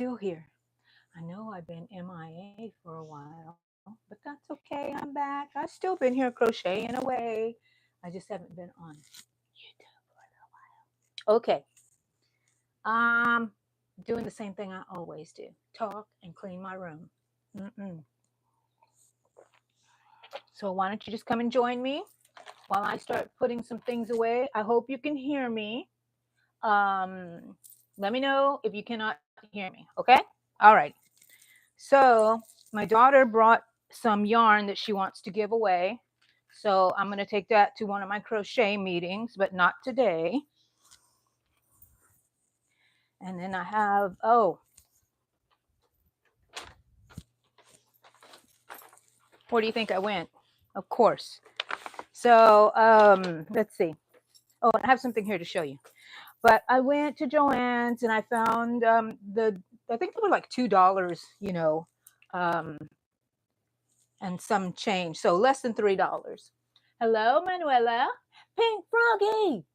still here. I know I've been MIA for a while, but that's okay. I'm back. I've still been here crocheting away. I just haven't been on YouTube for a little while. Okay. Um, doing the same thing I always do: talk and clean my room. Mm-mm. So why don't you just come and join me while I start putting some things away? I hope you can hear me. Um, Let me know if you cannot hear me. Okay. All right. So my daughter brought some yarn that she wants to give away. So I'm going to take that to one of my crochet meetings, but not today. And then I have, oh, where do you think I went? Of course. So let's see. Oh, I have something here to show you. But I went to Joann's and I found I think they were like $2, um, and some change. So less than $3. Hello, Manuela. Pink Froggy.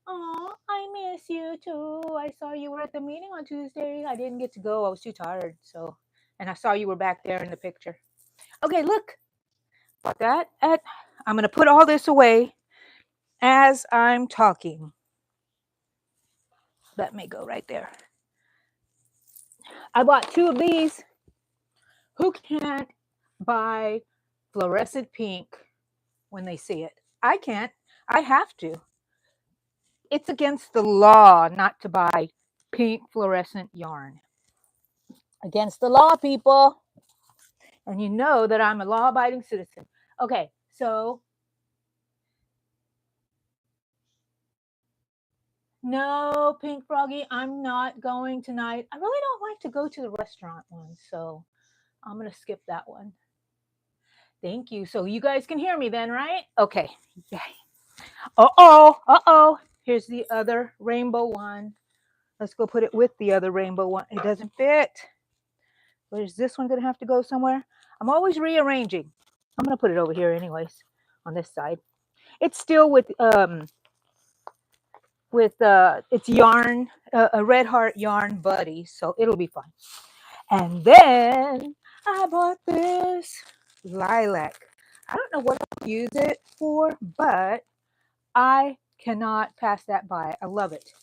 Oh, I miss you too. I saw you were at the meeting on Tuesday. I didn't get to go. I was too tired. So, and I saw you were back there in the picture. Okay, look. That I'm going to put all this away as I'm talking. That may go right there. I bought 2 of these. Who can't buy fluorescent pink when they see it? I can't. I have to. It's against the law not to buy pink fluorescent yarn. Against the law, people. And you know that I'm a law-abiding citizen. Okay, so no, Pink Froggy, I'm not going tonight. I really don't like to go to the restaurant one, so I'm going to skip that one. Thank you. So you guys can hear me then, right? Okay. Yay. Uh-oh. Here's the other rainbow one. Let's go put it with the other rainbow one. It doesn't fit. Where's this one going to have to go somewhere? I'm always rearranging. I'm going to put it over here anyways on this side. It's still with it's yarn, a Red Heart yarn buddy, so it'll be fun. And then I bought this lilac. I don't know what I'll use it for, but I cannot pass that by. I love it.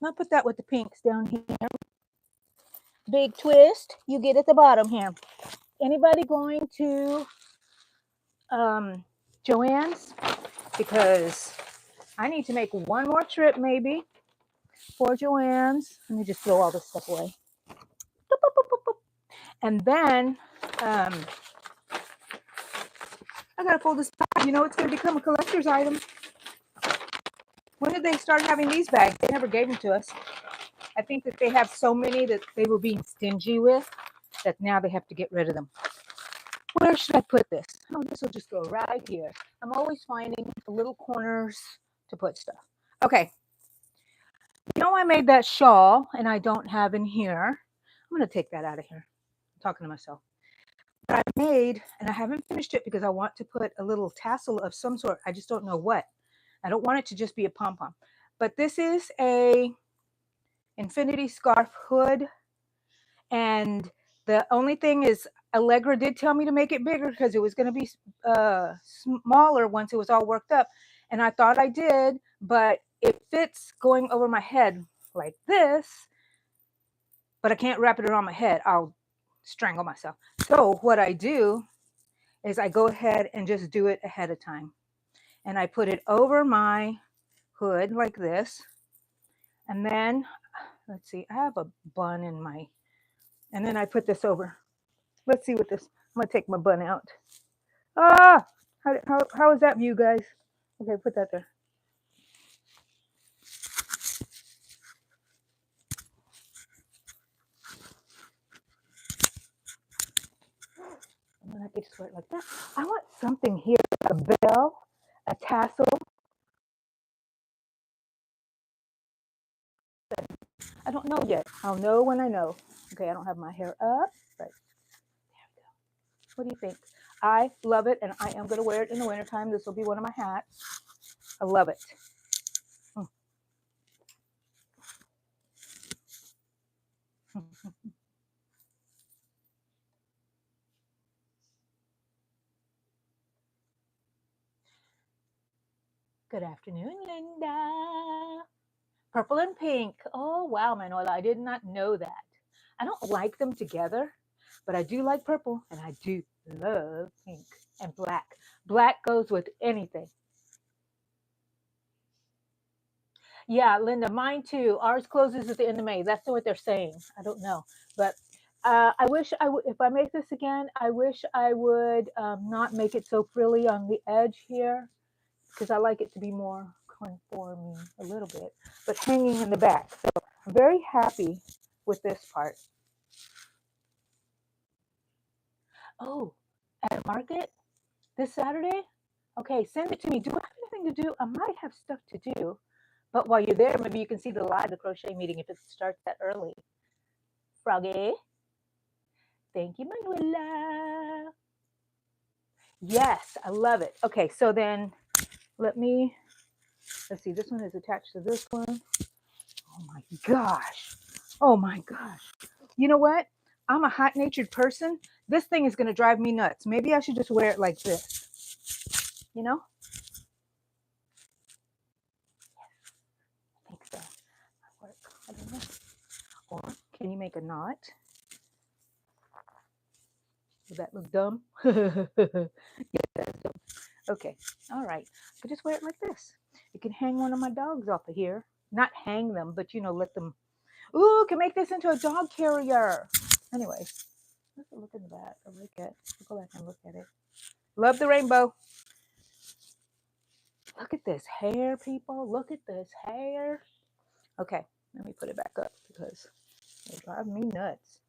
I'll put that with the pinks down here. Big twist, you get at the bottom here. Anybody going to Joann's? Because I need to make one more trip maybe for Joann's. Let me just throw all this stuff away. And then I gotta fold this back. You know it's gonna become a collector's item. When did they start having these bags? They never gave them to us. I think that they have so many that they were being stingy with that now they have to get rid of them. Where should I put this? Oh, this will just go right here. I'm always finding the little corners to put stuff. Okay. You know I made that shawl and I don't have in here. I'm going to take that out of here. I'm talking to myself. But I made, and I haven't finished it because I want to put a little tassel of some sort. I just don't know what. I don't want it to just be a pom-pom. But this is a infinity scarf hood. And the only thing is Allegra did tell me to make it bigger because it was going to be smaller once it was all worked up. And I thought I did, but it fits going over my head like this, but I can't wrap it around my head. I'll strangle myself. So what I do is I go ahead and just do it ahead of time. And I put it over my hood like this. And then, let's see, I have a bun in my, and then I put this over. Let's see what this, I'm going to take my bun out. Ah, how is that view, guys? Okay, put that there. I'm going to have to sweat like that. I want something here, a bell, a tassel. I don't know yet. I'll know when I know. Okay, I don't have my hair up, but there we go. What do you think? I love it, and I am going to wear it in the wintertime. This will be one of my hats. I love it. Good afternoon, Linda. Purple and pink. Oh, wow, Manuela. I did not know that. I don't like them together, but I do like purple and I do love pink and black. Black goes with anything. Yeah, Linda, mine too. Ours closes at the end of May. That's what they're saying. I don't know. But I wish I would, if I make this again, I wish I would not make it so frilly on the edge here because I like it to be more conforming a little bit, but hanging in the back. So I'm very happy with this part. Oh, at a market this Saturday? Okay, send it to me. Do I have anything to do? I might have stuff to do. But while you're there, maybe you can see the live, the crochet meeting if it starts that early. Froggy, thank you, Manuela. Yes, I love it. Okay, so then let's see, this one is attached to this one. Oh my gosh. Oh my gosh. You know what? I'm a hot natured person. This thing is going to drive me nuts. Maybe I should just wear it like this. You know? I think so. I don't know. Or can you make a knot? Does that look dumb? Yeah, that's dumb. Okay. All right. I could just wear it like this. You can hang one of my dogs off of here. Not hang them, but let them. Ooh, can make this into a dog carrier. Anyway, let's look in the back. Go back and look at it. Love the rainbow. Look at this hair, people. Look at this hair. Okay, let me put it back up because they drive me nuts.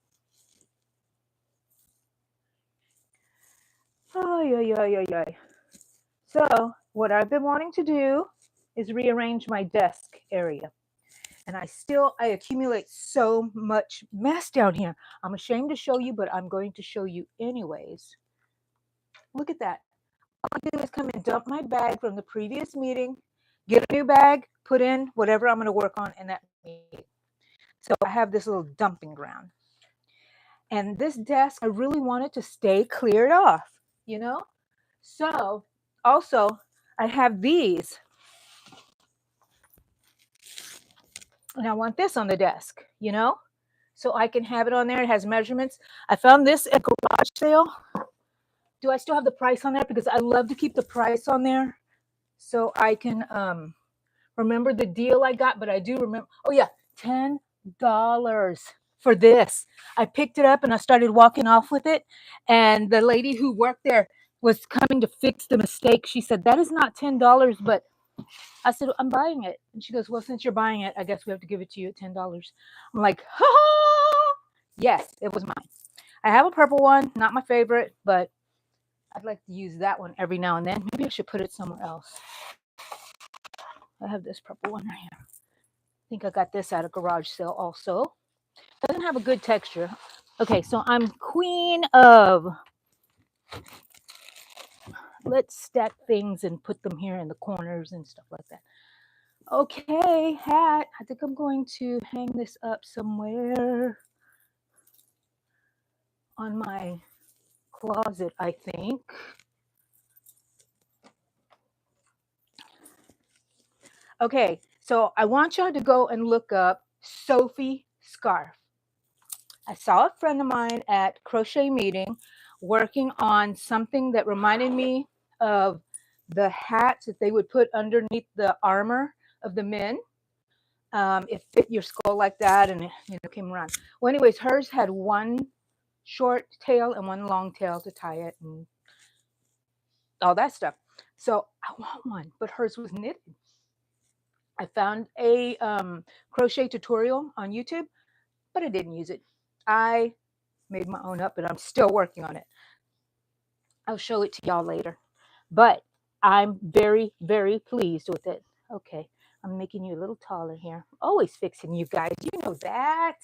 Oh, yeah. So what I've been wanting to do is rearrange my desk area. And I accumulate so much mess down here. I'm ashamed to show you, but I'm going to show you anyways. Look at that. All I do is come and dump my bag from the previous meeting, get a new bag, put in whatever I'm going to work on in that meeting. So I have this little dumping ground. And this desk, I really want it to stay cleared off, So also, I have these. And I want this on the desk, So I can have it on there. It has measurements. I found this at garage sale. Do I still have the price on there? Because I love to keep the price on there so I can remember the deal I got. But I do remember. Oh, yeah, $10 for this. I picked it up and I started walking off with it. And the lady who worked there was coming to fix the mistake. She said, that is not $10, but I said, I'm buying it. And she goes, well, since you're buying it, I guess we have to give it to you at $10. I'm like, ha! Yes, it was mine. I have a purple one, not my favorite, but I'd like to use that one every now and then. Maybe I should put it somewhere else. I have this purple one right here. I think I got this at a garage sale also. Doesn't have a good texture. Okay, so I'm queen of. Let's stack things and put them here in the corners and stuff like that. Okay, hat. I think I'm going to hang this up somewhere on my closet, I think. Okay, so I want y'all to go and look up Sophie scarf. I saw a friend of mine at Crochet Meeting working on something that reminded me of the hats that they would put underneath the armor of the men. It fit your skull like that and it came around. Well, anyways, hers had one short tail and one long tail to tie it and all that stuff. So I want one, but hers was knitted. I found a crochet tutorial on YouTube, but I didn't use it. I made my own up, but I'm still working on it. I'll show it to y'all later. But I'm very, very pleased with it. Okay, I'm making you a little taller here. Always fixing you guys. You know that.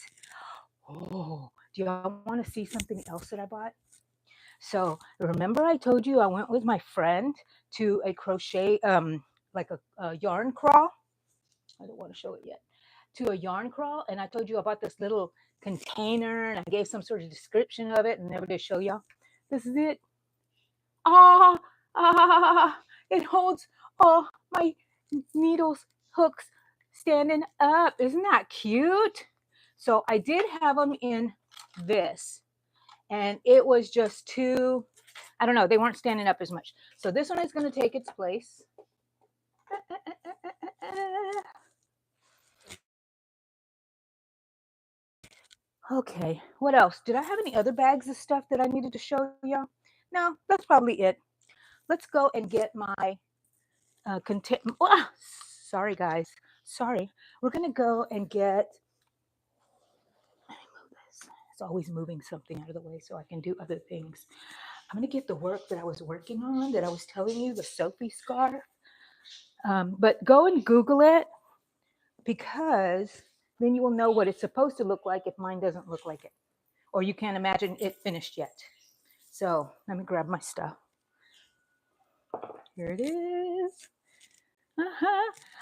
Oh, do y'all want to see something else that I bought? So remember I told you I went with my friend to a crochet, like a yarn crawl. I don't want to show it yet. To a yarn crawl, and I told you about this little container, and I gave some sort of description of it, and never did show y'all. This is it. It holds all my needles, hooks standing up. Isn't that cute? So I did have them in this, and it was just too, I don't know, they weren't standing up as much. So this one is going to take its place. Okay, what else? Did I have any other bags of stuff that I needed to show y'all? No, that's probably it. Let's go and get my content. Oh, sorry, guys. Sorry. We're going to go and get, let me move this. It's always moving something out of the way so I can do other things. I'm going to get the work that I was working on that I was telling you, the Sophie scarf. But go and Google it, because then you will know what it's supposed to look like if mine doesn't look like it, or you can't imagine it finished yet. So let me grab my stuff. Here it is.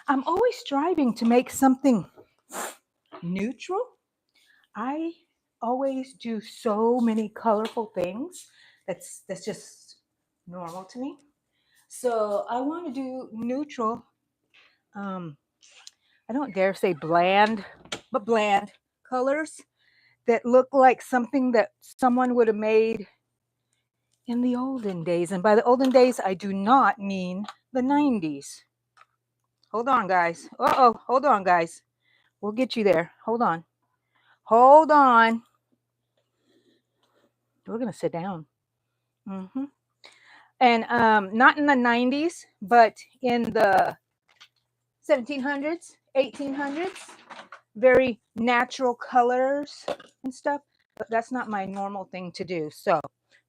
I'm always striving to make something neutral. I always do so many colorful things. That's just normal to me. So I want to do neutral. I don't dare say bland, but bland colors that look like something that someone would have made in the olden days. And by the olden days, I do not mean the 90s. Hold on, guys. Uh-oh, hold on, guys. We'll get you there. Hold on. Hold on. We're going to sit down. And not in the 90s, but in the 1700s, 1800s. Very natural colors and stuff. But that's not my normal thing to do. So,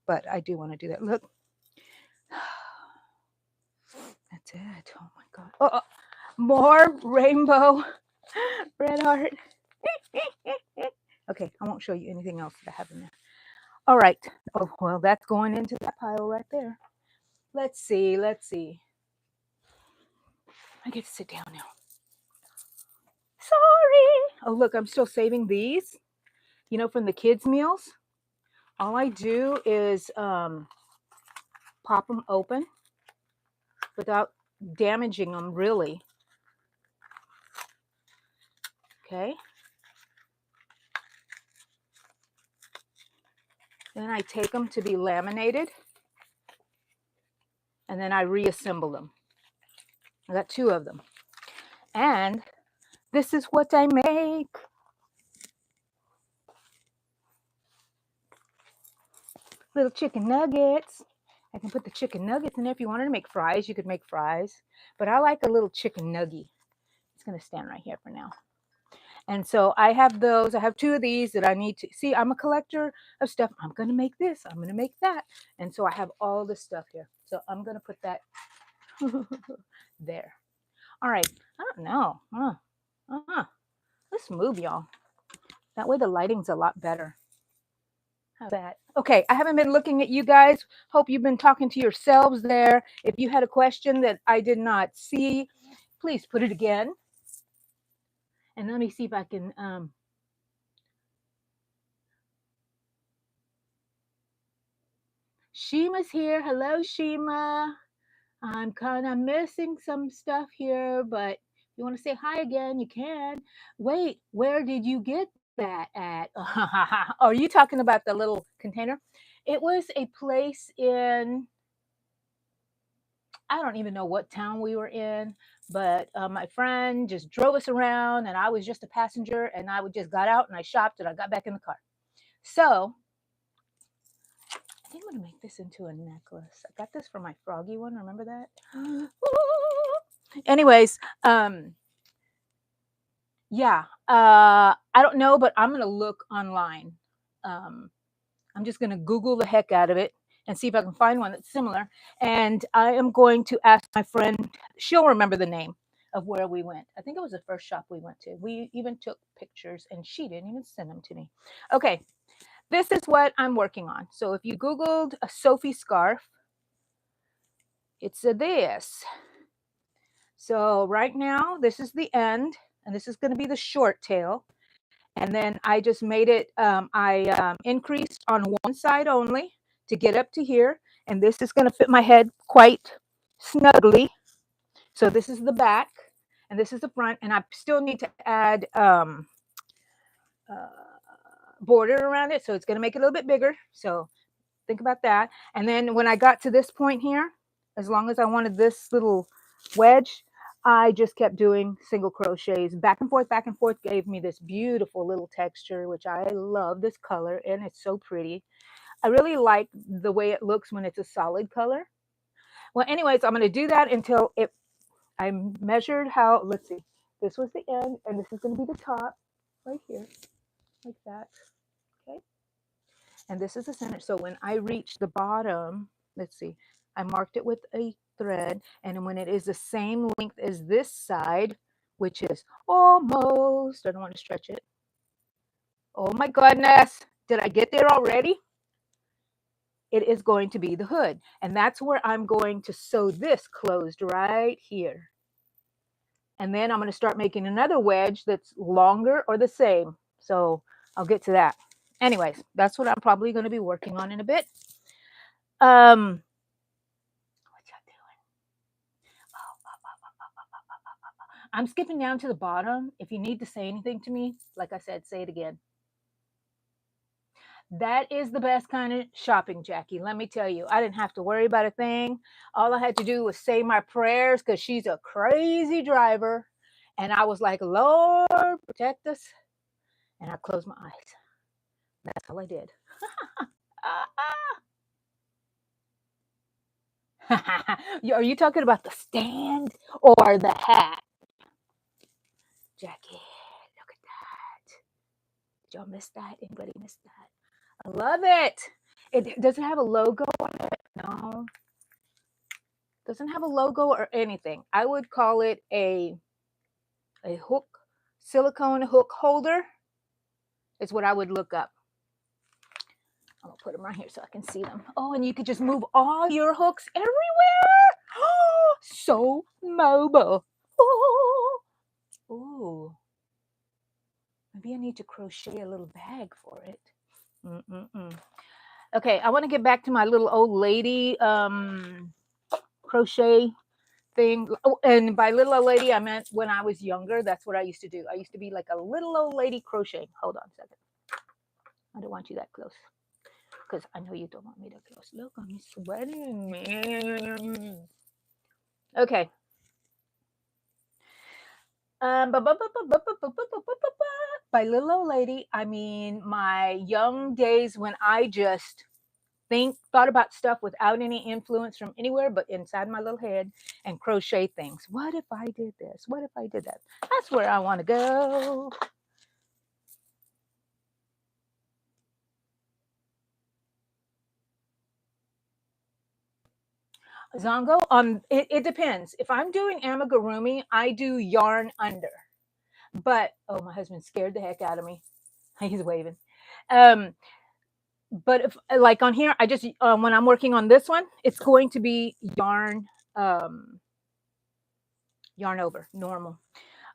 but I do want to do that. Look. That's it. Oh my God. Oh, more rainbow red heart. Okay, I won't show you anything else that I have in there. All right. Oh, well, that's going into that pile right there. Let's see. Let's see. I get to sit down now. Sorry. Oh, look, I'm still saving these, you know, from the kids' meals. All I do is pop them open without damaging them, really. Okay. Then I take them to be laminated, and then I reassemble them. I got 2 of them. And this is what I make. Little chicken nuggets. I can put the chicken nuggets in there. If you wanted to make fries, you could make fries. But I like a little chicken nugget. It's going to stand right here for now. And so I have those. I have 2 of these that I need to see. I'm a collector of stuff. I'm going to make this. I'm going to make that. And so I have all this stuff here. So I'm going to put that there. All right. I don't know. Let's move, y'all. That way the lighting's a lot better. How's that? Okay, I haven't been looking at you guys. Hope you've been talking to yourselves there. If you had a question that I did not see, please put it again. And let me see if I can Shima's here. Hello, Shima. I'm kind of missing some stuff here, but if you want to say hi again, you can. Wait, where did you get that at? Are you talking about the little container? It was a place in, I don't even know what town we were in, but my friend just drove us around, and I was just a passenger, and I just got out and I shopped and I got back in the car. So I think I'm going to make this into a necklace. I got this for my froggy one. Remember that? Anyways, yeah, I don't know, but I'm going to look online. I'm just going to Google the heck out of it and see if I can find one that's similar. And I am going to ask my friend, she'll remember the name of where we went. I think it was the first shop we went to. We even took pictures and she didn't even send them to me. Okay, this is what I'm working on. So if you Googled a Sophie scarf, it's this. So right now, this is the end, and this is going to be the short tail. And then I just made it, I increased on one side only to get up to here. And this is going to fit my head quite snugly. So this is the back and this is the front, and I still need to add uh, border around it. So it's going to make it a little bit bigger. So think about that. And then when I got to this point here, as long as I wanted this little wedge, I just kept doing single crochets back and forth, gave me this beautiful little texture, which I love this color, and it's so pretty. I really like the way it looks when it's a solid color. Well, anyways, I'm going to do that until it, I measured how, let's see, this was the end, and this is going to be the top right here, like that. Okay. And this is the center. So when I reach the bottom, let's see, I marked it with a thread, and when it is the same length as this side, which is almost, I don't want to stretch it. Oh my goodness, did I get there already? It is going to be the hood, and that's where I'm going to sew this closed right here. And then I'm going to start making another wedge that's longer or the same. So I'll get to that. Anyways, that's what I'm probably going to be working on in a bit. Um, I'm skipping down to the bottom. If you need to say anything to me, like I said, say it again. That is the best kind of shopping, Jackie. Let me tell you, I didn't have to worry about a thing. All I had to do was say my prayers because she's a crazy driver. And I was like, Lord, protect us. And I closed my eyes. That's all I did. Are you talking about the stand or the hat? Jackie, look at that. Did y'all miss that? Anybody miss that? I love it. It doesn't have a logo on it. No. Doesn't have a logo or anything. I would call it a hook, silicone hook holder is what I would look up. I'm gonna put them right here so I can see them. Oh, and you could just move all your hooks everywhere. Oh, so mobile. Oh, ooh. Maybe I need to crochet a little bag for it. Okay, I want to get back to my little old lady crochet thing. Oh, and by little old lady, I meant when I was younger. That's what I used to do. I used to be like a little old lady crocheting. Hold on a second. I don't want you that close because I know you don't want me that close. Look, I'm sweating. Okay. By little old lady, I mean my young days when I just thought about stuff without any influence from anywhere but inside my little head and crochet things. What if I did this? What if I did that? That's where I want to go. Zongo, it depends. If I'm doing amigurumi, I do yarn under. But oh, my husband scared the heck out of me. He's waving. But if like on here, I just when I'm working on this one, it's going to be yarn yarn over normal.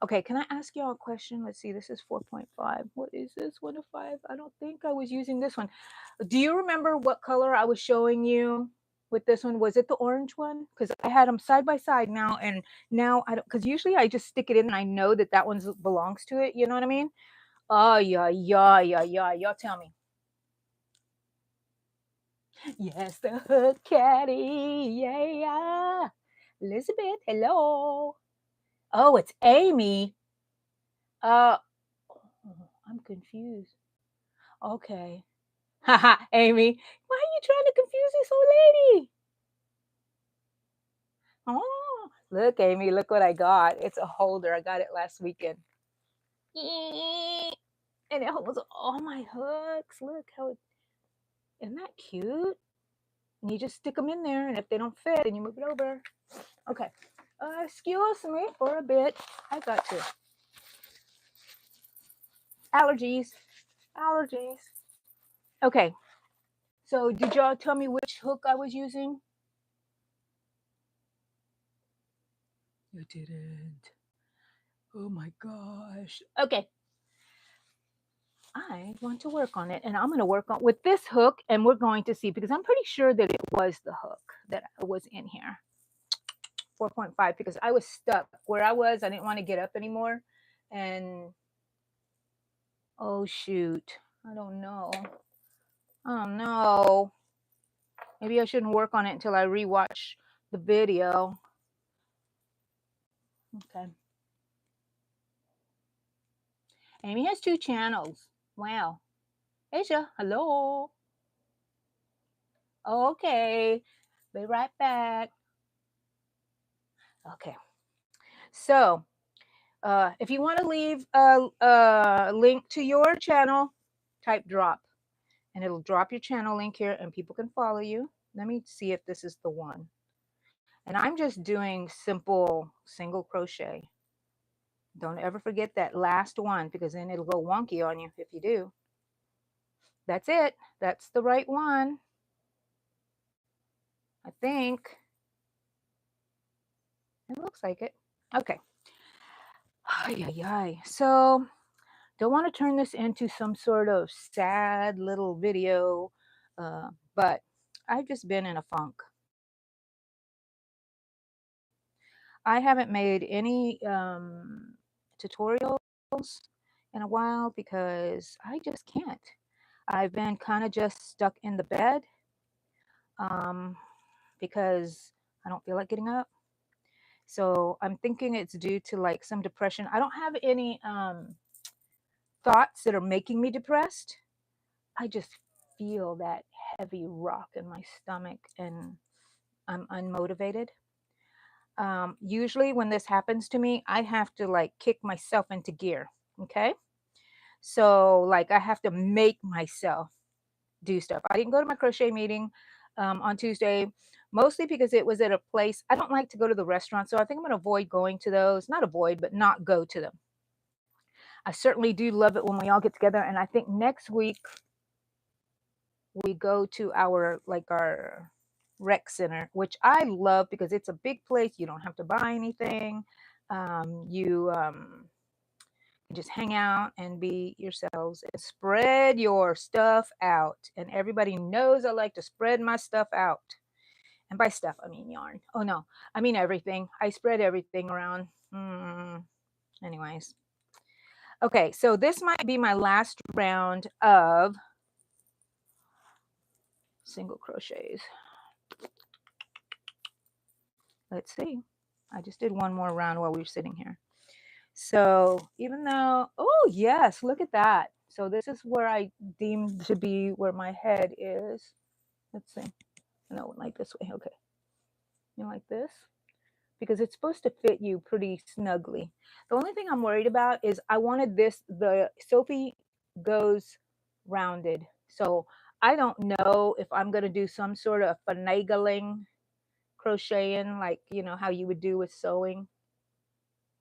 Okay, can I ask y'all a question? Let's see, this is 4.5. What is this? 1 to 5? I don't think I was using this one. Do you remember what color I was showing you with this one? Was it the orange one? Because I had them side by side now, and now I don't, because usually I just stick it in and I know that that one belongs to it. You know what I mean? Oh, yeah. Y'all tell me. Yes, the hood caddy. Yeah. Elizabeth, hello. Oh, it's Amy. Uh, I'm confused. Okay. Haha, Amy. Why are you trying to confuse this old lady? Oh, look, Amy, look what I got. It's a holder. I got it last weekend. And it holds all my hooks. Look how isn't that cute? And you just stick them in there, and if they don't fit, then you move it over. Okay. Excuse me for a bit. I got to. Allergies. Allergies. Okay. So did y'all tell me which hook I was using? You didn't. Oh my gosh. Okay. I want to work on it, and I'm going to work on with this hook, and we're going to see, because I'm pretty sure that it was the hook that was in here. 4.5 because I was stuck where I was. I didn't want to get up anymore. And oh shoot, I don't know. Oh no. Maybe I shouldn't work on it until I rewatch the video. Okay. Amy has 2 channels. Wow. Asia, hello. Okay. Be right back. Okay. So, if you want to leave a link to your channel, type drop. And it'll drop your channel link here and people can follow you. Let me see if this is the one. And I'm just doing simple single crochet. Don't ever forget that last one because then it'll go wonky on you if you do. That's it. That's the right one. I think. It looks like it. Okay. Ay, ay, ay. So, don't want to turn this into some sort of sad little video, but I've just been in a funk. I haven't made any tutorials in a while because I just can't. I've been kind of just stuck in the bed because I don't feel like getting up. So I'm thinking it's due to like some depression. I don't have any thoughts that are making me depressed. I just feel that heavy rock in my stomach and I'm unmotivated. Usually when this happens to me, I have to like kick myself into gear. Okay. So like I have to make myself do stuff. I didn't go to my crochet meeting on Tuesday, mostly because it was at a place. I don't like to go to the restaurant. So I think I'm going to avoid going to those, not avoid, but not go to them. I certainly do love it when we all get together. And I think next week we go to our rec center, which I love because it's a big place. You don't have to buy anything. You just hang out and be yourselves and spread your stuff out. And everybody knows I like to spread my stuff out. And by stuff, I mean yarn. Oh no, I mean everything. I spread everything around. Anyways. Okay, so this might be my last round of single crochets. Let's see. I just did one more round while we were sitting here. So even though, oh yes, look at that. So this is where I deem to be where my head is. Let's see. No, like this way. Okay. You know, like this? Because it's supposed to fit you pretty snugly. The only thing I'm worried about is I wanted this, the Sophie goes rounded. So I don't know if I'm going to do some sort of finagling crocheting, like, you know, how you would do with sewing.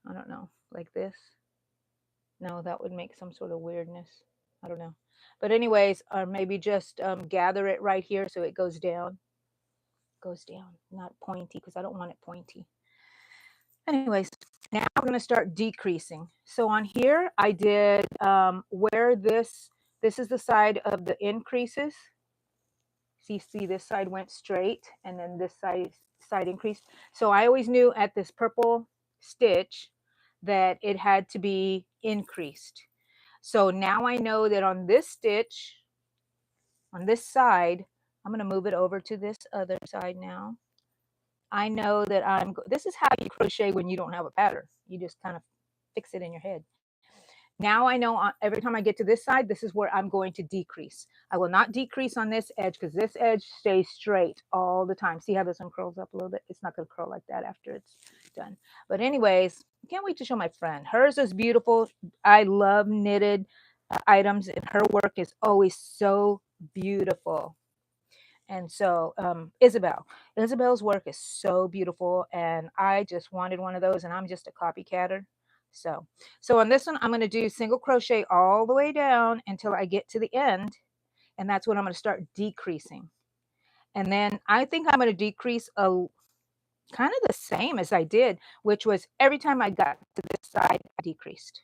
I don't know, like this. No, that would make some sort of weirdness. I don't know. But anyways, or maybe just gather it right here so it goes down. Goes down, not pointy, because I don't want it pointy. Anyways, now I'm going to start decreasing. So on here, I did where this is the side of the increases. See, this side went straight, and then this side increased. So I always knew at this purple stitch that it had to be increased. So now I know that on this stitch, on this side, I'm going to move it over to this other side now. I know that this is how you crochet when you don't have a pattern. You just kind of fix it in your head. Now I know every time I get to this side, this is where I'm going to decrease. I will not decrease on this edge because this edge stays straight all the time. See how this one curls up a little bit? It's not going to curl like that after it's done. But anyways, I can't wait to show my friend. Hers is beautiful. I love knitted items, and her work is always so beautiful. And so Isabel's work is so beautiful, and I just wanted one of those, and I'm just a copycatter. So on this one, I'm going to do single crochet all the way down until I get to the end, and that's when I'm going to start decreasing. And then I think I'm going to decrease a kind of the same as I did, which was every time I got to this side, I decreased.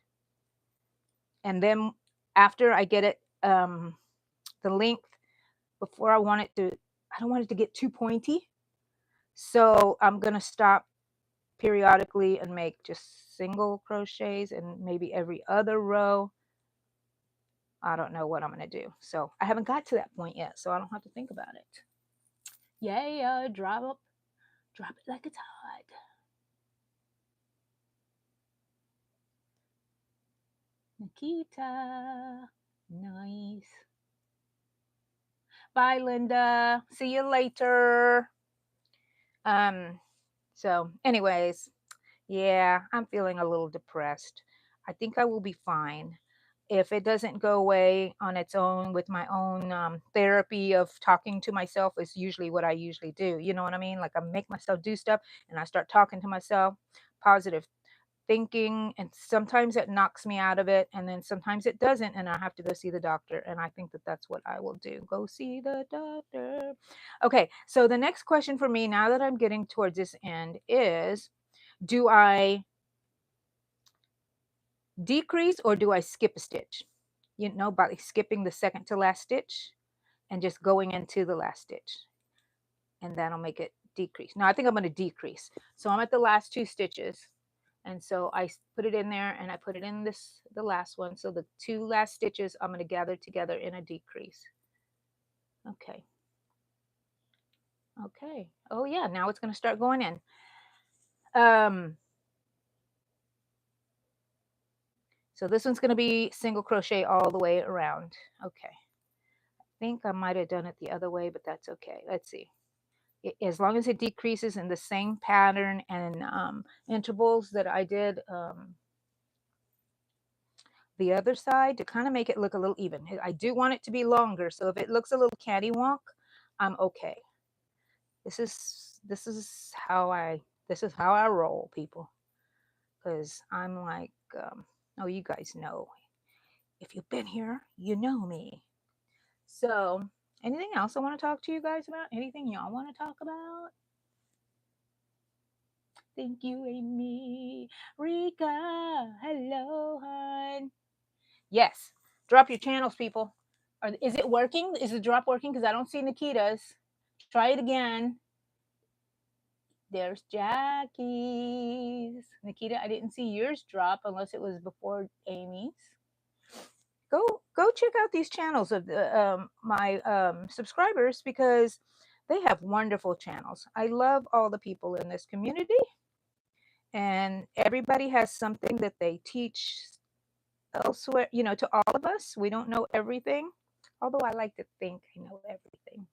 And then after I get it, the length, before I don't want it to get too pointy. So I'm going to stop periodically and make just single crochets and maybe every other row. I don't know what I'm going to do. So I haven't got to that point yet, so I don't have to think about it. Yeah, drop it like it's hot. Nikita, nice. Bye, Linda. See you later. So anyways, yeah, I'm feeling a little depressed. I think I will be fine. If it doesn't go away on its own with my own therapy of talking to myself is usually what I usually do. You know what I mean? Like I make myself do stuff and I start talking to myself, positive thinking, and sometimes it knocks me out of it and then sometimes it doesn't and I have to go see the doctor, and I think that that's what I will do, go see the doctor. Okay, so the next question for me now that I'm getting towards this end is, do I decrease or do I skip a stitch? You know, by skipping the second to last stitch and just going into the last stitch, and that'll make it decrease. Now I think I'm going to decrease, so I'm at the last 2 stitches. And so I put it in there and I put it in the last one. So the 2 last stitches I'm going to gather together in a decrease. Okay. Okay. Oh yeah, now it's going to start going in. So this one's going to be single crochet all the way around. Okay. I think I might have done it the other way, but that's okay. Let's see. As long as it decreases in the same pattern and intervals that I did the other side to kind of make it look a little even. I do want it to be longer, so if it looks a little cattywonk, I'm okay. This is how I roll, people, because I'm like, oh, you guys know. If you've been here, you know me. So, anything else I want to talk to you guys about? Anything y'all want to talk about? Thank you, Amy. Rika, hello, hon. Yes, drop your channels, people. Is it working? Is the drop working? Because I don't see Nikita's. Try it again. There's Jackie's. Nikita, I didn't see yours drop unless it was before Amy's. Go check out these channels of my subscribers, because they have wonderful channels. I love all the people in this community, and everybody has something that they teach elsewhere, to all of us. We don't know everything, although I like to think I know everything.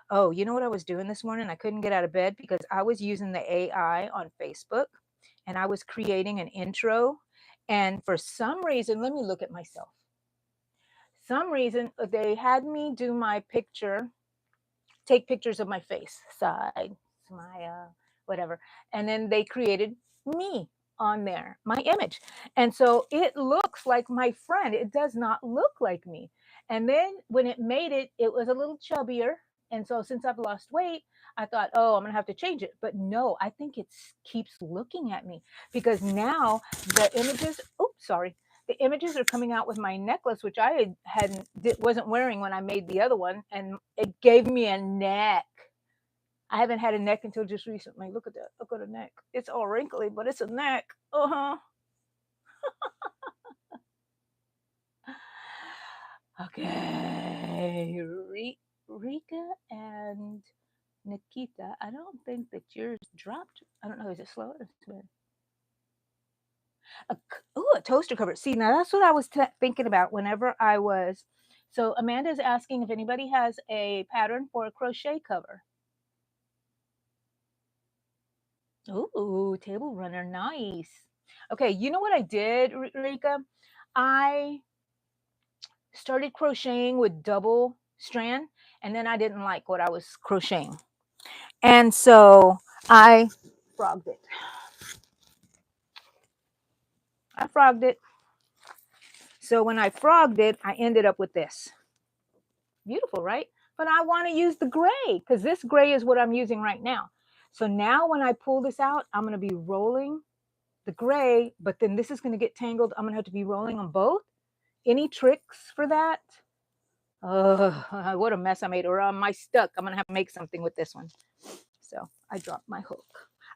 Oh, you know what I was doing this morning? I couldn't get out of bed because I was using the AI on Facebook and I was creating an intro. And for some reason, let me look at myself. Some reason they had me do my picture, take pictures of my face, side, my whatever. And then they created me on there, my image. And so it looks like my friend. It does not look like me. And then when it made it, it was a little chubbier. And so since I've lost weight, I thought, oh, I'm going to have to change it. But no, I think it keeps looking at me, because now the images, oops, sorry. The images are coming out with my necklace, which I wasn't wearing when I made the other one, and it gave me a neck. I haven't had a neck until just recently. Look at that. Look at the neck. It's all wrinkly, but it's a neck. Uh-huh. Okay. Rika and Nikita, I don't think that yours dropped. I don't know. Is it slow or slow? A toaster cover. See, now that's what I was thinking about whenever I was. So Amanda's asking if anybody has a pattern for a crochet cover. Ooh, table runner, nice. Okay, you know what I did, Rika? I started crocheting with double strand, and then I didn't like what I was crocheting. And so I frogged it. So when I frogged it, I ended up with this. Beautiful, right? But I want to use the gray, because this gray is what I'm using right now. So now when I pull this out, I'm going to be rolling the gray, but then this is going to get tangled. I'm going to have to be rolling them both. Any tricks for that? What a mess I made. Or am I stuck? I'm going to have to make something with this one. So I dropped my hook.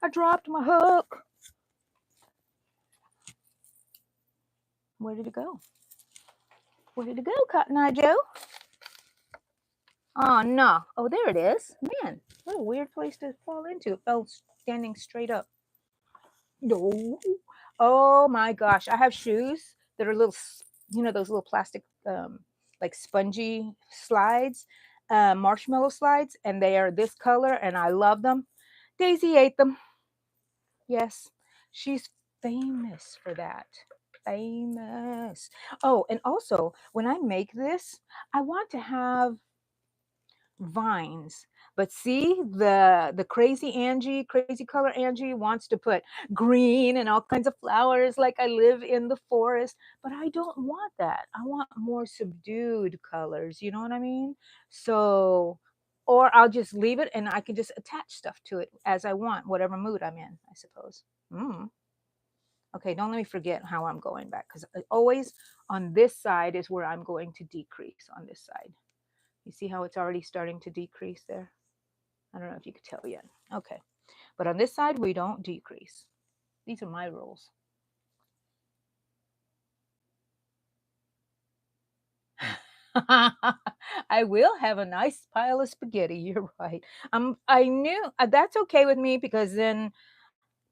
I dropped my hook. Where did it go? Where did it go, Cotton Eye Joe? Oh, no. Oh, there it is. Man, what a weird place to fall into. It fell standing straight up. No. Oh, my gosh. I have shoes that are little, those little plastic, like spongy slides, marshmallow slides, and they are this color, and I love them. Daisy ate them. Yes, she's famous for that. Famous. Oh, and also, when I make this, I want to have vines. But see, the crazy color Angie wants to put green and all kinds of flowers like I live in the forest, but I don't want that. I want more subdued colors, you know what I mean? So or I'll just leave it and I can just attach stuff to it as I want, whatever mood I'm in, I suppose. Okay, don't let me forget how I'm going back because always on this side is where I'm going to decrease on this side. You see how it's already starting to decrease there? I don't know if you could tell yet. Okay. But on this side, we don't decrease. These are my rules. I will have a nice pile of spaghetti. You're right. I knew that's okay with me because then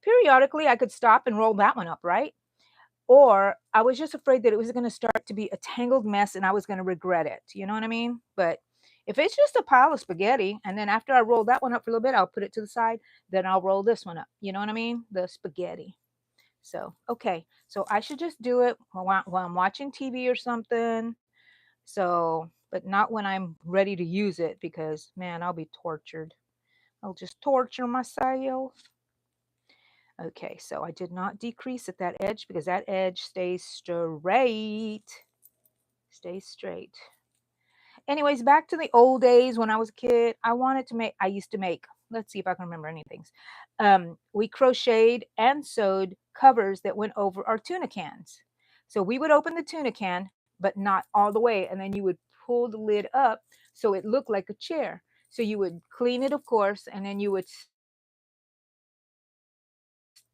periodically I could stop and roll that one up, right? Or I was just afraid that it was going to start to be a tangled mess and I was going to regret it. You know what I mean? But if it's just a pile of spaghetti and then after I roll that one up for a little bit, I'll put it to the side, then I'll roll this one up. You know what I mean? The spaghetti. So, okay. So I should just do it while I'm watching TV or something. So, but not when I'm ready to use it because, man, I'll be tortured. I'll just torture myself. Okay, so I did not decrease at that edge because that edge stays straight. Stays straight. Anyways, back to the old days when I was a kid. I used to make, let's see if I can remember any things. We crocheted and sewed covers that went over our tuna cans. So we would open the tuna can, but not all the way. And then you would pull the lid up so it looked like a chair. So you would clean it, of course, and then you would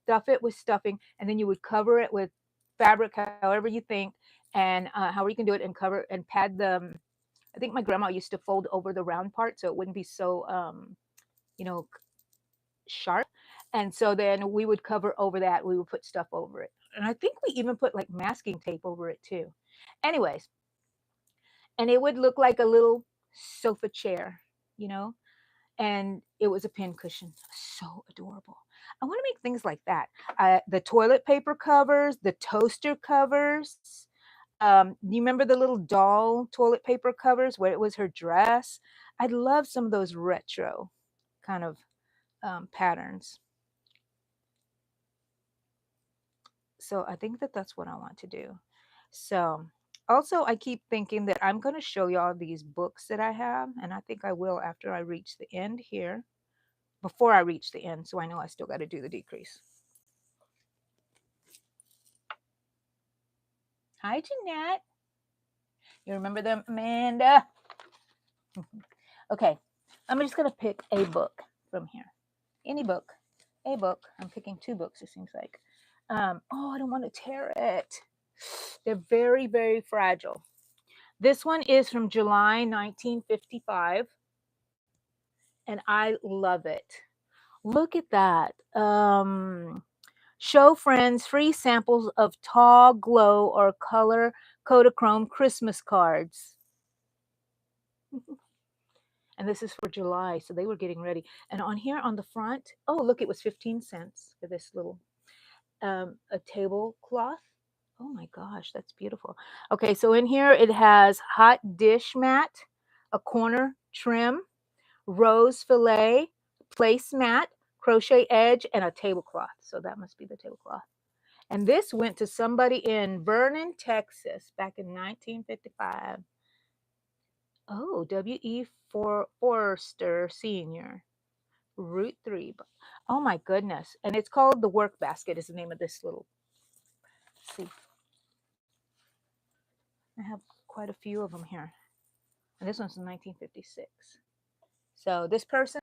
stuff it with stuffing, and then you would cover it with fabric, however you think, and however you can do it, and cover and pad the. I think my grandma used to fold over the round part so it wouldn't be so, you know, sharp. And so then we would cover over that. We would put stuff over it, and I think we even put like masking tape over it too. Anyways, and it would look like a little sofa chair, you know, and it was a pin cushion. So adorable. I want to make things like that. The toilet paper covers, the toaster covers. You remember the little doll toilet paper covers where it was her dress? I love some of those retro kind of patterns. So I think that that's what I want to do. So also, I keep thinking that I'm going to show y'all these books that I have, and I think I will after I reach the end here. Before I reach the end, so I know I still got to do the decrease. Hi, Jeanette. You remember them, Amanda? Okay, I'm just going to pick a book from here. Any book. A book. I'm picking two books, it seems like. Oh, I don't want to tear it. They're very, very fragile. This one is from July 1955, and I love it. Look at that. Show friends free samples of tall, glow, or color Kodachrome Christmas cards. And this is for July, so they were getting ready. And on here on the front, oh, look, it was 15 cents for this little a tablecloth. Oh my gosh, that's beautiful. Okay, so in here it has hot dish mat, a corner trim, rose fillet, placemat, crochet edge, and a tablecloth. So that must be the tablecloth. And this went to somebody in Vernon, Texas, back in 1955. Oh, W.E. Forster Sr., Route 3. Oh my goodness. And it's called The Work Basket is the name of this little, let's see. I have quite a few of them here. And this one's in 1956. So this person,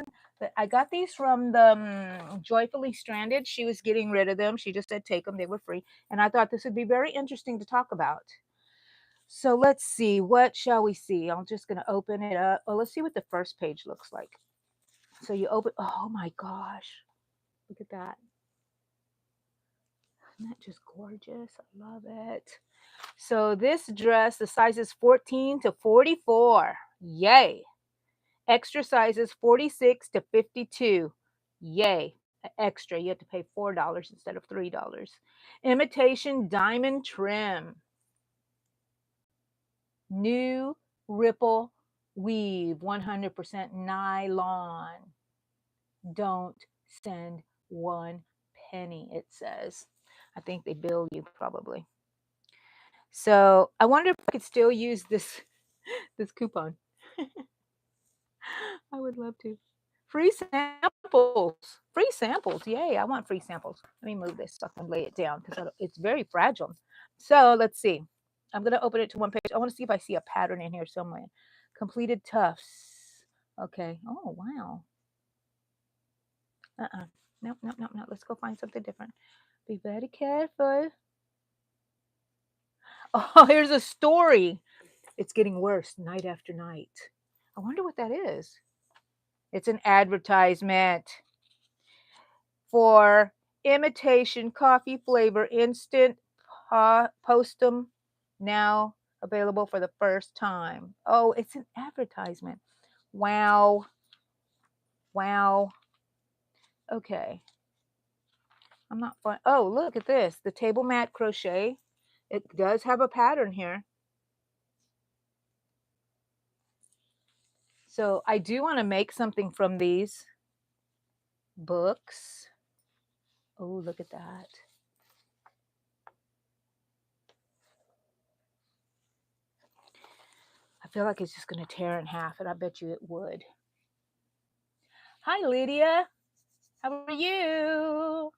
I got these from the Joyfully Stranded. She was getting rid of them. She just said take them. They were free. And I thought this would be very interesting to talk about. So let's see. What shall we see? I'm just going to open it up. Oh, let's see what the first page looks like. So you open. Oh my gosh. Look at that. Isn't that just gorgeous? I love it. So this dress, the size is 14 to 44. Yay. Extra sizes 46 to 52. Yay. Extra. You have to pay $4 instead of $3. Imitation diamond trim. New ripple weave. 100% nylon. Don't send 1 penny, it says. I think they bill you probably. So I wonder if I could still use this coupon. I would love to. Free samples. Free samples. Yay. I want free samples. Let me move this so I can lay it down because it's very fragile. So let's see. I'm going to open it to one page. I want to see if I see a pattern in here somewhere. Completed tufts. Okay. Oh, wow. Nope. Let's go find something different. Be very careful. Oh, here's a story. It's getting worse night after night. I wonder what that is. It's an advertisement for imitation coffee flavor instant postum, now available for the first time. Oh, it's an advertisement. Wow. Okay. I'm not fun. Oh, look at this. The table mat crochet. It does have a pattern here. So I do want to make something from these books. Oh, look at that. I feel like it's just going to tear in half, and I bet you it would. Hi, Lydia. How are you?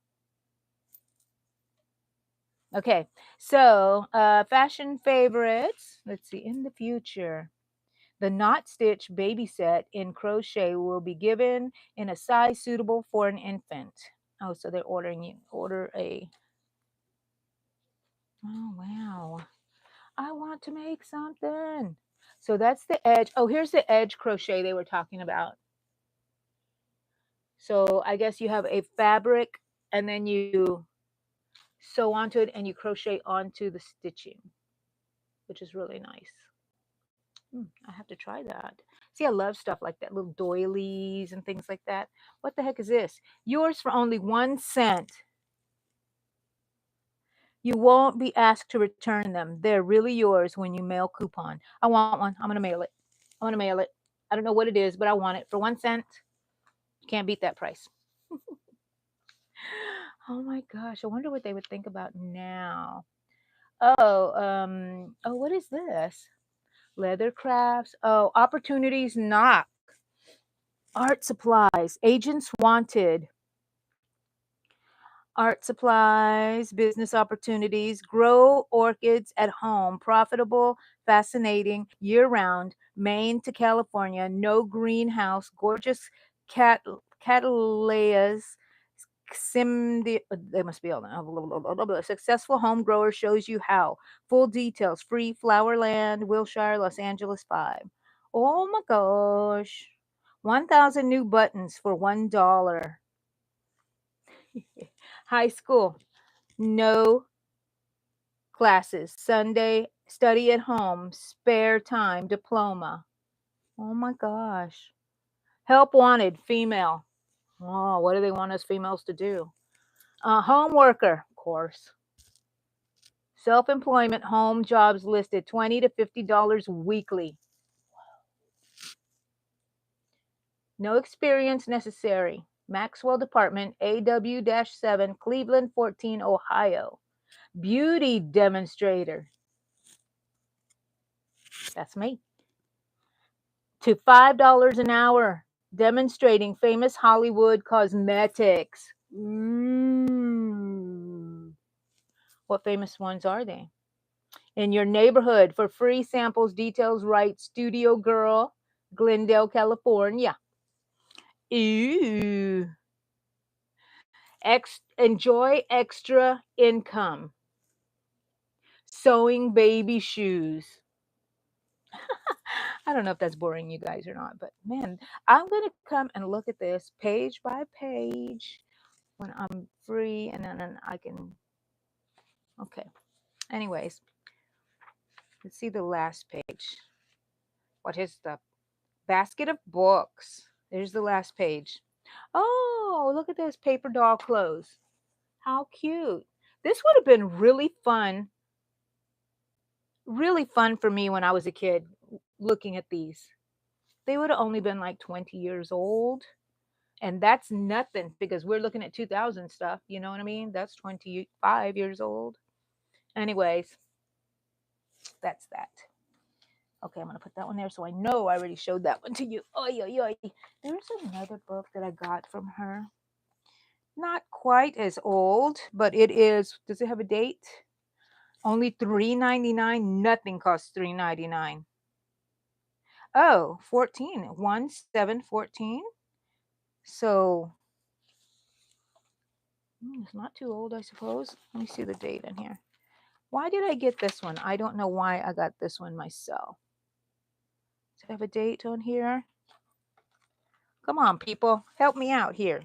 Okay, so fashion favorites. Let's see, in the future. The knot stitch baby set in crochet will be given in a size suitable for an infant. Oh, so they're order a. Oh, wow. I want to make something. So that's the edge. Oh, here's the edge crochet they were talking about. So I guess you have a fabric and then you sew onto it and you crochet onto the stitching, which is really nice. I have to try that. See, I love stuff like that, little doilies and things like that. What the heck is this? Yours for only 1 cent. You won't be asked to return them. They're really yours when you mail coupon. I want one. I'm going to mail it. I want to mail it. I don't know what it is, but I want it for 1 cent. Can't beat that price. Oh my gosh. I wonder what they would think about now. Oh, what is this? Leather crafts. Oh, opportunities knock. Art supplies. Agents wanted. Art supplies, business opportunities, grow orchids at home, profitable, fascinating, year round, Maine to California, no greenhouse, gorgeous cattleyas, they must be all a successful home grower shows you how. Full details, free Flowerland, Wilshire, Los Angeles 5. Oh my gosh. 1,000 new buttons for $1. High school, no classes. Sunday, study at home, spare time, diploma. Oh my gosh. Help wanted, female. Oh, what do they want us females to do? Home worker, of course. Self-employment, home jobs listed, $20 to $50 weekly. No experience necessary. Maxwell Department, AW-7, Cleveland 14, Ohio. Beauty demonstrator. That's me. To $5 an hour, demonstrating famous Hollywood cosmetics. What famous ones are they? In your neighborhood for free samples, details, right? Studio Girl, Glendale, California. Ooh. Enjoy extra income. Sewing baby shoes. I don't know if that's boring you guys or not, but man, I'm going to come and look at this page by page when I'm free, and then I can. Okay. Anyways, let's see the last page. What is the basket of books? There's the last page. Oh, look at this paper doll clothes. How cute. This would have been really fun for me when I was a kid looking at these. They would have only been like 20 years old. And that's nothing because we're looking at 2000 stuff. You know what I mean? That's 25 years old. Anyways, that's that. Okay, I'm going to put that one there so I know I already showed that one to you. Oy, oy, oy. There's another book that I got from her. Not quite as old, but it is. Does it have a date? Only $3.99. Nothing costs $3.99. Oh, 14. 1/7/14. So it's not too old, I suppose. Let me see the date in here. Why did I get this one? I don't know why I got this one myself. Does it have a date on here? Come on, people. Help me out here.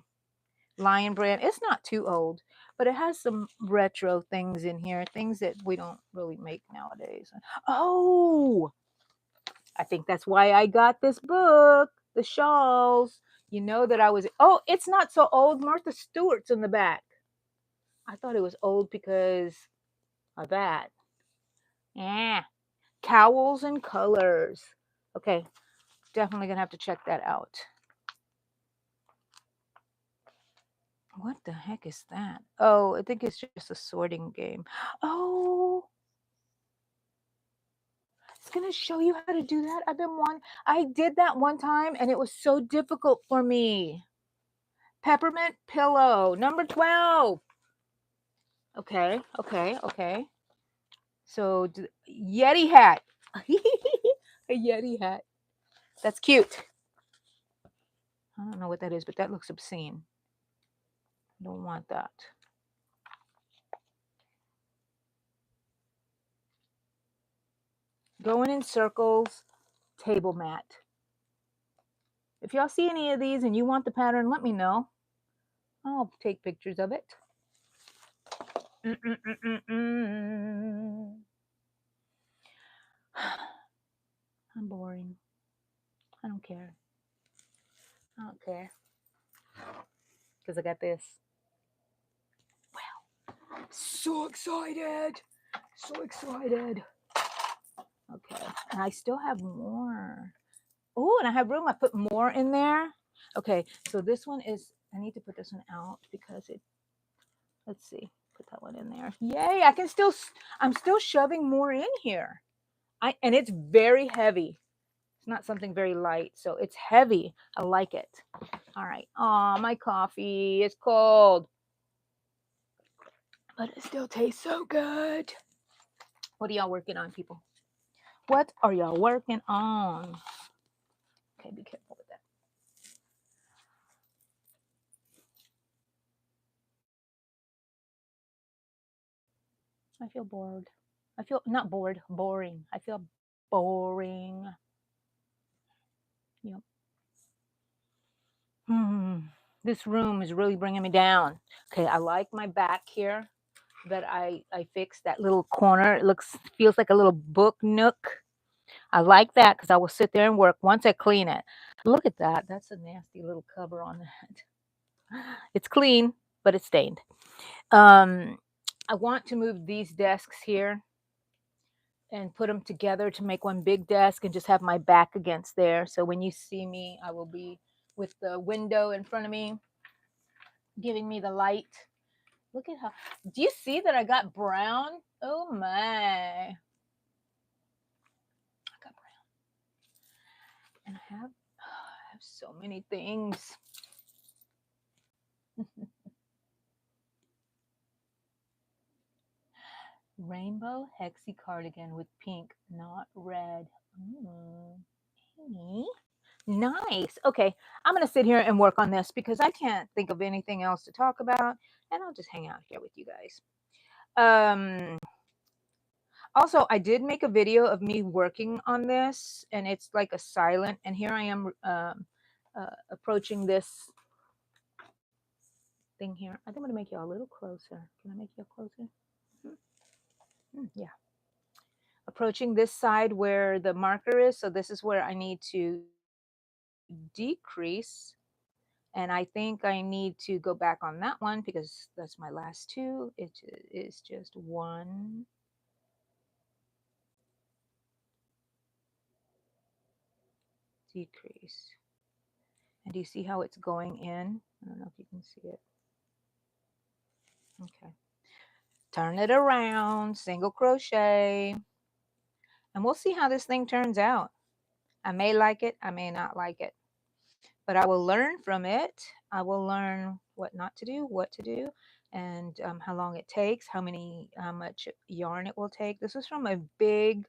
Lion Brand. It's not too old, but it has some retro things in here, things that we don't really make nowadays. Oh, I think that's why I got this book, the shawls. You know that I was, oh, it's not so old. Martha Stewart's in the back. I thought it was old because of that. Yeah. Cowls and colors. Okay. Definitely going to have to check that out. What the heck is that? Oh, I think it's just a sorting game. Oh, it's going to show you how to do that. I did that one time and it was so difficult for me. Peppermint pillow, number 12. Okay, okay, okay. So, Yeti hat. A Yeti hat. That's cute. I don't know what that is, but that looks obscene. Don't want that. Going in circles, table mat. If y'all see any of these and you want the pattern, let me know. I'll take pictures of it. I'm boring. I don't care. I don't care. Because I got this. Wow. So excited. So excited. Okay. And I still have more. Oh, and I have room. I put more in there. Okay. So this one is, I need to put this one out because it, let's see. Put that one in there. Yay. I'm still shoving more in here. And it's very heavy. It's not something very light. So it's heavy. I like it. All right. Oh, my coffee is cold. But it still tastes so good. What are y'all working on, people? What are y'all working on? Okay, be careful with that. I feel bored. I feel not bored, boring. I feel boring. Yep. This room is really bringing me down. Okay, I like my back here that I fixed that little corner. It feels like a little book nook. I like that because I will sit there and work once I clean it. Look at that. That's a nasty little cover on that. It's clean, but it's stained. I want to move these desks here and put them together to make one big desk and just have my back against there. So when you see me, I will be with the window in front of me, giving me the light. Look at how, do you see that I got brown? Oh my. I got brown. And I have so many things. Rainbow hexie cardigan with pink, not red. Hey. Nice. Okay, I'm going to sit here and work on this because I can't think of anything else to talk about, and I'll just hang out here with you guys. Um, Also, I did make a video of me working on this, and it's like a silent. And here I am approaching this thing here. I think I'm going to make you a little closer. Can I make you closer? Yeah. Approaching this side where the marker is. So this is where I need to decrease. And I think I need to go back on that one because that's my last two. It is just one. Decrease. And do you see how it's going in? I don't know if you can see it. Okay. Turn it around, single crochet, and we'll see how this thing turns out. I may like it, I may not like it, but I will learn from it. I will learn what not to do, what to do, and how long it takes, how much yarn it will take. This was from a big,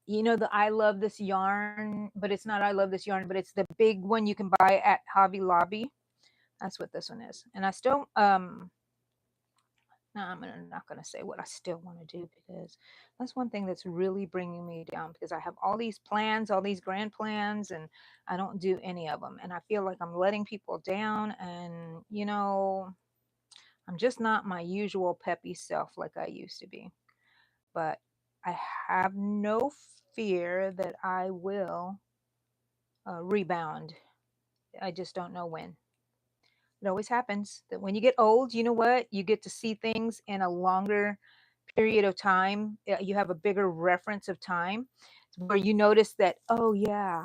the I love this yarn, but it's not I love this yarn, but it's the big one you can buy at Hobby Lobby. That's what this one is. And I still no, I'm not going to say what I still want to do because that's one thing that's really bringing me down because I have all these plans, all these grand plans, and I don't do any of them. And I feel like I'm letting people down. And, I'm just not my usual peppy self like I used to be. But I have no fear that I will rebound. I just don't know when. It always happens that when you get old, you know what? You get to see things in a longer period of time. You have a bigger reference of time where you notice that, oh, yeah,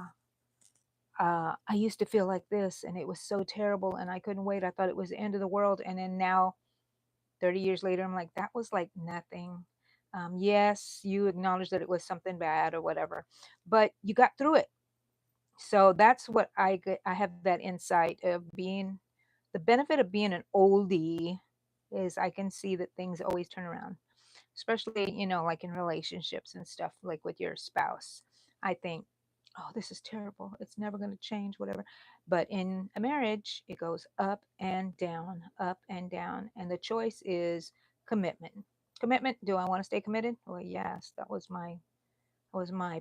I used to feel like this and it was so terrible and I couldn't wait. I thought it was the end of the world. And then now, 30 years later, I'm like, that was like nothing. Yes, you acknowledge that it was something bad or whatever, but you got through it. So that's what I get. I have that insight of being the benefit of being an oldie is I can see that things always turn around, especially, like in relationships and stuff, like with your spouse. I think, oh, this is terrible. It's never going to change, whatever. But in a marriage, it goes up and down, up and down. And the choice is commitment. Commitment. Do I want to stay committed? Well, yes, that was my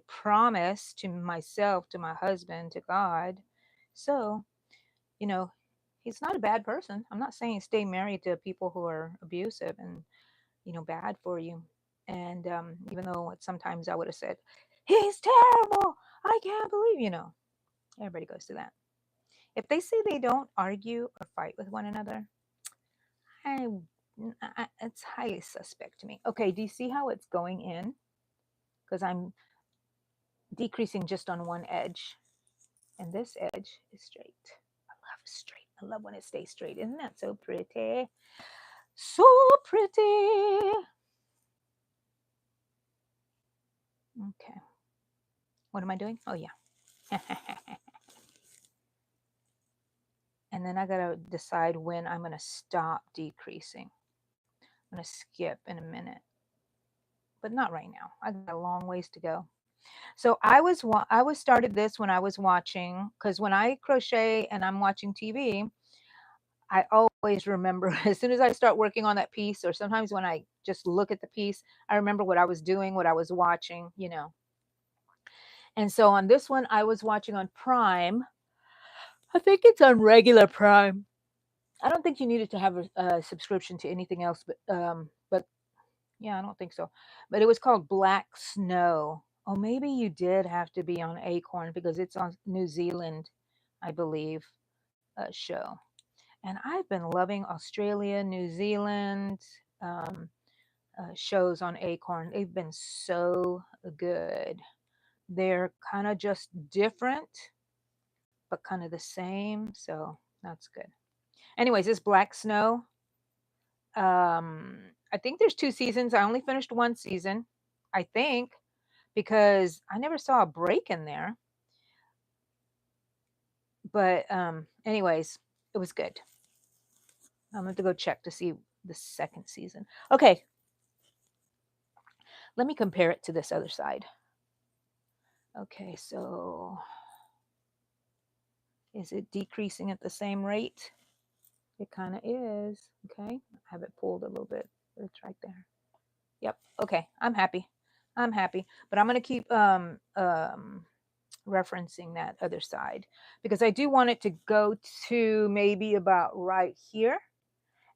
promise to myself, to my husband, to God. So, you know, he's not a bad person. I'm not saying stay married to people who are abusive and, bad for you. And even though sometimes I would have said, he's terrible. I can't believe, everybody goes through that. If they say they don't argue or fight with one another, I, it's highly suspect to me. Okay, do you see how it's going in? Because I'm decreasing just on one edge. And this edge is straight. I love straight. I love when it stays straight. Isn't that so pretty? So pretty. Okay. What am I doing? Oh, yeah. And then I got to decide when I'm going to stop decreasing. I'm going to skip in a minute, but not right now. I got a long ways to go. So I was started this when I was watching, because when I crochet and I'm watching TV, I always remember as soon as I start working on that piece, or sometimes when I just look at the piece, I remember what I was doing, what I was watching. And so on this one, I was watching on Prime. I think it's on regular Prime. I don't think you needed to have a subscription to anything else, but yeah, I don't think so. But it was called Black Snow. Oh, maybe you did have to be on Acorn because it's on New Zealand, I believe, show. And I've been loving Australia, New Zealand shows on Acorn. They've been so good. They're kind of just different, but kind of the same. So that's good. Anyways, this Black Snow. I think there's 2 seasons. I only finished one season, I think, because I never saw a break in there. But anyways, it was good. I'm going to go check to see the second season. Okay, let me compare it to this other side. Okay, so is it decreasing at the same rate? It kind of is. Okay, I have it pulled a little bit. It's right there. Yep. Okay, I'm happy. I'm happy, but I'm gonna keep referencing that other side because I do want it to go to maybe about right here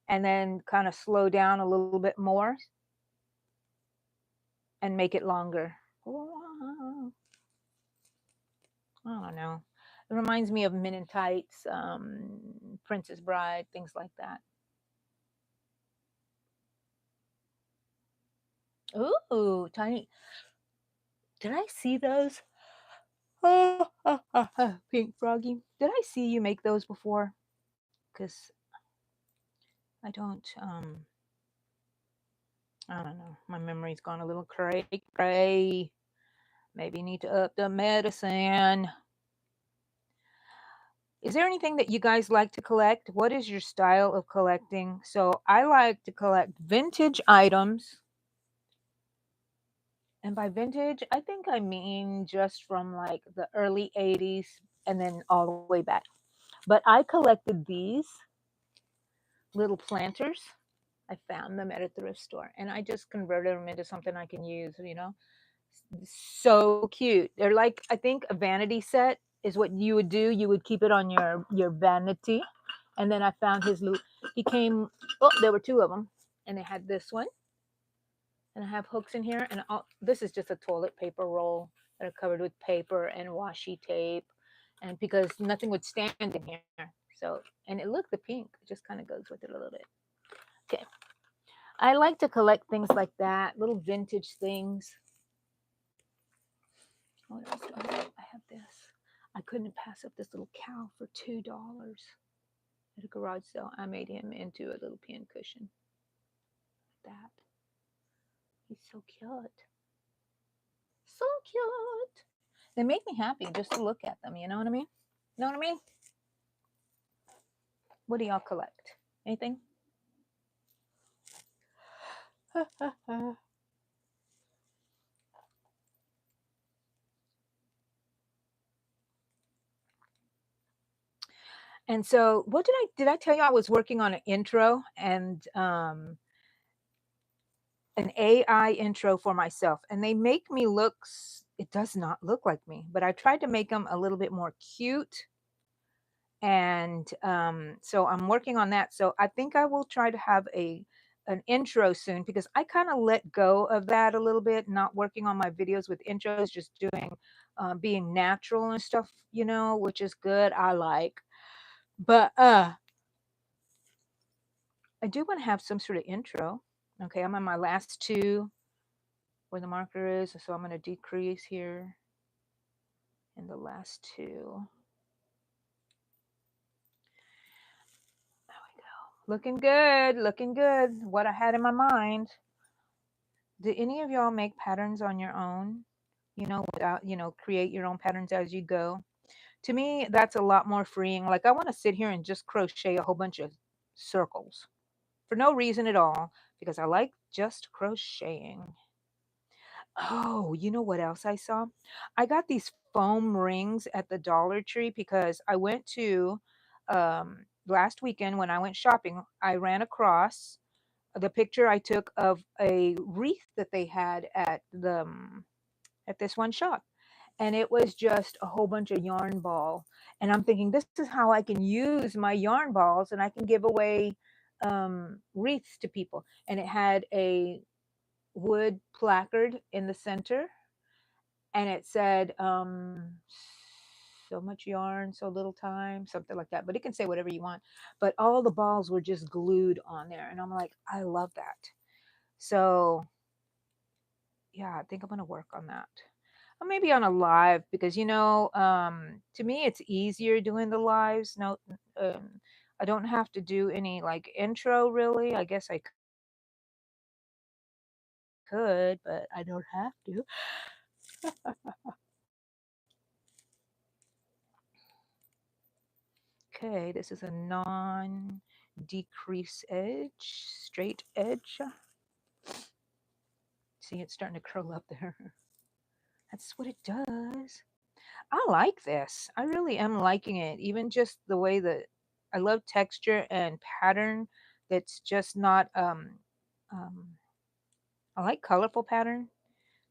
and then kind of slow down a little bit more and make it longer. I don't know. It reminds me of Men in Tights, Princess Bride, things like that. Ooh, tiny. Did I see those? Pink Froggy. Did I see you make those before? Because I don't, I don't know. My memory's gone a little cray. Maybe need to up the medicine. Is there anything that you guys like to collect? What is your style of collecting? So I like to collect vintage items. And by vintage, I think I mean just from like the early 80s and then all the way back. But I collected these little planters. I found them at a thrift store and I just converted them into something I can use, you know. So cute. They're like, I think a vanity set is what you would do. You would keep it on your vanity. And then I found his little, he came, oh, there were two of them. And they had this one. And I have hooks in here. And this is just a toilet paper roll that are covered with paper and washi tape. And because nothing would stand in here. So, and it look the pink, it just kind of goes with it a little bit. Okay. I like to collect things like that, little vintage things. What else do I have? I have this. I couldn't pass up this little cow for $2 at a garage sale. I made him into a little pin cushion. Like that. He's so cute. So cute. They make me happy just to look at them. You know what I mean? You know what I mean? What do y'all collect? Anything? And so, what did I tell you I was working on an intro and an AI intro for myself, and they make me look. It does not look like me, but I tried to make them a little bit more cute, and so I'm working on that. So I think I will try to have an intro soon because I kind of let go of that a little bit, not working on my videos with intros, just doing being natural and stuff, you know, which is good. I like, but I do want to have some sort of intro. Okay, I'm on my last two where the marker is, so I'm going to decrease here in the last two. There we go. Looking good, looking good. What I had in my mind. Do any of y'all make patterns on your own? You know, without, you know, create your own patterns as you go. To me, that's a lot more freeing. Like I want to sit here and just crochet a whole bunch of circles for no reason at all because I like just crocheting. Oh, you know what else I saw? I got these foam rings at the Dollar Tree because I went to last weekend when I went shopping. I ran across the picture I took of a wreath that they had at the at this one shop, and it was just a whole bunch of yarn ball. And I'm thinking, this is how I can use my yarn balls, and I can give away wreaths to people. And it had a wood placard in the center and it said so much yarn, so little time, something like that, but it can say whatever you want. But all the balls were just glued on there and I'm like, I love that. So yeah, I think I'm going to work on that, or maybe on a live, because you know, to me it's easier doing the lives. No, um I don't have to do any like intro really. I guess I could, but I don't have to. Okay, this is a non decrease edge, straight edge. See, it's starting to curl up there. That's what it does. I like this. I really am liking it. Even just the way that I love texture and pattern that's just not um I like colorful pattern,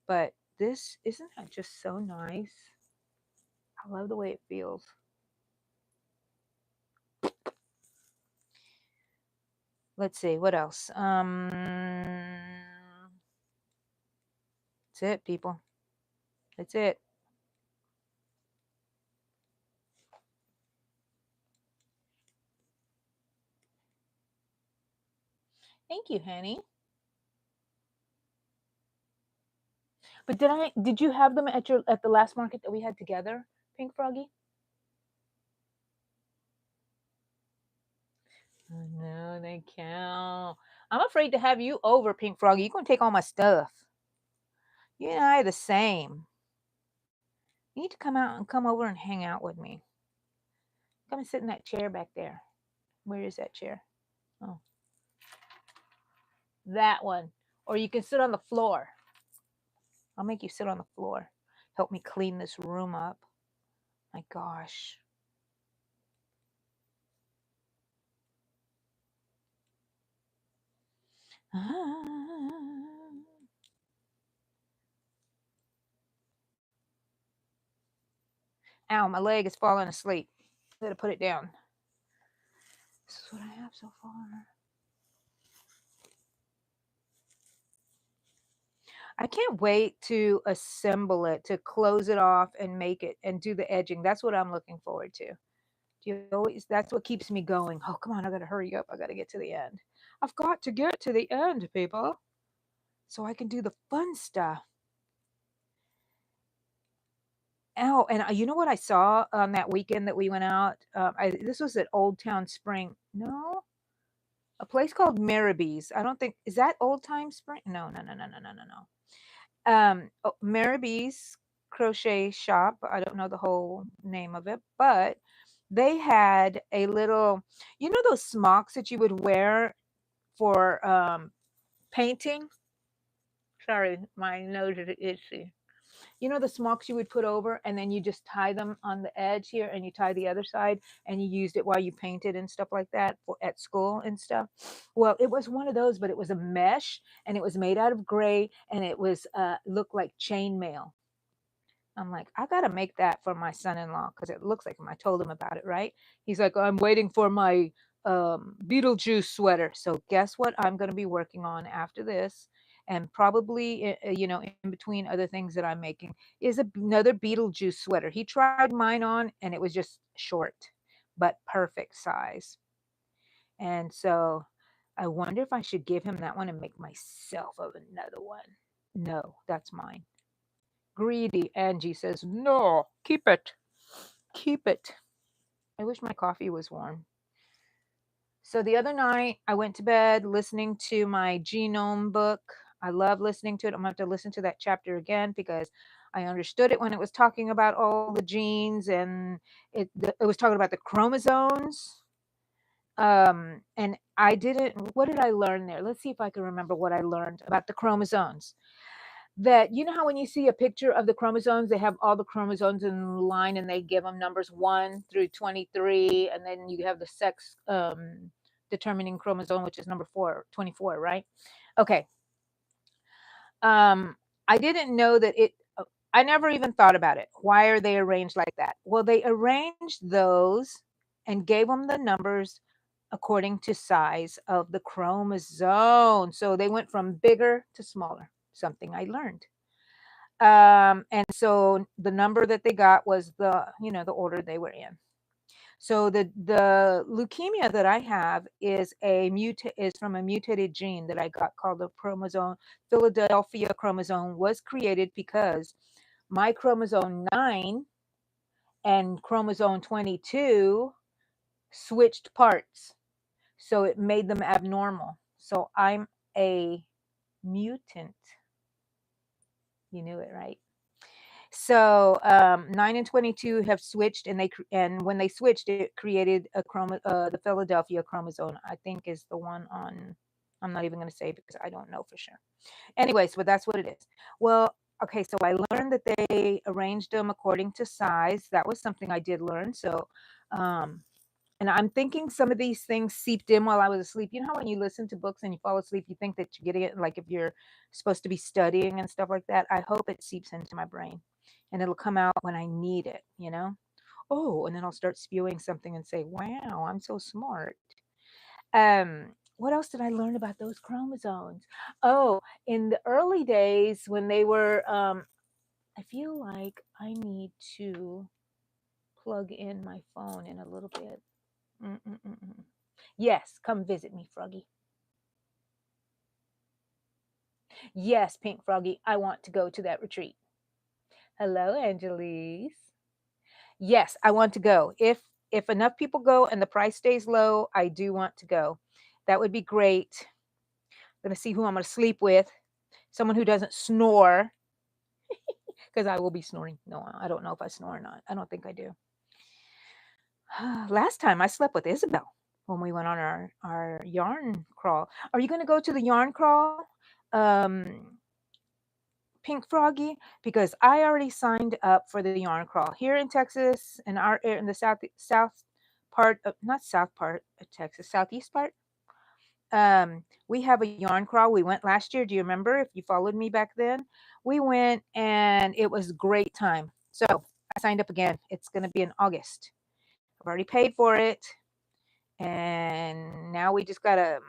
but this isn't that just so nice? I love the way it feels. Let's see what else. That's it, people. That's it. Thank you, honey. But did you have them at the last market that we had together, Pink Froggy? Oh, no, they count. I'm afraid to have you over, Pink Froggy. You're gonna take all my stuff. You and I are the same. You need to come out and come over and hang out with me. Come and sit in that chair back there. Where is that chair? Oh, that one. Or you can sit on the floor. I'll make you sit on the floor. Help me clean this room up. My gosh. Ow, my leg is falling asleep. I gotta put it down. This is what I have so far. I can't wait to assemble it, to close it off and make it and do the edging. That's what I'm looking forward to. That's what keeps me going. Oh, come on, I gotta hurry up. I gotta get to the end. I've got to get to the end, people, so I can do the fun stuff. Oh, and you know what I saw on that weekend that we went out? This was at Old Town Spring. No, a place called Marraby's. I don't think is that Old Time Spring. No, no, no, no, no, no, no, no. Marraby's crochet shop. I don't know the whole name of it, but they had a little, those smocks that you would wear for painting. Sorry, my nose is itchy. The smocks you would put over, and then you just tie them on the edge here, and you tie the other side, and you used it while you painted and stuff like that at school and stuff. Well, it was one of those, but it was a mesh, and it was made out of gray, and it was looked like chainmail. I'm like, I gotta make that for my son-in-law because it looks like him. I told him about it, right? He's like, I'm waiting for my Beetlejuice sweater. So guess what I'm gonna be working on after this, and probably in between other things that I'm making is another Beetlejuice sweater. He tried mine on and it was just short, but perfect size. And so I wonder if I should give him that one and make myself of another one. No, that's mine. Greedy Angie says, no, keep it. Keep it. I wish my coffee was warm. So the other night, I went to bed listening to my genome book. I love listening to it. I'm going to have to listen to that chapter again because I understood it when it was talking about all the genes and it was talking about the chromosomes. And I didn't, what did I learn there? Let's see if I can remember what I learned about the chromosomes. That how when you see a picture of the chromosomes, they have all the chromosomes in line and they give them numbers 1 through 23, and then you have the sex determining chromosome, which is number 24, right? Okay. I didn't know that I never even thought about it. Why are they arranged like that? Well, they arranged those and gave them the numbers according to size of the chromosome. So they went from bigger to smaller, something I learned. And so the number that they got was the order they were in. So the leukemia that I have is from a mutated gene that I got called the chromosome Philadelphia chromosome. Was created because my chromosome 9 and chromosome 22 switched parts, so it made them abnormal. So I'm a mutant. You knew it, right? So 9 and 22 have switched, and when they switched, it created the Philadelphia chromosome. I think is the one on. I'm not even going to say because I don't know for sure. Anyways, but that's what it is. Well, Okay, so I learned that they arranged them according to size. That was something I did learn. So, um, and I'm thinking some of these things seeped in while I was asleep. You know how when you listen to books and you fall asleep, you think that you're getting it, like if you're supposed to be studying and stuff like that. I hope it seeps into my brain and it'll come out when I need it, you know? Oh, and then I'll start spewing something and say, wow, I'm so smart. What else did I learn about those chromosomes? Oh, in the early days when they were, I feel like I need to plug in my phone in a little bit. Mm-mm-mm-mm. Yes, come visit me, Froggy. Yes, Pink Froggy, I want to go to that retreat. Hello, Angelise. Yes, I want to go. If enough people go and the price stays low, I do want to go. That would be great. Gonna see who I'm gonna sleep with. Someone who doesn't snore, because I will be snoring. No, I don't know if I snore or not. I don't think I do. Last time I slept with Isabel when we went on our yarn crawl. Are you gonna go to the yarn crawl? Um, Pink Froggy, because I already signed up for the yarn crawl here in Texas, in the south part of, not south part of Texas, southeast part. We have a yarn crawl. We went last year. Do you remember? If you followed me back then, we went and it was a great time. So I signed up again. It's going to be in August. I've already paid for it, and now we just gotta.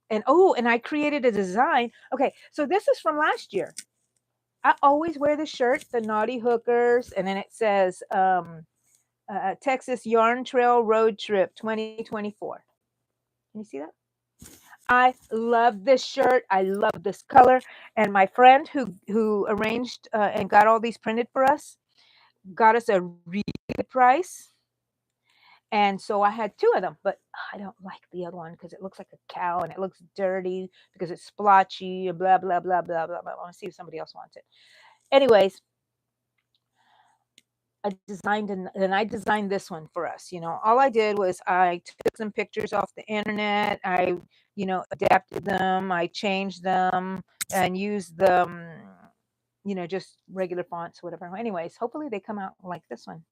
And oh, and I created a design. Okay, so this is from last year. I always wear the shirt, the Naughty Hookers, and then it says Texas Yarn Trail Road Trip 2024. Can you see that? I love this shirt. I love this color. And my friend who arranged and got all these printed for us got us a really good price. And so I had two of them, but I don't like the other one because it looks like a cow and it looks dirty because it's splotchy and blah blah blah blah blah blah. I want to see if somebody else wants it. Anyways, I designed this one for us. You know, all I did was I took some pictures off the internet. I, adapted them. I changed them and used them, just regular fonts, whatever. Anyways, hopefully they come out like this one.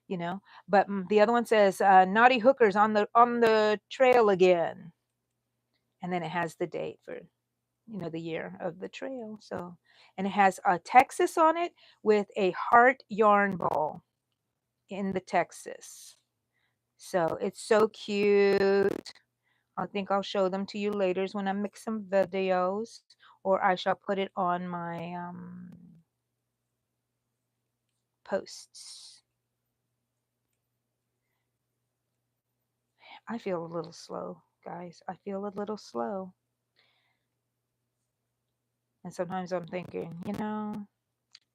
You know, but the other one says "Naughty Hookers on the trail again," and then it has the date for the year of the trail. So, and it has a Texas on it with a heart yarn ball in the Texas. So it's so cute. I think I'll show them to you later when I make some videos, or I shall put it on my posts. I feel a little slow, guys. I feel a little slow. And sometimes I'm thinking,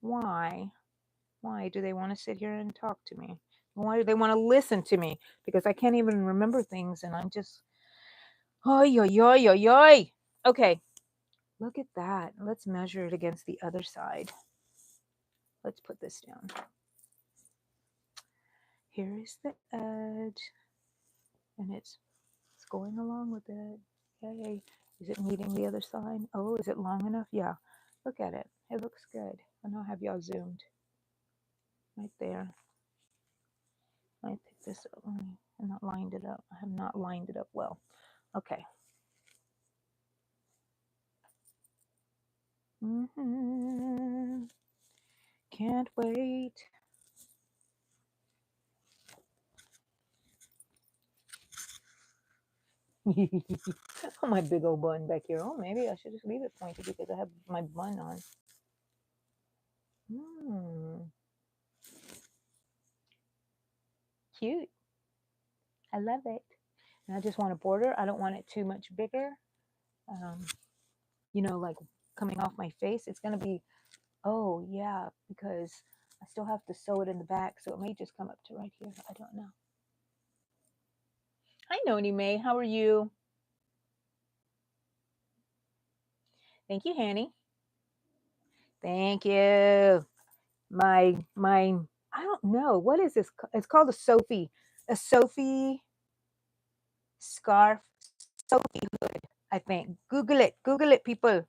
why? Why do they want to sit here and talk to me? Why do they want to listen to me? Because I can't even remember things and I'm just, oi, oi, oi, oi, oi. Okay, look at that. Let's measure it against the other side. Let's put this down. Here is the edge, and it's going along with it. Yay. Is it meeting the other side? Oh, is it long enough? Yeah. Look at it. It looks good. I know I have y'all zoomed. Right there. I pick this up. I'm not lined it up. I have not lined it up well. Okay. Can't wait. Oh, my big old bun back here. Oh, maybe I should just leave it pointed because I have my bun on. Cute. I love it. And I just want a border. I don't want it too much bigger. Um, like coming off my face. It's going to be, oh, yeah, because I still have to sew it in the back. So it may just come up to right here. I don't know. Hi, Noni May. How are you? Thank you, Hanny. Thank you. My I don't know. What is this? It's called a Sophie. A Sophie scarf. Sophie hood, I think. Google it. Google it, people.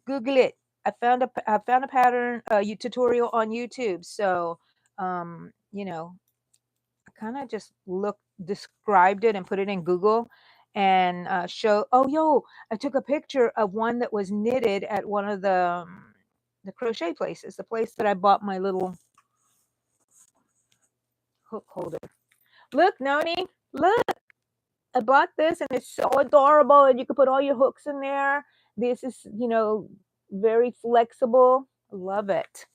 Google it. I found a pattern tutorial on YouTube. So you know, I kind of just described it and put it in Google and show. Oh, yo, I took a picture of one that was knitted at one of the crochet places, the place that I bought my little hook holder. Look, Noni, look, I bought this and it's so adorable, and you can put all your hooks in there. This is, very flexible. Love it.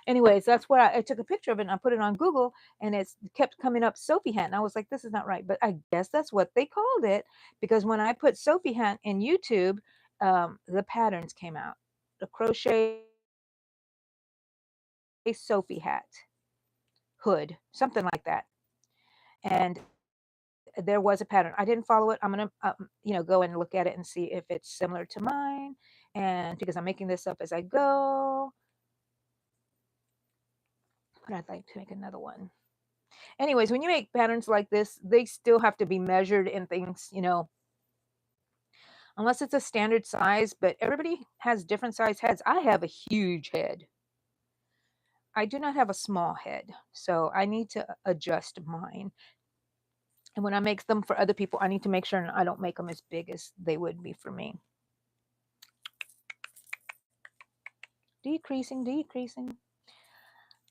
Anyways, that's where I took a picture of it and I put it on Google, and it kept coming up Sophie hat. And I was like, this is not right. But I guess that's what they called it, because when I put Sophie hat in YouTube, the patterns came out. The crochet Sophie hat hood, something like that. And there was a pattern. I didn't follow it. I'm gonna, go and look at it and see if it's similar to mine. And because I'm making this up as I go, but I'd like to make another one. Anyways, when you make patterns like this, they still have to be measured in things, unless it's a standard size. But everybody has different size heads. I have a huge head. I do not have a small head, so I need to adjust mine. And when I make them for other people, I need to make sure I don't make them as big as they would be for me. Decreasing, decreasing.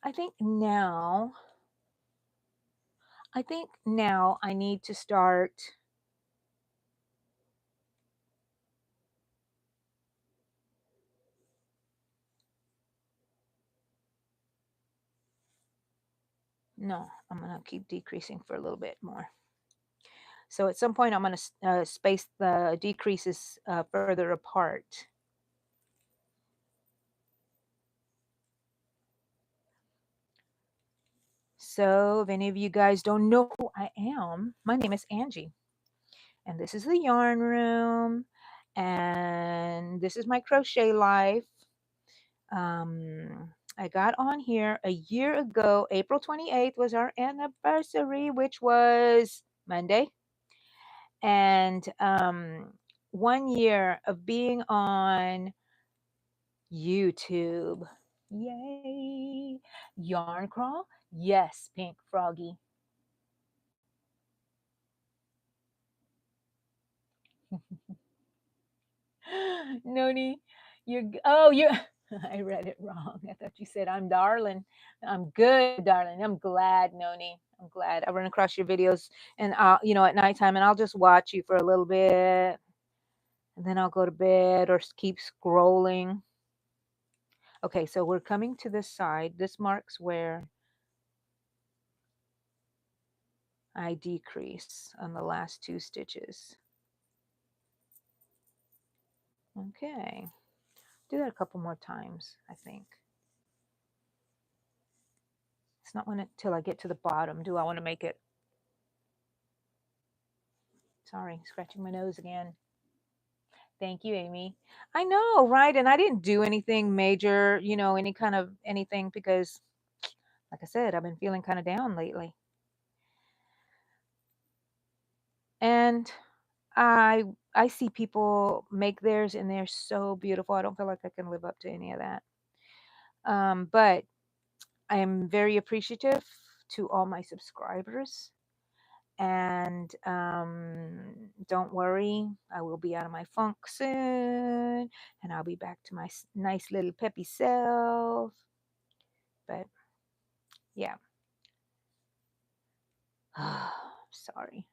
I think now I need to start. No, I'm going to keep decreasing for a little bit more. So at some point, I'm going to space the decreases further apart. So if any of you guys don't know who I am, my name is Angie. And this is the yarn room. And this is my crochet life. I got on here a year ago. April 28th was our anniversary, which was Monday. And 1 year of being on YouTube. Yay. Yarn crawl? Yes, Pink Froggy. Noni, you I read it wrong. I thought you said I'm darling. I'm good, darling. I'm glad, Noni. I'm glad. I run across your videos and at nighttime, and I'll just watch you for a little bit, and then I'll go to bed or keep scrolling. Okay, so we're coming to this side. This marks where I decrease on the last 2 stitches. Okay. Do that a couple more times, I think. It's not until I get to the bottom do I want to make it. Sorry, scratching my nose again. Thank you, Amy. I know, right? And I didn't do anything major, any kind of anything, because, like I said, I've been feeling kind of down lately. And I see people make theirs and they're so beautiful. I don't feel like I can live up to any of that. But I am very appreciative to all my subscribers. And don't worry, I will be out of my funk soon, and I'll be back to my nice little peppy self. But yeah, sorry.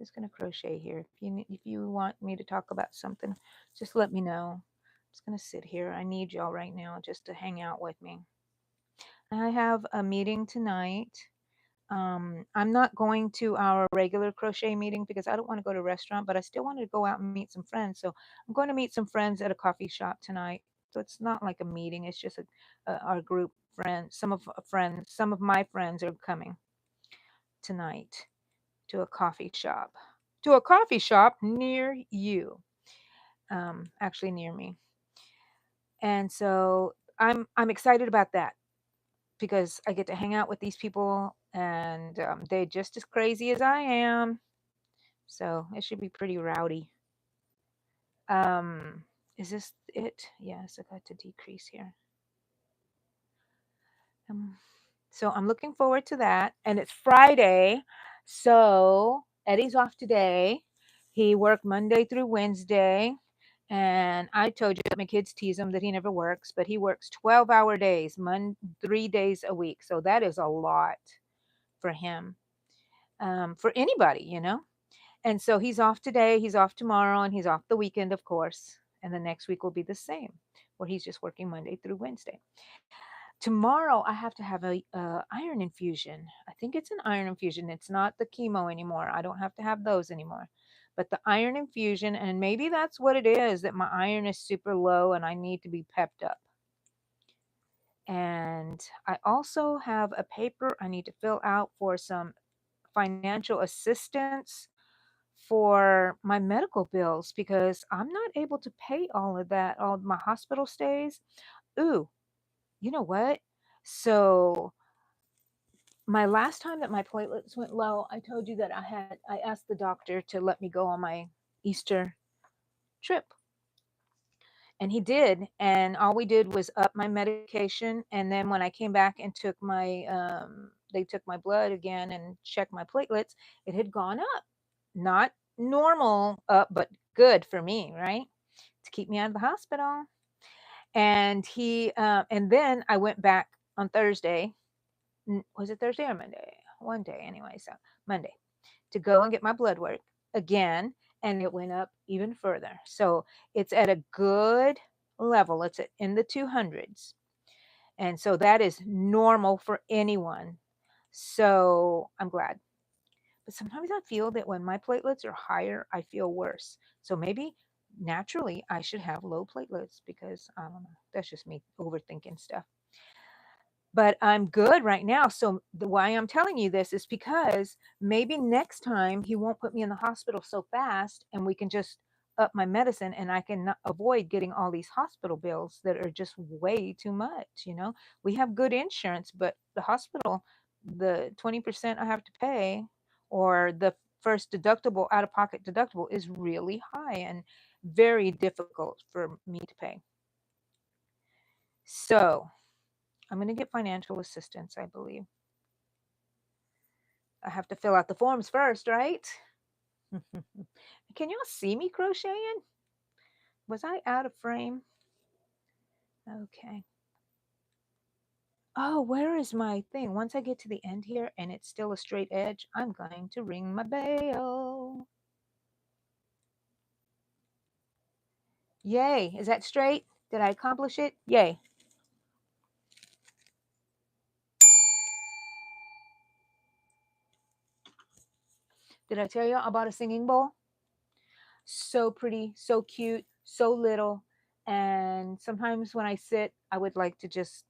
Just gonna crochet here. If you want me to talk about something, just let me know. I'm just gonna sit here. I need y'all right now just to hang out with me. I have a meeting tonight. I'm not going to our regular crochet meeting because I don't want to go to a restaurant, but I still wanted to go out and meet some friends. So I'm going to meet some friends at a coffee shop tonight. So it's not like a meeting; it's just our group friends. Some of my friends are coming tonight to a coffee shop. To a coffee shop near you, actually near me. And so I'm excited about that, because I get to hang out with these people, and they're just as crazy as I am. So it should be pretty rowdy. Um, is this it? Yes, I got to decrease here. Um, so I'm looking forward to that. And it's Friday. So Eddie's off today. He worked Monday through Wednesday. And I told you that my kids tease him that he never works, but he works 12-hour days, 3 days a week. So that is a lot for him, for anybody, you know. And so he's off today, he's off tomorrow, and he's off the weekend, of course. And the next week will be the same, where he's just working Monday through Wednesday. Tomorrow, I have to have a iron infusion. I think it's an iron infusion. It's not the chemo anymore. I don't have to have those anymore. But the iron infusion, and maybe that's what it is, that my iron is super low and I need to be pepped up. And I also have a paper I need to fill out for some financial assistance for my medical bills because I'm not able to pay all of that, all of my hospital stays. Ooh, you know what? So my last time that my platelets went low, I told you that I asked the doctor to let me go on my Easter trip. And he did, and all we did was up my medication. And then when I came back and took my they took my blood again and checked my platelets, it had gone up. Not normal up, but good for me, right? To keep me out of the hospital. And and then I went back on Thursday. Was it Thursday or Monday? One day anyway, so Monday, to go and get my blood work again, and it went up even further. So it's at a good level. It's in the 200s. And so that is normal for anyone. So I'm glad. But sometimes I feel that when my platelets are higher, I feel worse. So maybe naturally I should have low platelets because I don't know. That's just me overthinking stuff. But I'm good right now. So the why I'm telling you this is because maybe next time he won't put me in the hospital so fast and we can just up my medicine and I can avoid getting all these hospital bills that are just way too much, you know. We have good insurance, but the hospital, the 20% I have to pay or the first deductible, out of pocket deductible is really high and very difficult for me to pay. So I'm going to get financial assistance, I believe. I have to fill out the forms first, right? Can y'all see me crocheting? Was I out of frame? Okay. Oh, where is my thing? Once I get to the end here and it's still a straight edge, I'm going to ring my bell. Yay. Is that straight? Did I accomplish it? Yay. Did I tell you I bought a singing bowl? So pretty, so cute, so little. And sometimes when I sit, I would like to just,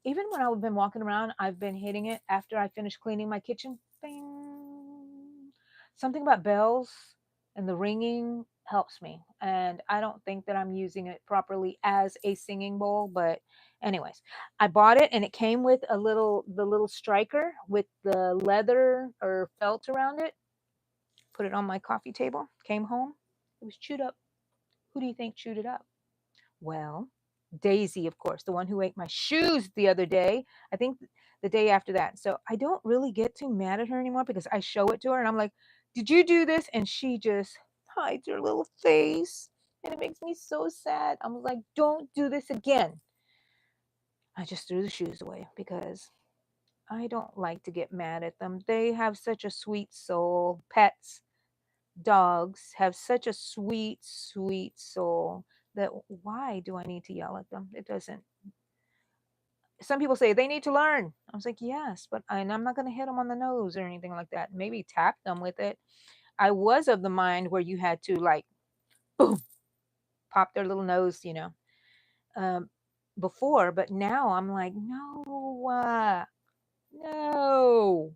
even when I've been walking around, I've been hitting it after I finish cleaning my kitchen. Bing. Something about bells and the ringing helps me. And I don't think that I'm using it properly as a singing bowl. But anyways, I bought it and it came with the little striker with the leather or felt around it. Put it on my coffee table. Came home. It was chewed up. Who do you think chewed it up? Well, Daisy, of course, the one who ate my shoes the other day. I think the day after that. So I don't really get too mad at her anymore because I show it to her and I'm like, did you do this? And she just hides her little face. And it makes me so sad. I'm like, don't do this again. I just threw the shoes away because I don't like to get mad at them. They have such a sweet soul. Pets, dogs have such a sweet, sweet soul that why do I need to yell at them? It doesn't. Some people say they need to learn. I was like, yes, but I'm not going to hit them on the nose or anything like that. Maybe tap them with it. I was of the mind where you had to like, boom, pop their little nose, um, before, but now I'm like, no, no.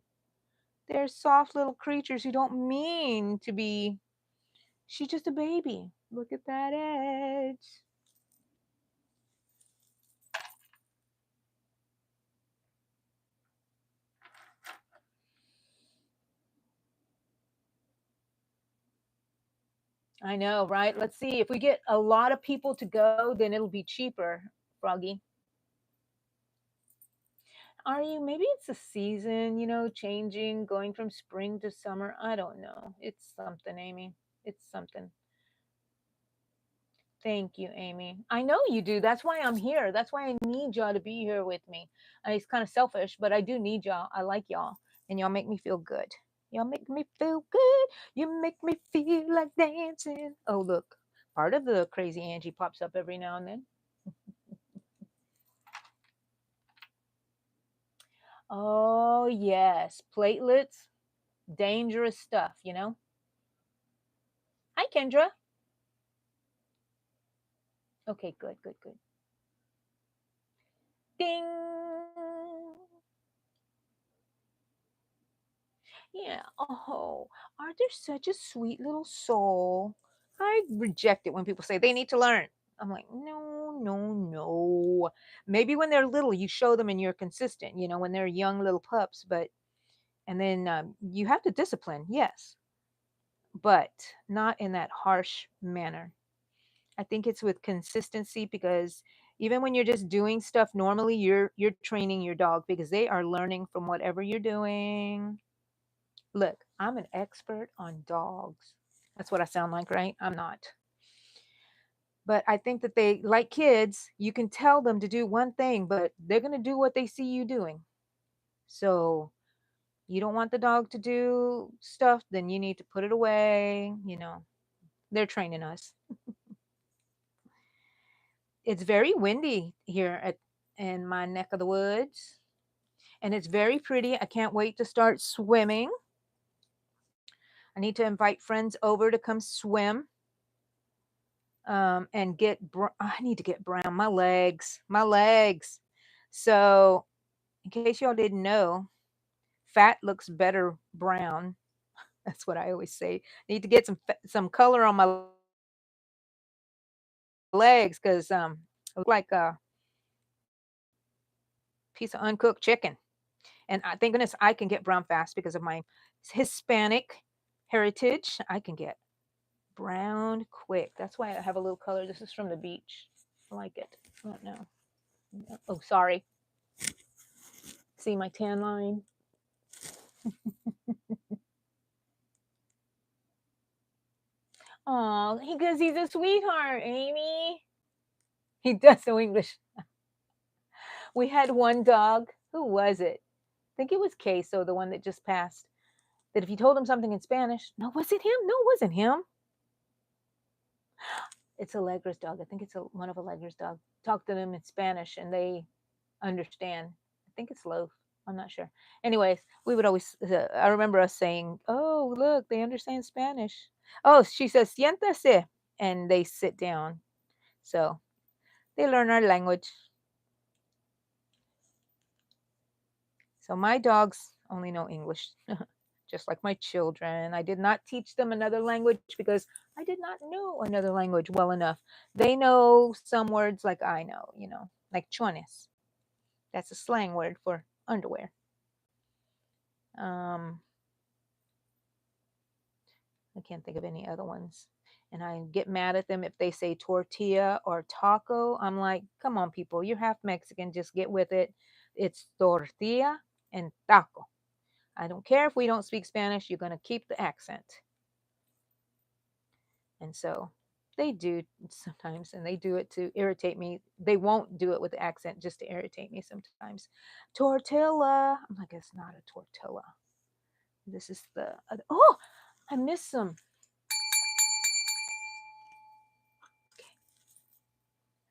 They're soft little creatures who don't mean to be. She's just a baby. Look at that edge. I know, right? Let's see. If we get a lot of people to go, then it'll be cheaper, Froggy. Are you? Maybe it's a season, changing, going from spring to summer. I don't know. It's something, Amy. It's something. Thank you, Amy. I know you do. That's why I'm here. That's why I need y'all to be here with me. It's kind of selfish, but I do need y'all. I like y'all, and y'all make me feel good. Y'all make me feel good. You make me feel like dancing. Oh, look. Part of the crazy Angie pops up every now and then. Oh, yes. Platelets, dangerous stuff. Hi, Kendra. Okay, good, good, good. Ding. Yeah. Oh, Arthur's such a sweet little soul. I reject it when people say they need to learn. I'm like, no, no, no. Maybe when they're little, you show them and you're consistent, when they're young little pups, and then you have to discipline, yes, but not in that harsh manner. I think it's with consistency because even when you're just doing stuff normally, you're training your dog because they are learning from whatever you're doing. Look, I'm an expert on dogs. That's what I sound like, right? I'm not. But I think that they, like kids, you can tell them to do one thing, but they're going to do what they see you doing. So you don't want the dog to do stuff, then you need to put it away. They're training us. It's very windy here in my neck of the woods, and it's very pretty. I can't wait to start swimming. I need to invite friends over to come swim. And I need to get brown. My legs. So, in case y'all didn't know, fat looks better brown. That's what I always say. Need to get some color on my legs because I look like a piece of uncooked chicken. And thank goodness I can get brown fast because of my Hispanic heritage. I can get brown quick. That's why I have a little color. This is from the beach. I like it. I don't know. Oh, sorry. See my tan line? Oh, because he's a sweetheart, Amy. He does know English. We had one dog. Who was it? I think it was Queso, the one that just passed. That if you told him something in Spanish, no, was it him? No, it wasn't him. It's Allegra's dog. I think it's one of Allegra's dog. Talk to them in Spanish and they understand. I think it's Loaf. I'm not sure. Anyways, we would always, I remember us saying, oh, look, they understand Spanish. Oh, she says, siéntase. And they sit down. So they learn our language. So my dogs only know English, just like my children. I did not teach them another language because I did not know another language well enough. They know some words like I know, like chones. That's a slang word for underwear. Um, I can't think of any other ones. And I get mad at them if they say tortilla or taco. I'm like, come on, people, you're half Mexican. Just get with it. It's tortilla and taco. I don't care if we don't speak Spanish, you're going to keep the accent. And so they do sometimes, and they do it to irritate me. They won't do it with the accent just to irritate me sometimes. Tortilla. I'm like, it's not a tortilla. This is oh, I missed some.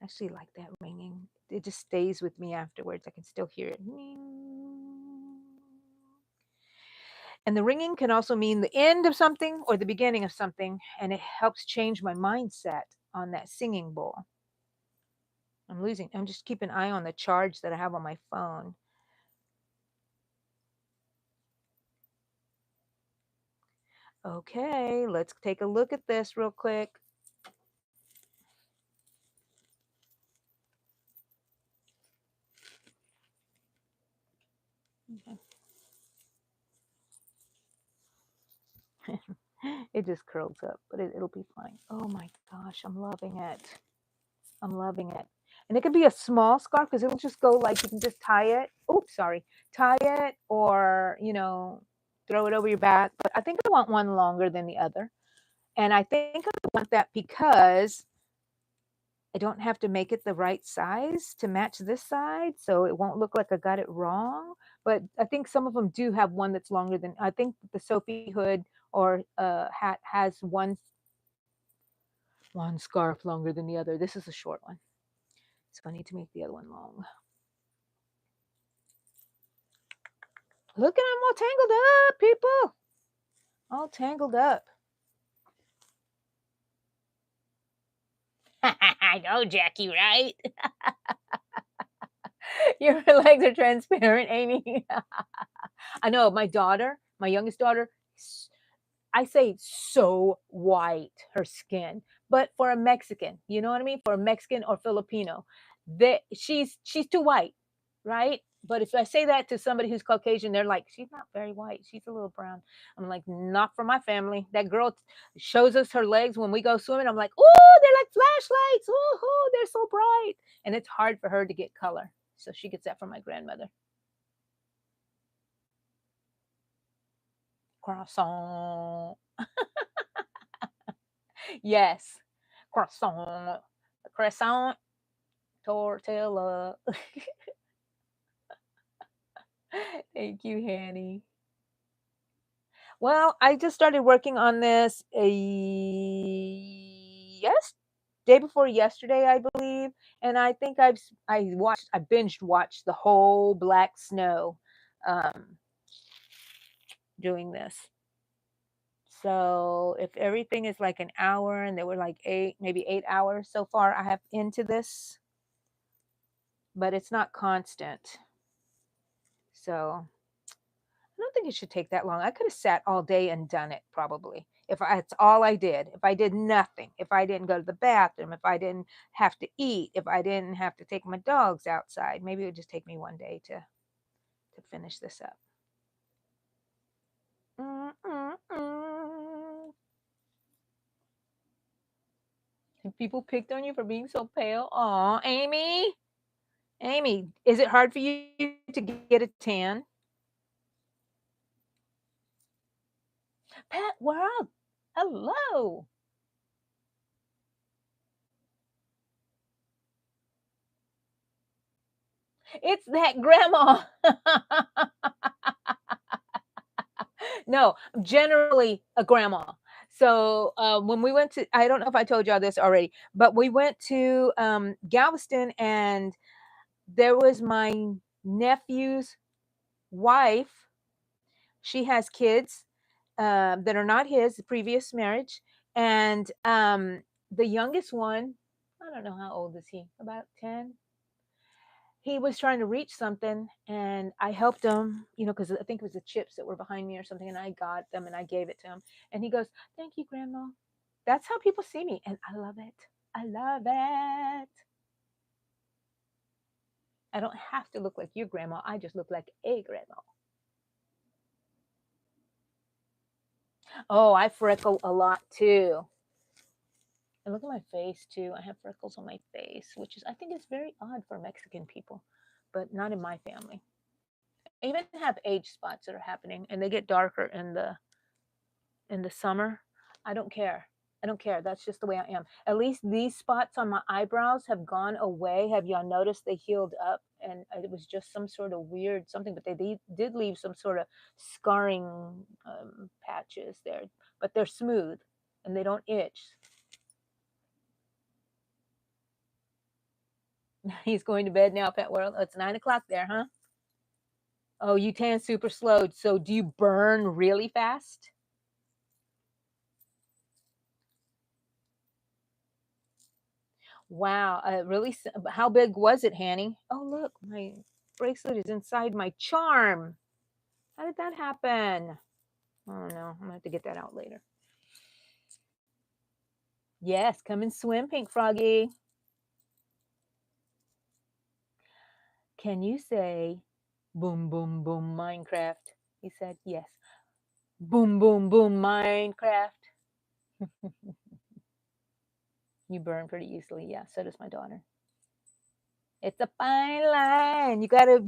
I actually like that ringing. It just stays with me afterwards. I can still hear it. And the ringing can also mean the end of something or the beginning of something, and it helps change my mindset on that singing bowl. I'm just keeping an eye on the charge that I have on my phone. Okay, let's take a look at this real quick. Okay. It just curls up, but it'll be fine. Oh my gosh, I'm loving it. I'm loving it. And it could be a small scarf because it'll just go like you can just tie it. Oops, sorry. Tie it or, throw it over your back. But I think I want one longer than the other. And I think I want that because I don't have to make it the right size to match this side. So it won't look like I got it wrong. But I think some of them do have one that's longer than, I think the Sophie hood or hat has one scarf longer than the other. This is a short one. So I need to make the other one long. Look at them all tangled up, people. All tangled up. I know, Jackie, right? Your legs are transparent, Amy. I know my daughter, my youngest daughter, I say so white, her skin, but for a Mexican, you know what I mean? For a Mexican or Filipino, she's too white, right? But if I say that to somebody who's Caucasian, they're like, she's not very white. She's a little brown. I'm like, not for my family. That girl shows us her legs when we go swimming. I'm like, oh, they're like flashlights. Oh, they're so bright. And it's hard for her to get color. So she gets that from my grandmother. Croissant. Yes. Croissant. Croissant. Tortilla. Thank you, Hanny. Well, I just started working on this day before yesterday, I believe, and I think I binged watched the whole Black Snow, um, doing this. So if everything is like an hour, and there were like maybe 8 hours so far, I have into this, but it's not constant. So I don't think it should take that long. I could have sat all day and done it probably. If that's all I did, if I did nothing, if I didn't go to the bathroom, if I didn't have to eat, if I didn't have to take my dogs outside, maybe it would just take me one day to finish this up. Mm-mm-mm. People picked on you for being so pale. Aw, Amy. Amy, is it hard for you to get a tan? Pet World, hello. It's that grandma. No, generally a grandma. So when we went to, I don't know if I told y'all this already, but we went to Galveston, and there was my nephew's wife. She has kids that are not his, previous marriage. And the youngest one, I don't know how old is he, about 10. He was trying to reach something, and I helped him, because I think it was the chips that were behind me or something, and I got them and I gave it to him. And he goes, "Thank you, Grandma." That's how people see me, and I love it. I love it. I don't have to look like your grandma. I just look like a grandma. Oh, I freckle a lot too. And look at my face too. I have freckles on my face, which is, I think, is very odd for Mexican people, but not in my family. I even have age spots that are happening, and they get darker in the summer. I don't care. I don't care. That's just the way I am. At least these spots on my eyebrows have gone away. Have y'all noticed they healed up? And it was just some sort of weird something, but they did leave some sort of scarring patches there. But they're smooth and they don't itch. He's going to bed now, Pet World. Oh, it's 9 o'clock there, huh? Oh, you tan super slow. So do you burn really fast? Wow, really? How big was it, Hanny? Oh, look, my bracelet is inside my charm. How did that happen? Oh no, I'm gonna have to get that out later. Yes, come and swim, Pink Froggy. Can you say boom, boom, boom, Minecraft? He said, yes. Boom, boom, boom, Minecraft. You burn pretty easily. Yeah, so does my daughter. It's a fine line. You gotta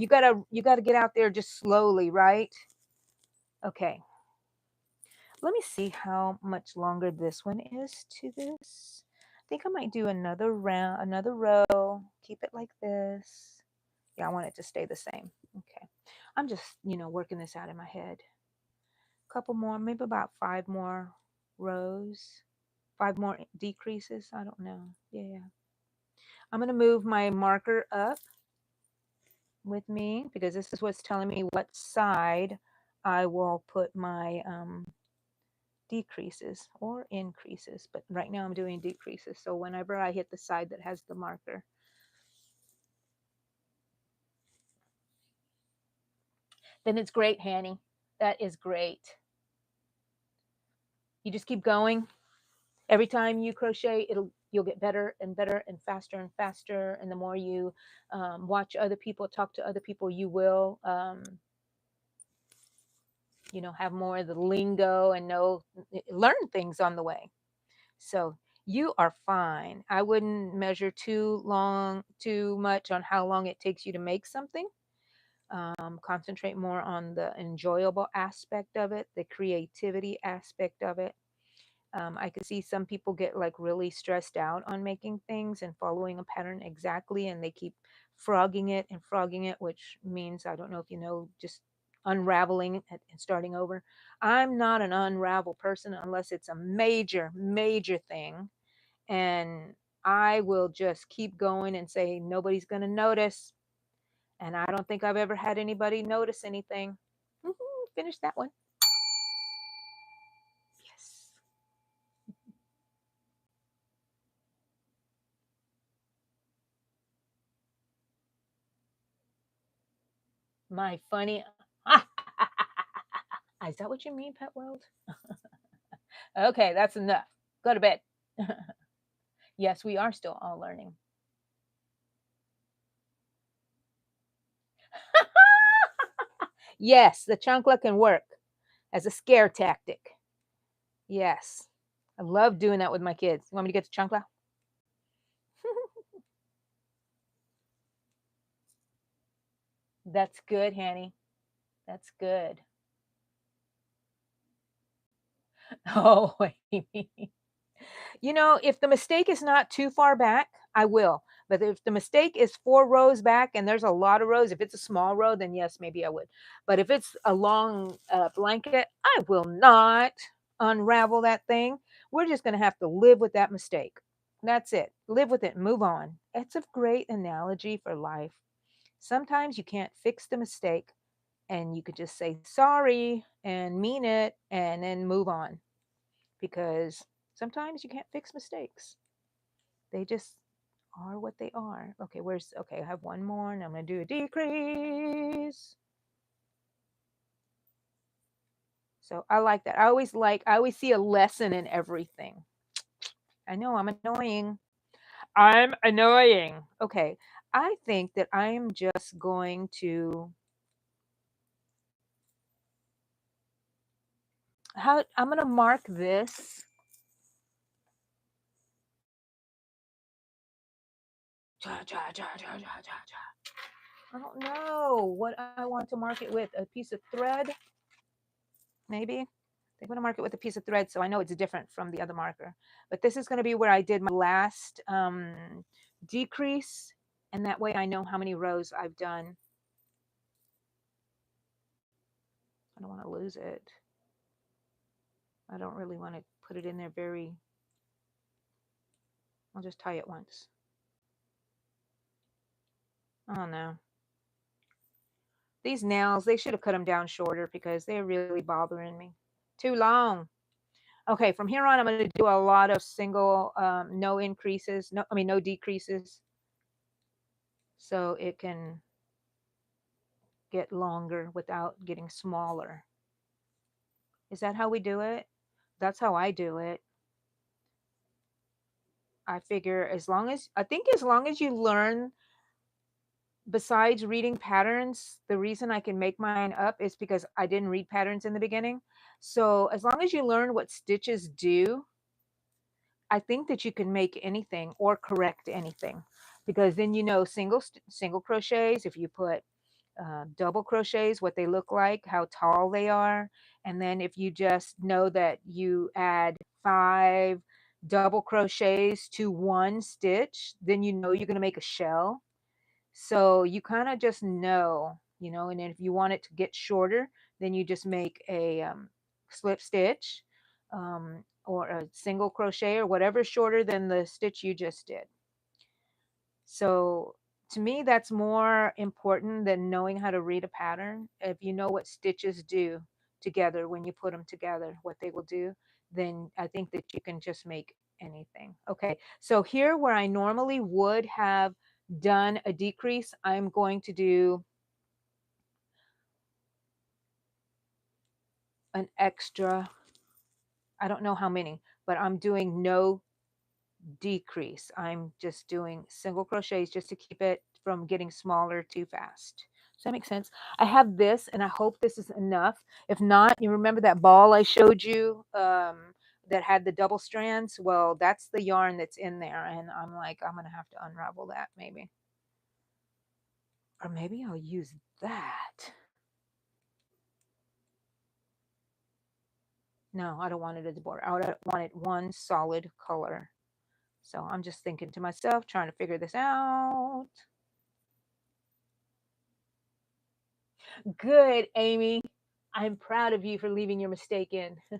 get out there just slowly, right? Okay. Let me see how much longer this one is to this. I think I might do another round, another row. Keep it like this. Yeah, I want it to stay the same. Okay. I'm just, working this out in my head. A couple more, maybe about 5 more rows, 5 more decreases. I don't know. Yeah. I'm going to move my marker up with me because this is what's telling me what side I will put my decreases or increases. But right now I'm doing decreases. So whenever I hit the side that has the marker, then it's great, Hanny. That is great. You just keep going. Every time you crochet, you'll get better and better and faster. And the more you watch other people, talk to other people, you will have more of the lingo and learn things on the way. So you are fine. I wouldn't measure too much on how long it takes you to make something. Concentrate more on the enjoyable aspect of it, the creativity aspect of it. I could see some people get like really stressed out on making things and following a pattern exactly, and they keep frogging it, which means, I don't know if you know, just unraveling and starting over. I'm not an unravel person unless it's a major, major thing. And I will just keep going and say, nobody's going to notice. And I don't think I've ever had anybody notice anything. Finish that one. Yes. My funny. Is that what you mean, Pet World? Okay, that's enough. Go to bed. Yes, we are still all learning. Yes, the chancla can work as a scare tactic. Yes. I love doing that with my kids. You want me to get the chancla? That's good, Hanny. That's good. Oh, Amy. If the mistake is not too far back, I will. But if the mistake is 4 rows back and there's a lot of rows, if it's a small row, then yes, maybe I would. But if it's a long blanket, I will not unravel that thing. We're just going to have to live with that mistake. That's it. Live with it and move on. It's a great analogy for life. Sometimes you can't fix the mistake and you could just say sorry and mean it and then move on, because sometimes you can't fix mistakes. They just are what they are. Okay, I have one more and I'm going to do a decrease. So I like that. I always see a lesson in everything. I know I'm annoying. I'm annoying. Okay. I think that I am just going to I'm going to mark this. I don't know what I want to mark it with. A piece of thread, maybe. They want to mark it with a piece of thread, so I know it's different from the other marker. But this is going to be where I did my last decrease, and that way I know how many rows I've done. I don't want to lose it. I don't really want to put it in there very... I'll just tie it once. Oh no. These nails, they should have cut them down shorter because they're really bothering me. Too long. Okay, from here on, I'm going to do a lot of single, no increases, no decreases. So it can get longer without getting smaller. Is that how we do it? That's how I do it. I figure as long as you learn, besides reading patterns, the reason I can make mine up is because I didn't read patterns in the beginning. So as long as you learn what stitches do, I think that you can make anything or correct anything, because then you know single crochets, if you put double crochets, what they look like, how tall they are. And then if you just know that you add 5 double crochets to one stitch, then you know you're going to make a shell. So you kind of just know, and then if you want it to get shorter, then you just make a slip stitch, or a single crochet, or whatever is shorter than the stitch you just did. So to me, that's more important than knowing how to read a pattern. If you know what stitches do together when you put them together, what they will do, then I think that you can just make anything. Okay, so here where I normally would have done a decrease, I'm going to do an extra, I don't know how many, but I'm doing no decrease. I'm just doing single crochets just to keep it from getting smaller too fast. Does that make sense? I have this, and I hope this is enough. If not, you remember that ball I showed you, that had the double strands? Well, that's the yarn that's in there, and I'm like, I'm gonna have to unravel that maybe, or maybe I'll use that. No, I don't want it as a border. I want it one solid color. So I'm just thinking to myself, trying to figure this out. Good, Amy. I'm proud of you for leaving your mistake in. Do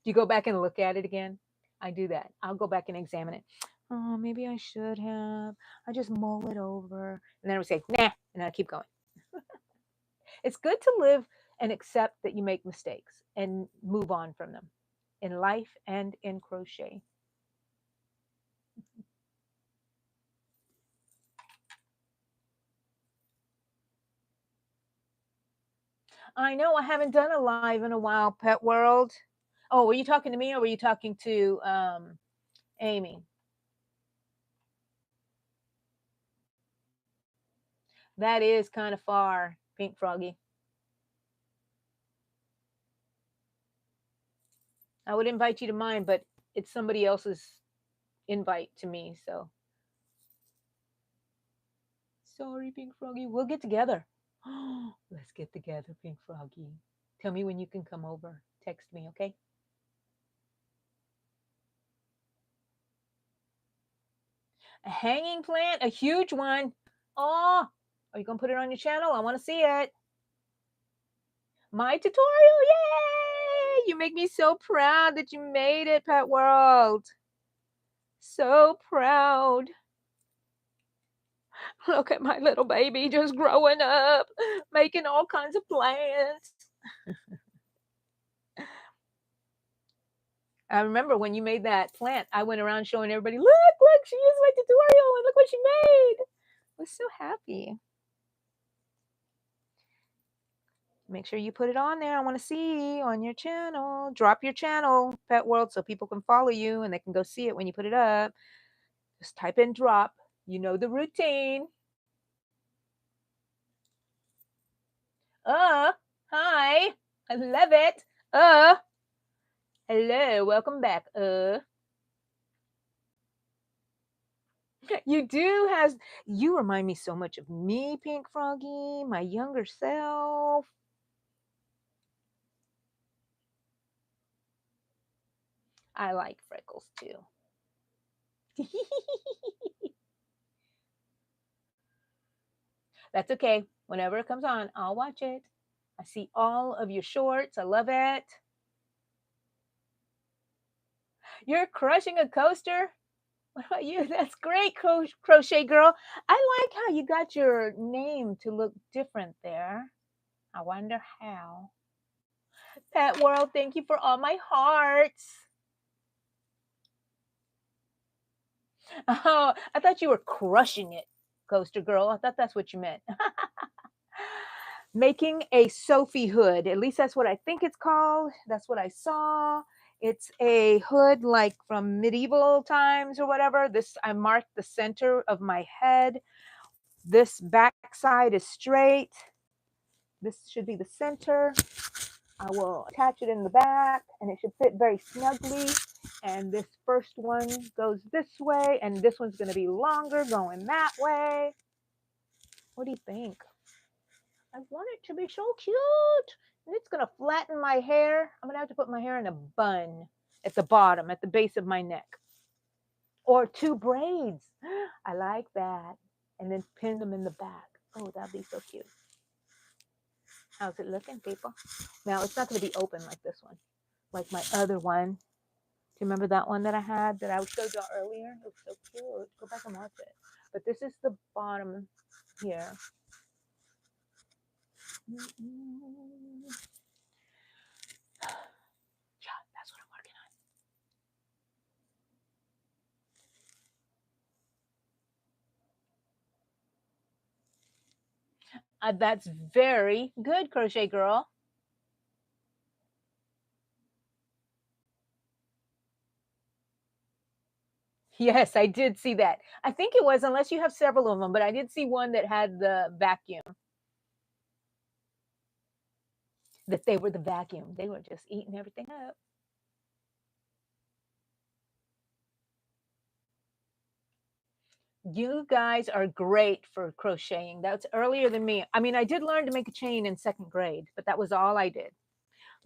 you go back and look at it again? I do that. I'll go back and examine it. Oh, maybe I should have. I just mull it over. And then I would say, nah, and I keep going. It's good to live and accept that you make mistakes and move on from them in life and in crochet. I know I haven't done a live in a while, Pet World. Oh, were you talking to me or were you talking to Amy? That is kind of far, Pink Froggy. I would invite you to mine, but it's somebody else's invite to me. So sorry, Pink Froggy. We'll get together. Let's get together, Pink Froggy. Tell me when you can come over. Text me, okay? A hanging plant, a huge one. Oh, are you going to put it on your channel? I want to see it. My tutorial. Yay! You make me so proud that you made it, Pet World. So proud. Look at my little baby just growing up, making all kinds of plants. I remember when you made that plant, I went around showing everybody, look, she used my tutorial and look what she made. I was so happy. Make sure you put it on there. I want to see on your channel. Drop your channel, Pet World, so people can follow you and they can go see it when you put it up. Just type in drop. You know the routine. Hi. I love it. Hello, welcome back. You remind me so much of me, Pink Froggy, my younger self. I like freckles too. That's okay. Whenever it comes on, I'll watch it. I see all of your shorts. I love it. You're crushing a coaster? What about you? That's great, Crochet Girl. I like how you got your name to look different there. I wonder how. Pet World, thank you for all my hearts. Oh, I thought you were crushing it, Coaster Girl. I thought that's what you meant. Making a Sophie hood. At least that's what I think it's called. That's what I saw. It's a hood like from medieval times or whatever. This, I marked the center of my head. This back side is straight. This should be the center. I will attach it in the back and it should fit very snugly. And this first one goes this way, and this one's going to be longer going that way. What do you think? I want it to be so cute. And it's going to flatten my hair. I'm going to have to put my hair in a bun at the bottom, at the base of my neck. Or 2 braids. I like that. And then pin them in the back. Oh, that'd be so cute. How's it looking, people? Now, it's not going to be open like this one, like my other one. Do you remember that one that I had that I showed you earlier? It was so cute. Go back and watch it. But this is the bottom here. Yeah, that's what I'm working on. That's very good, Crochet Girl. Yes, I did see that. I think it was, unless you have several of them, but I did see one that had the vacuum. That they were the vacuum. They were just eating everything up. You guys are great for crocheting. That's earlier than me. I mean, I did learn to make a chain in 2nd grade, but that was all I did.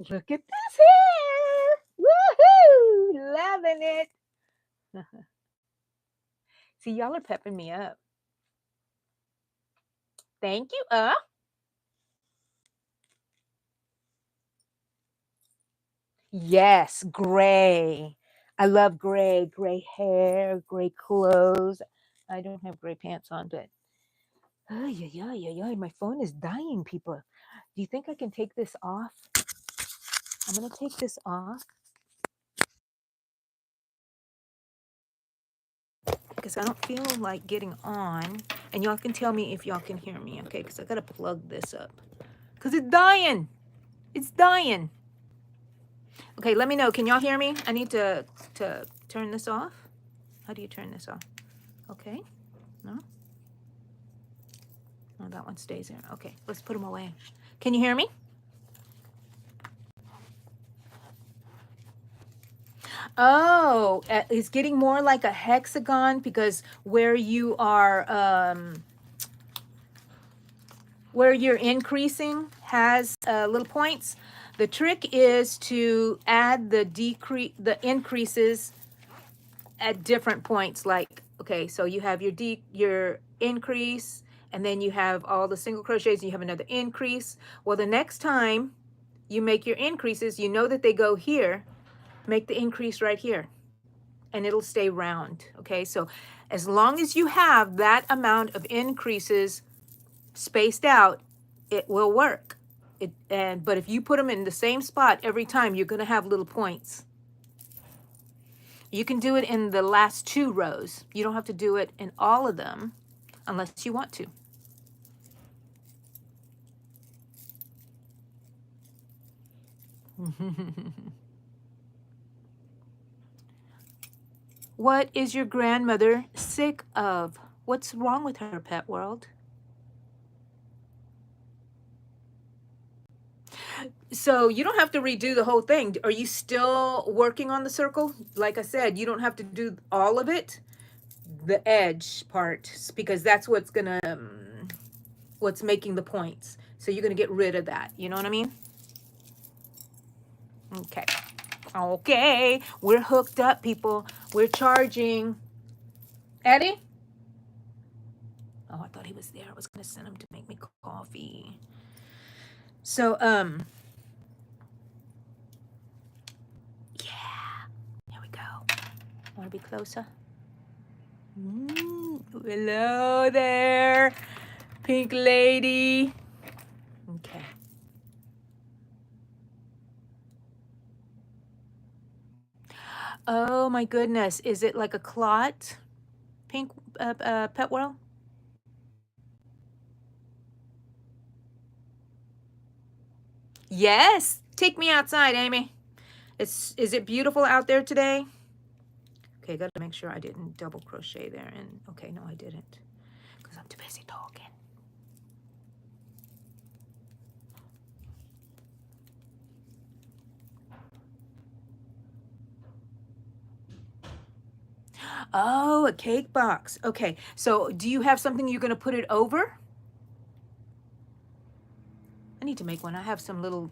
Look at this hair. Woohoo! Loving it. See, y'all are pepping me up. Thank you. Yes, gray. I love gray. Gray hair, gray clothes. I don't have gray pants on, but my phone is dying, people. Do you think I can take this off? I'm going to take this off because I don't feel like getting on. And y'all can tell me if y'all can hear me, okay? Because I got to plug this up because it's dying. It's dying. Okay, let me know. Can y'all hear me? I need to turn this off. How do you turn this off? Okay. No? No, that one stays there. Okay, let's put them away. Can you hear me? Oh, it's getting more like a hexagon because where you are, where you're increasing has little points. The trick is to add the increases at different points. Like, okay, so you have your increase, and then you have all the single crochets, and you have another increase. Well, the next time you make your increases, you know that they go here. Make the increase right here, and it'll stay round. Okay, so as long as you have that amount of increases spaced out, it will work. But if you put them in the same spot every time, you're going to have little points. You can do it in the last 2 rows. You don't have to do it in all of them unless you want to. What is your grandmother sick of? What's wrong with her, Pet World? So you don't have to redo the whole thing. Are you still working on the circle? Like I said, you don't have to do all of it, the edge part, because that's what's gonna, what's making the points. So you're gonna get rid of that. You know what I mean? Okay. Okay. We're hooked up, people. We're charging. Eddie? Oh, I thought he was there. I was gonna send him to make me coffee. So, yeah. Here we go. Want to be closer? Hello there, pink lady. Okay. Oh my goodness. Is it like a clot? Pink Pet World? Yes. Take me outside, Amy. Is it beautiful out there today? Okay, got to make sure I didn't double crochet there. And okay, no, I didn't, because I'm too busy talking. Oh, a cake box. Okay. So do you have something you're going to put it over? I need to make one. I have some little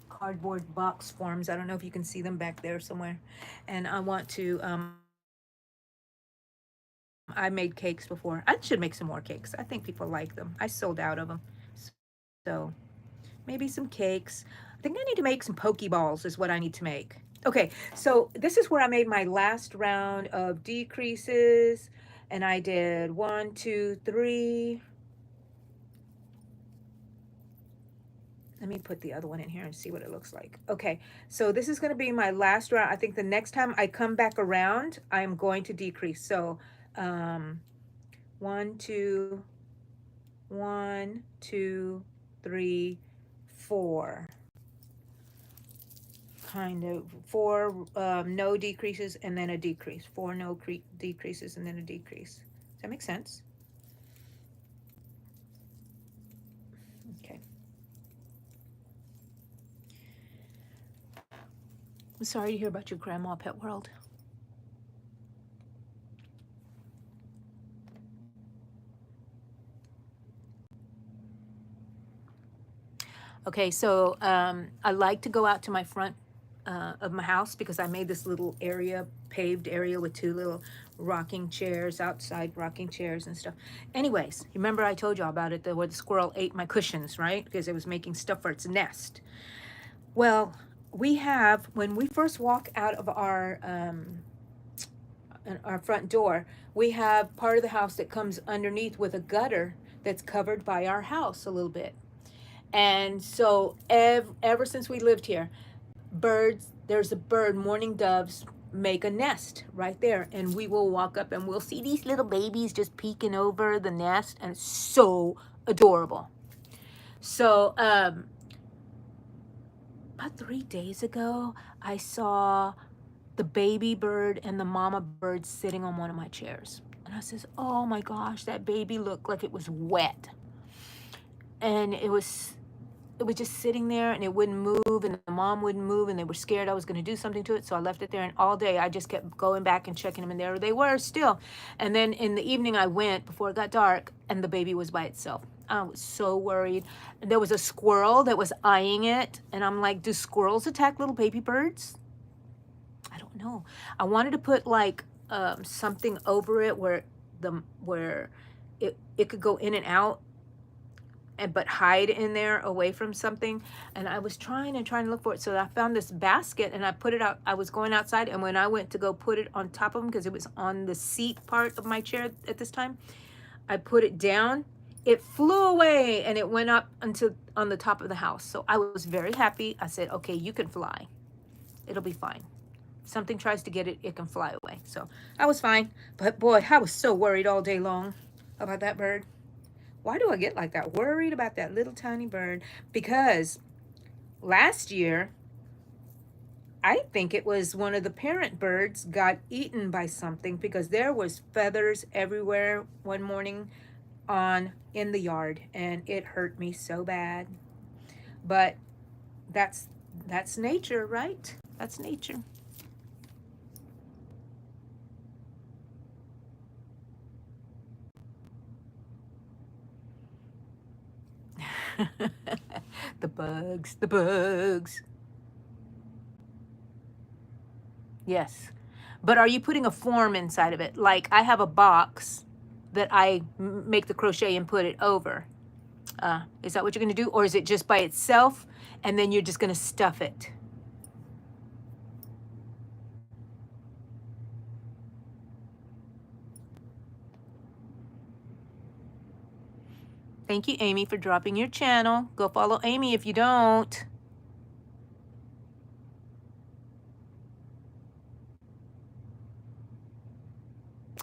cardboard box forms. I don't know if you can see them back there somewhere. And I want to, I made cakes before. I should make some more cakes. I think people like them. I sold out of them. So maybe some cakes. I think I need to make some poke balls is what I need to make. Okay, so this is where I made my last round of decreases. And I did 1, 2, 3. Let me put the other one in here and see what it looks like. Okay, so this is going to be my last round. I think the next time I come back around, I'm going to decrease. So 1, 2, 1, 2, 3, 4. Kind of 4 no decreases and then a decrease. 4 no decreases and then a decrease. Does that make sense? Okay. I'm sorry to hear about your grandma, Pet World. Okay, so I like to go out to my front of my house because I made this little area, paved area with 2 little rocking chairs, outside rocking chairs and stuff. Anyways, remember I told you about it, where the squirrel ate my cushions, right? Because it was making stuff for its nest. Well, we have, when we first walk out of our front door, we have part of the house that comes underneath with a gutter that's covered by our house a little bit. And so ever since we lived here, there's a bird, mourning doves make a nest right there. And we will walk up and we'll see these little babies just peeking over the nest. And it's so adorable. So about 3 days ago, I saw the baby bird and the mama bird sitting on one of my chairs. And I says, oh my gosh, that baby looked like it was wet. And it was just sitting there and it wouldn't move and the mom wouldn't move and they were scared I was going to do something to it. So I left it there and all day I just kept going back and checking them and there they were still. And then in the evening I went before it got dark and the baby was by itself. I was so worried. And there was a squirrel that was eyeing it and I'm like, do squirrels attack little baby birds? I don't know. I wanted to put like something over it where it could go in and out but hide in there away from something. And I was trying to look for it. So I found this basket and I put it out. I was going outside and when I went to go put it on top of them, because it was on the seat part of my chair at this time, I put it down. It flew away and it went up on the top of the house. So I was very happy. I said, okay, you can fly. It'll be fine. If something tries to get it, it can fly away. So I was fine. But boy, I was so worried all day long about that bird. Why do I get like that? Worried about that little tiny bird? Because last year, I think it was one of the parent birds got eaten by something because there was feathers everywhere one morning in the yard and it hurt me so bad. But that's nature, right? That's nature. The bugs, the bugs. Yes. But are you putting a form inside of it? Like I have a box that I make the crochet and put it over. Is that what you're going to do? Or is it just by itself and then you're just going to stuff it? Thank you, Amy, for dropping your channel. Go follow Amy if you don't.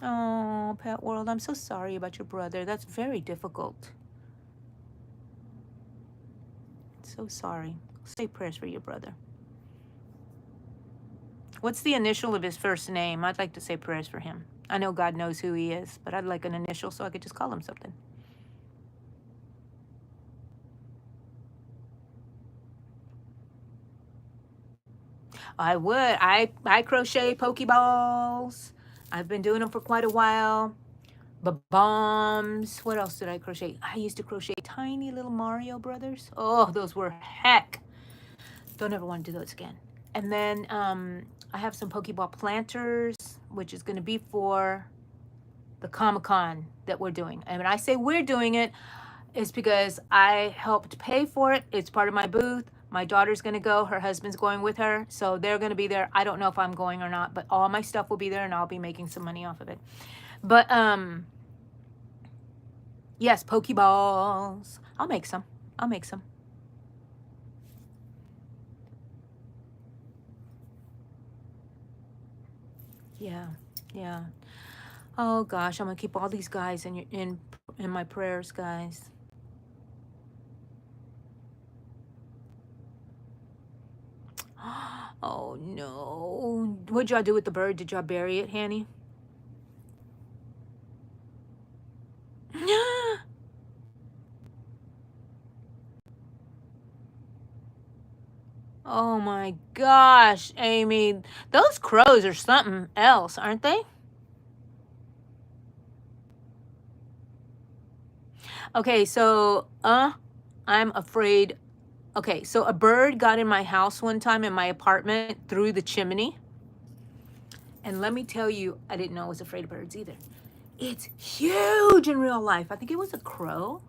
Oh, Pet World, I'm so sorry about your brother. That's very difficult. So sorry. Say prayers for your brother. What's the initial of his first name? I'd like to say prayers for him. I know God knows who he is, but I'd like an initial so I could just call him something. I would. I crochet pokeballs. I've been doing them for quite a while. Bombs. What else did I crochet? I used to crochet tiny little Mario Brothers. Oh, those were heck. Don't ever want to do those again. And then I have some Pokeball planters, which is going to be for the Comic-Con that we're doing. And when I say we're doing it, it's because I helped pay for it. It's part of my booth. My daughter's going to go. Her husband's going with her. So they're going to be there. I don't know if I'm going or not, but all my stuff will be there and I'll be making some money off of it. But yes, Pokeballs. I'll make some. I'll make some. Yeah, yeah. Oh gosh, I'm gonna keep all these guys in my prayers, guys. Oh no. What'd y'all do with the bird? Did y'all bury it, Hanny? Oh my gosh, Amy. Those crows are something else, aren't they? Okay, so I'm afraid. Okay, so a bird got in my house one time in my apartment through the chimney. And let me tell you, I didn't know I was afraid of birds either. It's huge in real life. I think it was a crow.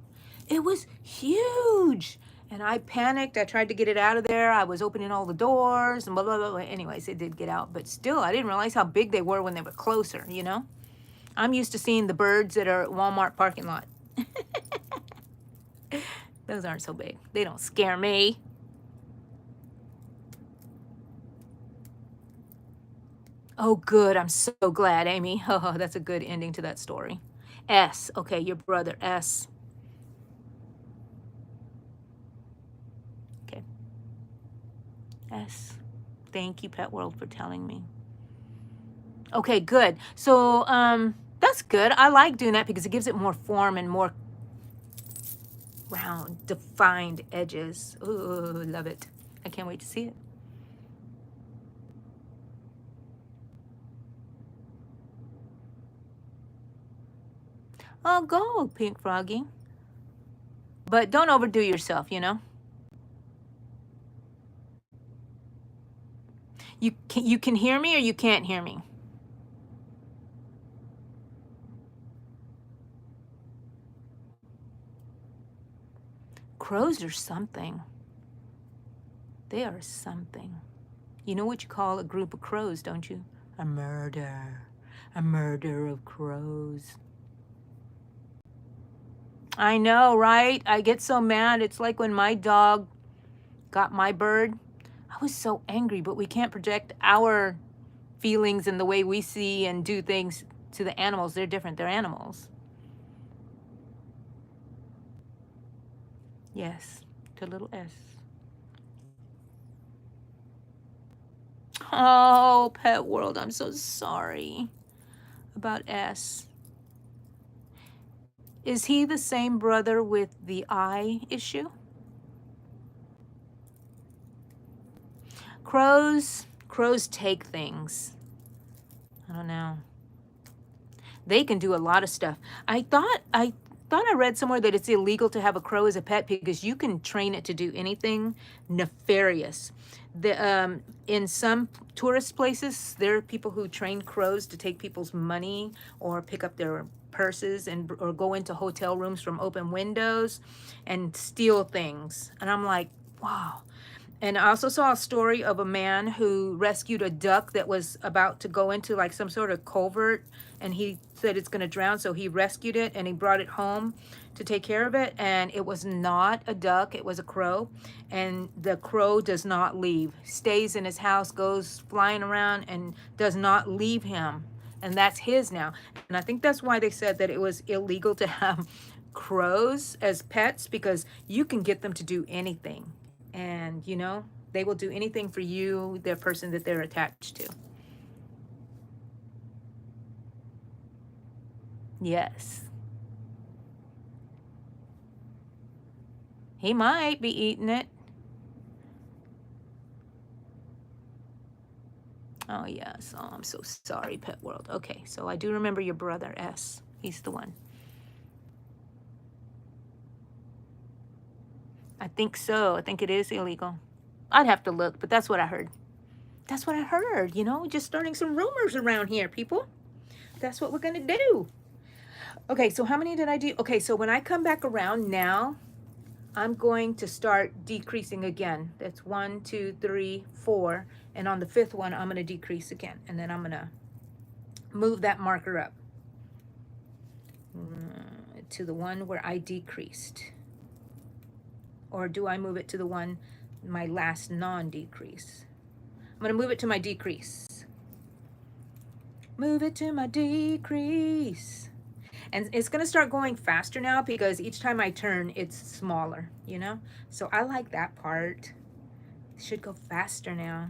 It was huge. And I panicked. I tried to get it out of there. I was opening all the doors and blah, blah, blah. Anyways, it did get out. But still, I didn't realize how big they were when they were closer, you know? I'm used to seeing the birds that are at Walmart parking lot. Those aren't so big. They don't scare me. Oh, good. I'm so glad, Amy. Oh, that's a good ending to that story. S. Okay, your brother, S. Okay. S. Thank you, Pet World, for telling me. Okay, good. So, that's good. I like doing that because it gives it more form and more round, defined edges. Ooh, love it. I can't wait to see it. Oh, go, Pink Froggy. But don't overdo yourself, you know? You can hear me or you can't hear me? Crows are something. They are something. You know what you call a group of crows, don't you? A murder. A murder of crows. I know, right? I get so mad. It's like when my dog got my bird. I was so angry, but we can't project our feelings and the way we see and do things to the animals. They're different. They're animals. Yes, to little S. Oh, Pet World, I'm so sorry about S. Is he the same brother with the eye issue? Crows take things. I don't know. They can do a lot of stuff. I thought I read somewhere that it's illegal to have a crow as a pet because you can train it to do anything nefarious. In some tourist places, there are people who train crows to take people's money or pick up their purses or go into hotel rooms from open windows and steal things. And I'm like, wow. And I also saw a story of a man who rescued a duck that was about to go into like some sort of culvert, and he said it's going to drown, so he rescued it and he brought it home to take care of it, and it was not a duck, it was a crow, and the crow does not leave, stays in his house, goes flying around and does not leave him, and that's his now. And I think that's why they said that it was illegal to have crows as pets, because you can get them to do anything. And, you know, they will do anything for you, the person that they're attached to. Yes. He might be eating it. Oh, yes. Oh, I'm so sorry, Pet World. Okay, so I do remember your brother, S. He's the one. I think so. I think it is illegal. I'd have to look, but that's what I heard. That's what I heard, you know, just starting some rumors around here, people. That's what we're going to do. Okay, so how many did I do? Okay, so when I come back around now, I'm going to start decreasing again. That's 1, 2, 3, 4. And on the 5th one, I'm going to decrease again. And then I'm going to move that marker up to the one where I decreased. Or do I move it to the one, my last non-decrease? I'm going to move it to my decrease. Move it to my decrease. And it's going to start going faster now because each time I turn, it's smaller, you know? So I like that part. It should go faster now.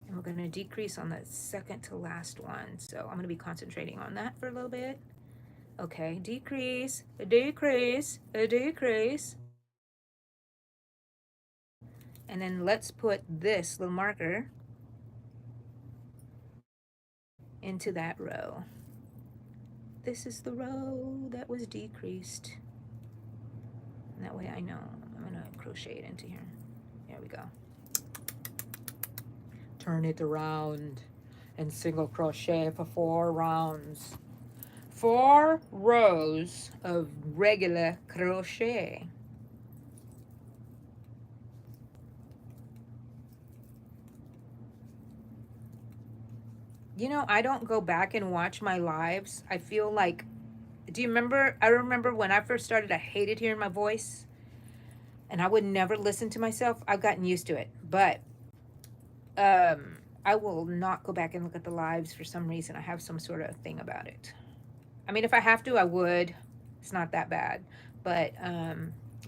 And we're going to decrease on the second to last one. So I'm going to be concentrating on that for a little bit. Okay, decrease, a decrease, a decrease. And then let's put this little marker into that row. This is the row that was decreased. And that way I know. I'm going to crochet it into here. There we go. Turn it around and single crochet for 4 rounds. 4 rows of regular crochet. You know, I don't go back and watch my lives. I feel like, do you remember? I remember when I first started, I hated hearing my voice. And I would never listen to myself. I've gotten used to it. But I will not go back and look at the lives for some reason. I have some sort of thing about it. I mean, if I have to, I would. It's not that bad. But,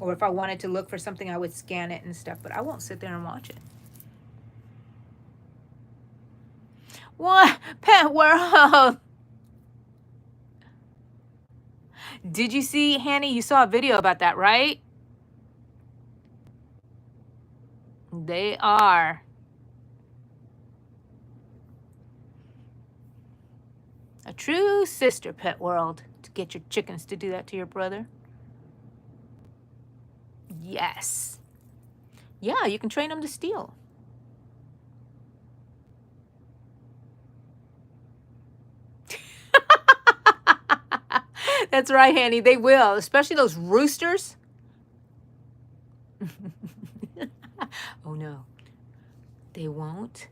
or if I wanted to look for something, I would scan it and stuff. But I won't sit there and watch it. What? Pet World. Did you see, Hanny? You saw a video about that, right? They are. A true sister, Pet World. To get your chickens to do that to your brother. Yes. Yeah, you can train them to steal. That's right, Hanny. They will, especially those roosters. Oh, no. They won't.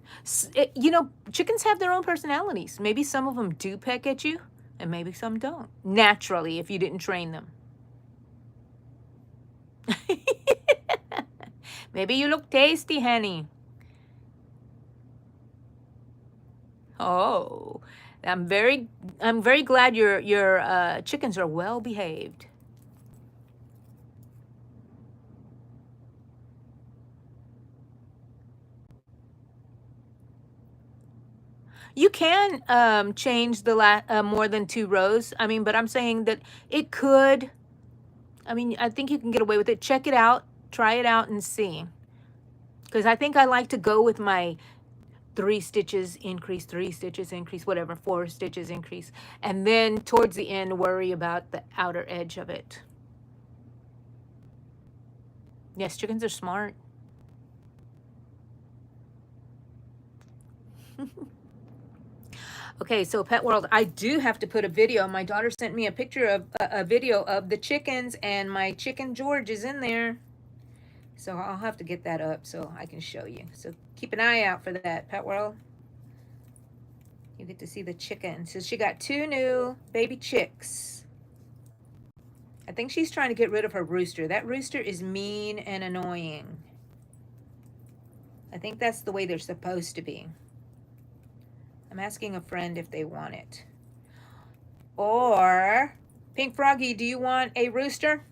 You know, chickens have their own personalities. Maybe some of them do peck at you, and maybe some don't. Naturally, if you didn't train them. Maybe you look tasty, Hanny. Oh, I'm very glad your chickens are well behaved. You can change the more than 2 rows. I mean, but I'm saying that it could. I mean, I think you can get away with it. Check it out, try it out, and see. Because I think I like to go with my 3 stitches increase, 3 stitches increase, whatever, 4 stitches increase, and then towards the end worry about the outer edge of it. Yes, chickens are smart. Okay, so Pet World, I do have to put a video. My daughter sent me a picture of a video of the chickens, and my chicken George is in there. So I'll have to get that up so I can show you. So keep an eye out for that, Pet World. You get to see the chickens. So she got 2 new baby chicks. I think she's trying to get rid of her rooster. That rooster is mean and annoying. I think that's the way they're supposed to be. I'm asking a friend if they want it. Or, Pink Froggy, do you want a rooster?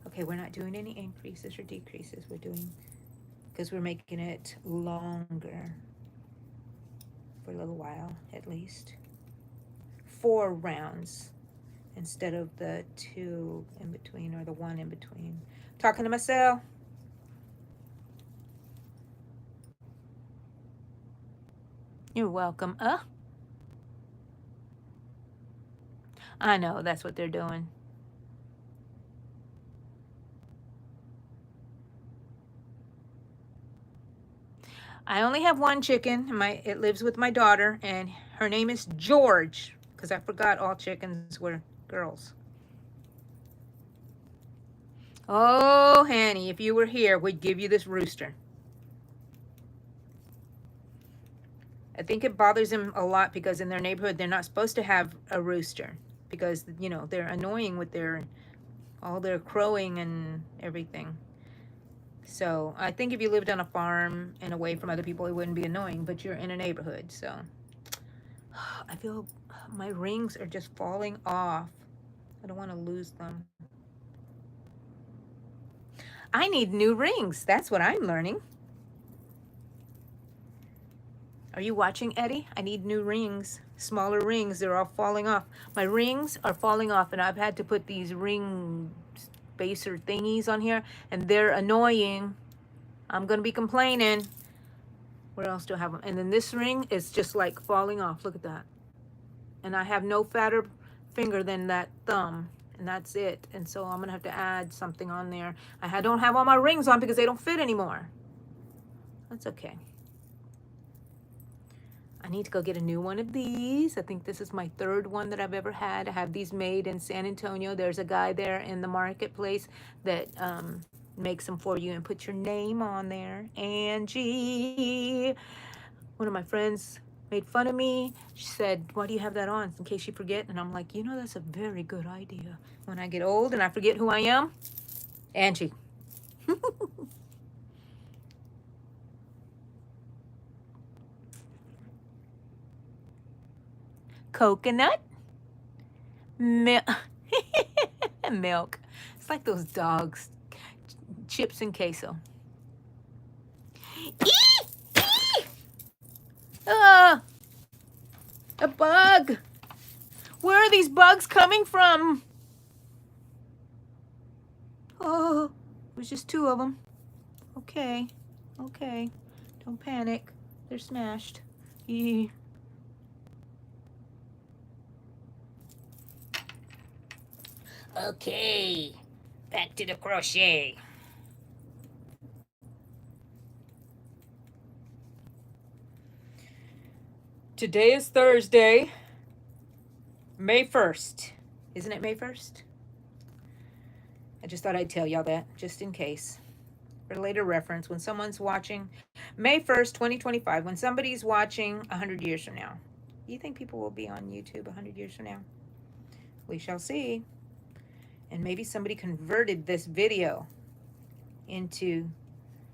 Okay, we're not doing any increases or decreases. We're doing, because we're making it longer for a little while at least. 4 rounds instead of the 2 in between or the 1 in between. Talking to myself. You're welcome. I know, that's what they're doing. I only have one chicken. It lives with my daughter, and her name is George, because I forgot all chickens were girls. Oh, Hanny, if you were here, we'd give you this rooster. I think it bothers them a lot because in their neighborhood, they're not supposed to have a rooster because, you know, they're annoying with all their crowing and everything. So I think if you lived on a farm and away from other people, it wouldn't be annoying, but you're in a neighborhood, so. I feel my rings are just falling off. I don't want to lose them. I need new rings. That's what I'm learning. Are you watching, Eddie? I need new rings. Smaller rings. They're all falling off. My rings are falling off, and I've had to put these ring spacer thingies on here, and they're annoying. I'm going to be complaining. Where else do I have them? And then this ring is just like falling off. Look at that. And I have no fatter finger than that thumb. And that's it. And so I'm going to have to add something on there. I don't have all my rings on because they don't fit anymore. That's okay. I need to go get a new one of these. I think this is my third one that I've ever had. I have these made in San Antonio. There's a guy there in the marketplace that makes them for you and put your name on there. Angie. One of my friends made fun of me. She said, why do you have that on? In case you forget. And I'm like, you know, that's a very good idea. When I get old and I forget who I am, Angie. Coconut. Milk. Milk. It's like those dogs. Chips and queso. Ah, a bug. Where are these bugs coming from? Oh, it was just two of them. Okay, okay. Don't panic. They're smashed. Eee. Okay, back to the crochet. Today is Thursday, May 1st. Isn't it May 1st? I just thought I'd tell y'all that, just in case. For later reference, when someone's watching, May 1st, 2025, when somebody's watching 100 years from now. Do you think people will be on YouTube 100 years from now? We shall see. And maybe somebody converted this video into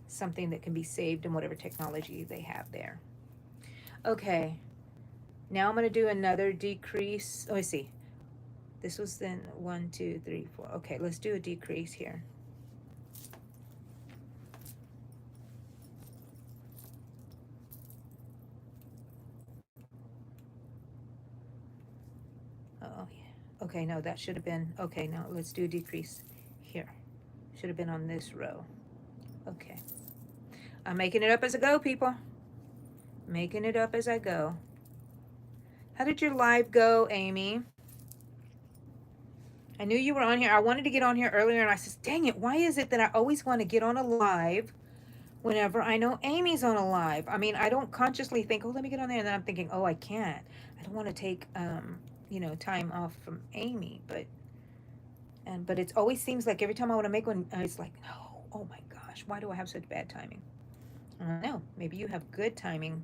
something that can be saved in whatever technology they have there. Okay. Now I'm going to do another decrease. Oh, I see. This was then 1, 2, 3, 4. Okay, let's do a decrease here. Oh, yeah. Okay, no, that should have been. Okay, now let's do a decrease here. Should have been on this row. Okay. I'm making it up as I go, people. Making it up as I go. How did your live go, Amy? I knew you were on here. I wanted to get on here earlier, and I said, dang it, why is it that I always want to get on a live whenever I know Amy's on a live? I mean, I don't consciously think, oh, let me get on there, and then I'm thinking, oh, I can't. I don't want to take, you know, time off from Amy, but it always seems like every time I want to make one, it's like, no, oh my gosh, why do I have such bad timing? I don't know. Maybe you have good timing,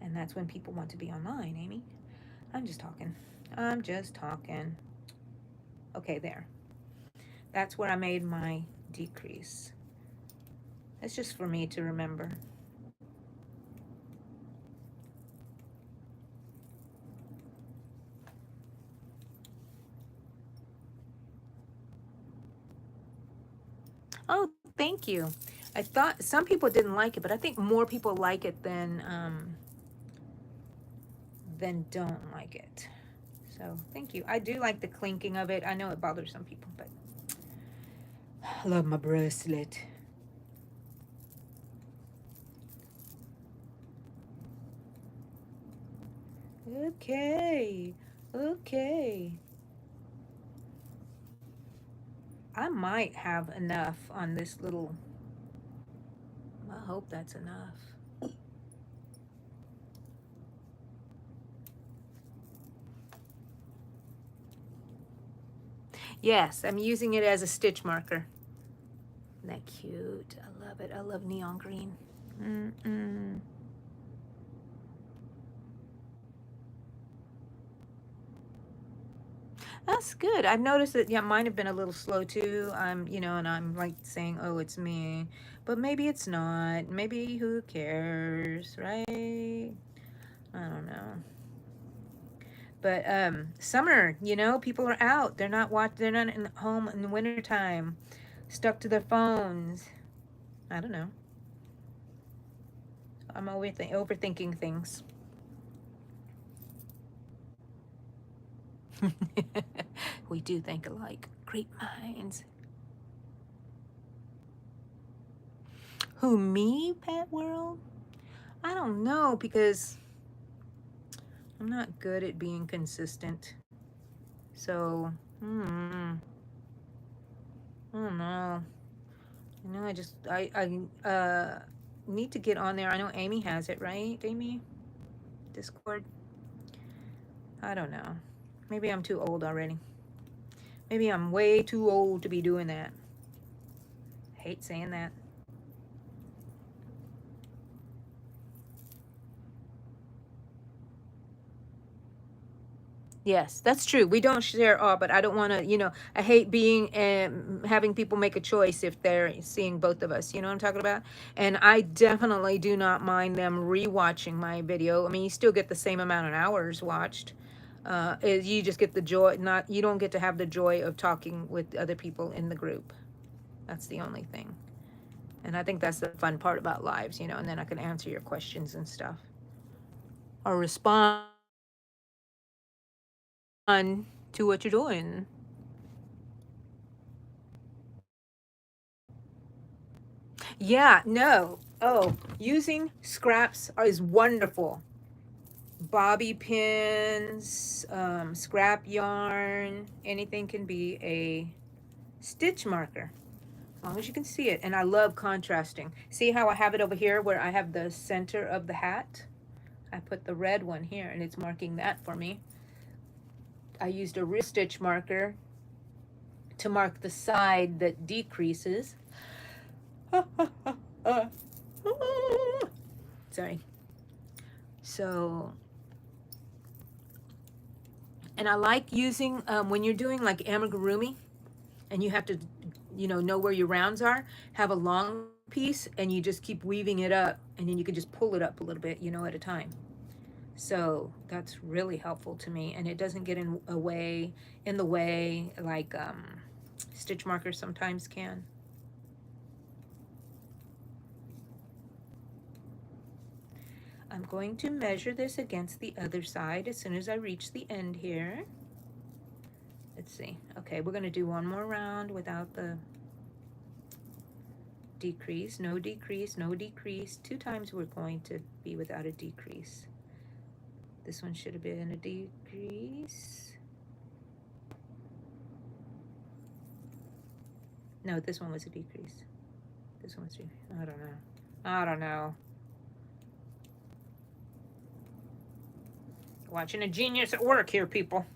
and that's when people want to be online, Amy. I'm just talking. I'm just talking. Okay, there. That's where I made my decrease. That's just for me to remember. Oh, thank you. I thought some people didn't like it, but I think more people like it than don't like it. So thank you. I do like the clinking of it. I know it bothers some people, but I love my bracelet. Okay. Okay. I might have enough on this little. I hope that's enough. Yes, I'm using it as a stitch marker. Isn't that cute? I love it. I love neon green. Mm-mm. That's good. I've noticed that, yeah, mine have been a little slow too. And I'm like saying, oh, it's me. But maybe it's not. Maybe who cares, right? I don't know. But summer, people are out. They're not in home in the wintertime, stuck to their phones. I don't know. I'm overthinking things. We do think alike. Great minds. Who, me, Pet World? I don't know because I'm not good at being consistent. So, I don't know. I need to get on there. I know Amy has it, right? Amy? Discord? I don't know. Maybe I'm too old already. Maybe I'm way too old to be doing that. Hate saying that. Yes, that's true. We don't share all, but I don't want to, I hate having people make a choice if they're seeing both of us. You know what I'm talking about? And I definitely do not mind them rewatching my video. I mean, you still get the same amount of hours watched. You just get the joy, you don't get to have the joy of talking with other people in the group. That's the only thing. And I think that's the fun part about lives, and then I can answer your questions and stuff or respond to what you're doing. Yeah, no. Oh, using scraps is wonderful. Bobby pins, scrap yarn, anything can be a stitch marker. As long as you can see it. And I love contrasting. See how I have it over here where I have the center of the hat? I put the red one here and it's marking that for me. I used a real stitch marker to mark the side that decreases. Sorry. So, and I like using, when you're doing like amigurumi and you have to, know where your rounds are, have a long piece and you just keep weaving it up and then you can just pull it up a little bit, at a time. So that's really helpful to me and it doesn't get in the way like stitch markers sometimes can. I'm going to measure this against the other side as soon as I reach the end here. Let's see. Okay, we're going to do one more round without the decrease. No decrease, no decrease. 2 times we're going to be without a decrease. This one should have been a decrease. No, this one was a decrease. This one was I don't know. I don't know. Watching a genius at work here, people.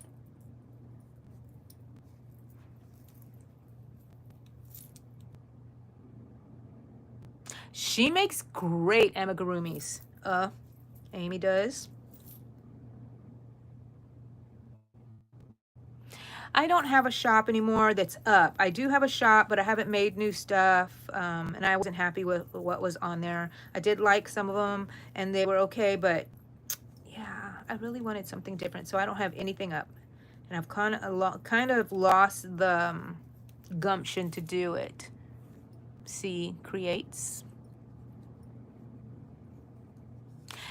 She makes great amigurumis. Amy does. I don't have a shop anymore that's up. I do have a shop, but I haven't made new stuff, and I wasn't happy with what was on there. I did like some of them, and they were okay, but yeah, I really wanted something different, so I don't have anything up. And I've kind of lost the gumption to do it. See, creates.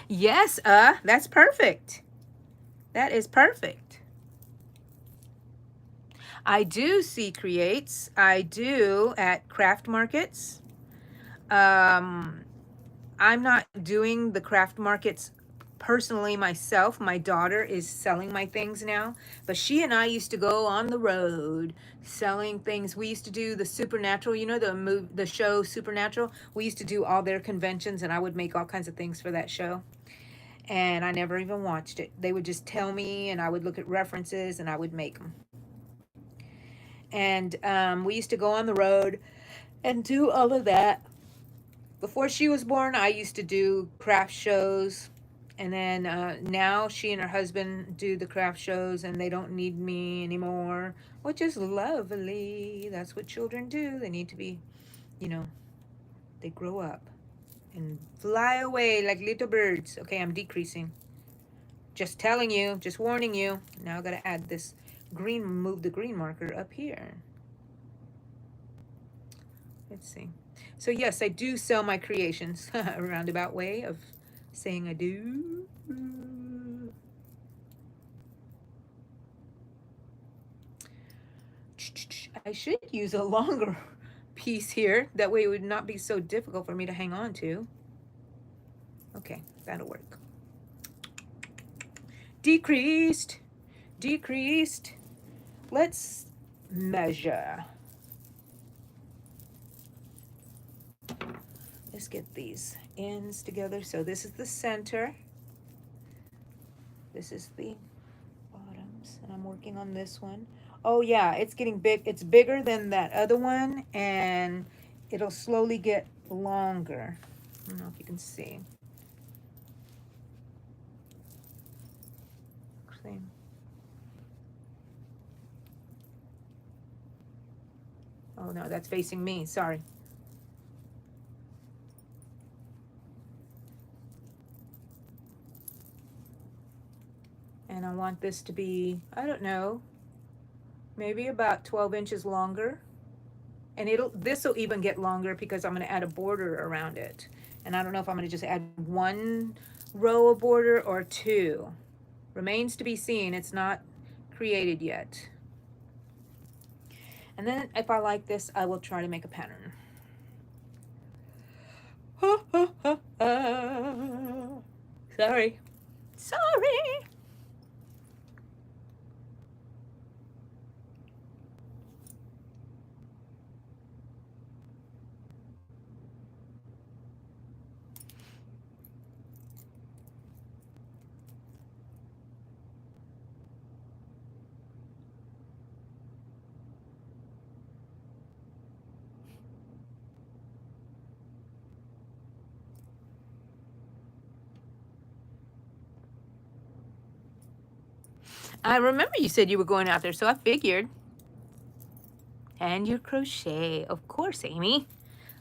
Yes, that's perfect. That is perfect. I do see creates. I do at craft markets. I'm not doing the craft markets personally myself, my daughter is selling my things now, but she and I used to go on the road selling things. We used to do the Supernatural, you know, the show Supernatural. We used to do all their conventions, and I would make all kinds of things for that show. And I never even watched it. They would just tell me, and I would look at references, and I would make them. And we used to go on the road and do all of that. Before she was born, I used to do craft shows. And then now she and her husband do the craft shows, and they don't need me anymore, which is lovely. That's what children do. They need to be, you know, they grow up and fly away like little birds. Okay, I'm decreasing. Just telling you, just warning you. Now I gotta add this green, move the green marker up here. Let's see. So yes, I do sell my creations. A roundabout way of saying I do. I should use a longer piece here. That way it would not be so difficult for me to hang on to. Okay, that'll work. Decreased. Decreased. Let's measure. Let's get these ends together. So this is the center. This is the bottoms, and I'm working on this one. Oh yeah, it's getting big. It's bigger than that other one, and it'll slowly get longer. I don't know if you can see. Same. Oh no, that's facing me. Sorry. And I want this to be, I don't know, maybe about 12 inches longer. And this will even get longer because I'm going to add a border around it. And I don't know if I'm going to just add one row of border or two. Remains to be seen. It's not created yet. And then if I like this, I will try to make a pattern. Sorry. Sorry. I remember you said you were going out there, so I figured. And your crochet. Of course, Amy.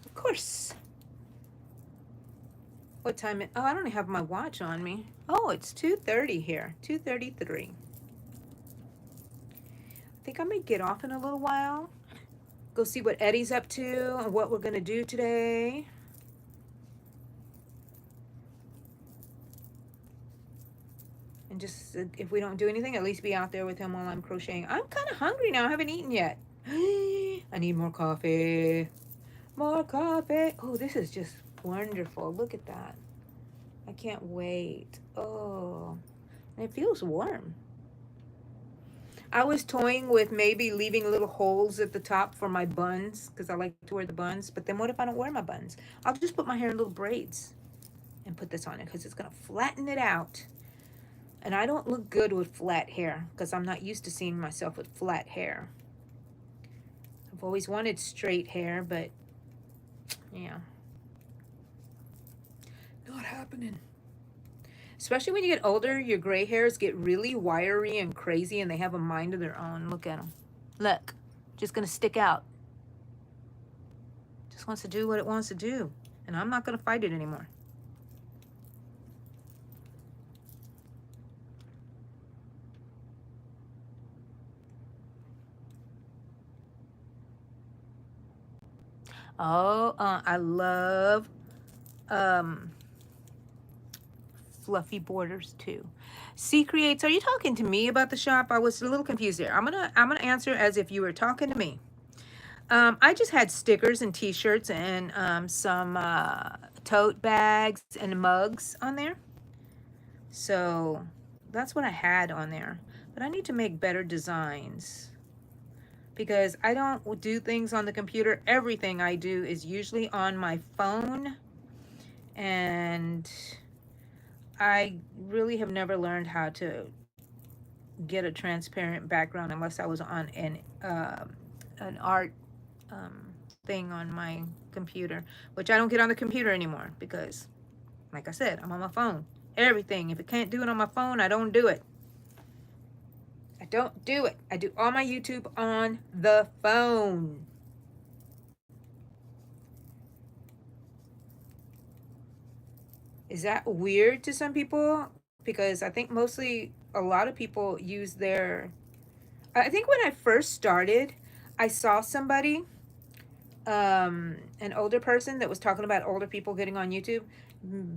Of course. What time? Oh, I don't have my watch on me. Oh, it's 2:30 here. 2:33. I think I may get off in a little while. Go see what Eddie's up to and what we're going to do today. And just, if we don't do anything, at least be out there with him while I'm crocheting. I'm kind of hungry now. I haven't eaten yet. I need more coffee. More coffee. Oh, this is just wonderful. Look at that. I can't wait. Oh, and it feels warm. I was toying with maybe leaving little holes at the top for my buns because I like to wear the buns. But then what if I don't wear my buns? I'll just put my hair in little braids and put this on it because it's going to flatten it out. And I don't look good with flat hair because I'm not used to seeing myself with flat hair. I've always wanted straight hair, but yeah. Not happening. Especially when you get older, your gray hairs get really wiry and crazy and they have a mind of their own. Look at them. Look, just gonna stick out. Just wants to do what it wants to do. And I'm not gonna fight it anymore. Oh, I love fluffy borders too. C Creates, are you talking to me about the shop? I was a little confused there. I'm gonna answer as if you were talking to me. I just had stickers and t-shirts and some tote bags and mugs on there. So that's what I had on there. But I need to make better designs because I don't do things on the computer. Everything I do is usually on my phone, and I really have never learned how to get a transparent background unless I was on an art thing on my computer, which I don't get on the computer anymore because, like I said, I'm on my phone. Everything. If it can't do it on my phone, I don't do it. I don't do it. I do all my YouTube on the phone. Is that weird to some people? Because I think mostly a lot of people use their. I think when I first started, I saw somebody, an older person that was talking about older people getting on YouTube.